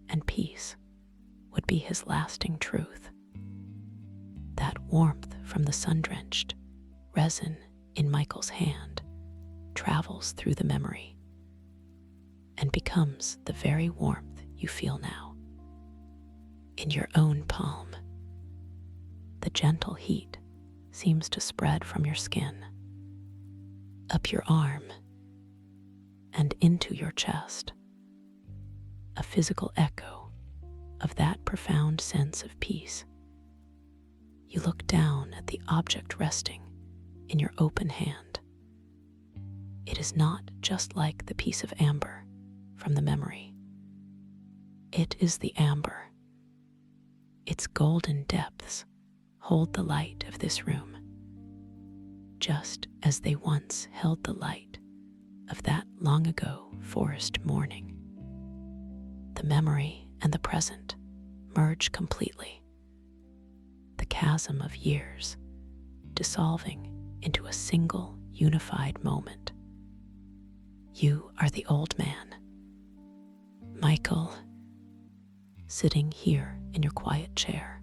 B: and peace would be his lasting truth. That warmth from the sun-drenched resin in Michael's hand travels through the memory and becomes the very warmth you feel now. In your own palm, the gentle heat seems to spread from your skin, up your arm, and into your chest, a physical echo of that profound sense of peace. You look down at the object resting in your open hand. It is not just like the piece of amber from the memory. It is the amber. Its golden depths hold the light of this room, just as they once held the light of that long ago forest morning. The memory and the present merge completely, the chasm of years dissolving into a single unified moment. You are the old man, Michael, sitting here in your quiet chair,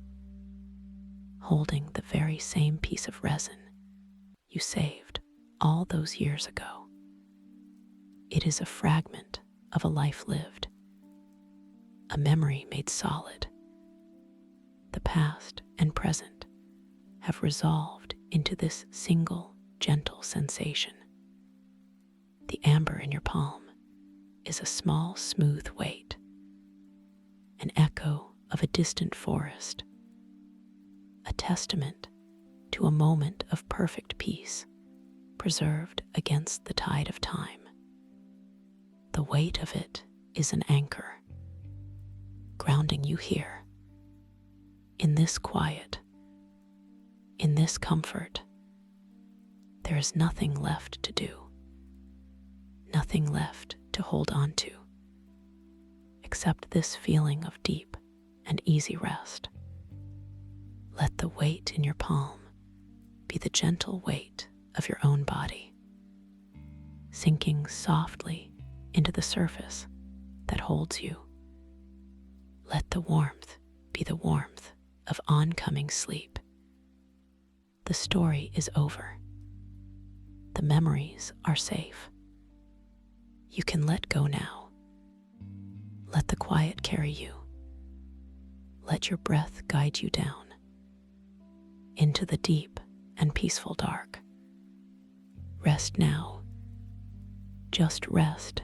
B: holding the very same piece of resin you saved all those years ago. It is a fragment of a life lived, a memory made solid. The past and present have resolved into this single, gentle sensation. The amber in your palm is a small, smooth weight, an echo of a distant forest, a testament to a moment of perfect peace preserved against the tide of time. The weight of it is an anchor, grounding you here, in this quiet, in this comfort. There is nothing left to do, nothing left to hold on to, except this feeling of deep and easy rest. Let the weight in your palm be the gentle weight of your own body, sinking softly into the surface that holds you. Let the warmth be the warmth of oncoming sleep. The story is over. The memories are safe. You can let go now. Let the quiet carry you. Let your breath guide you down into the deep and peaceful dark. Rest now. Just rest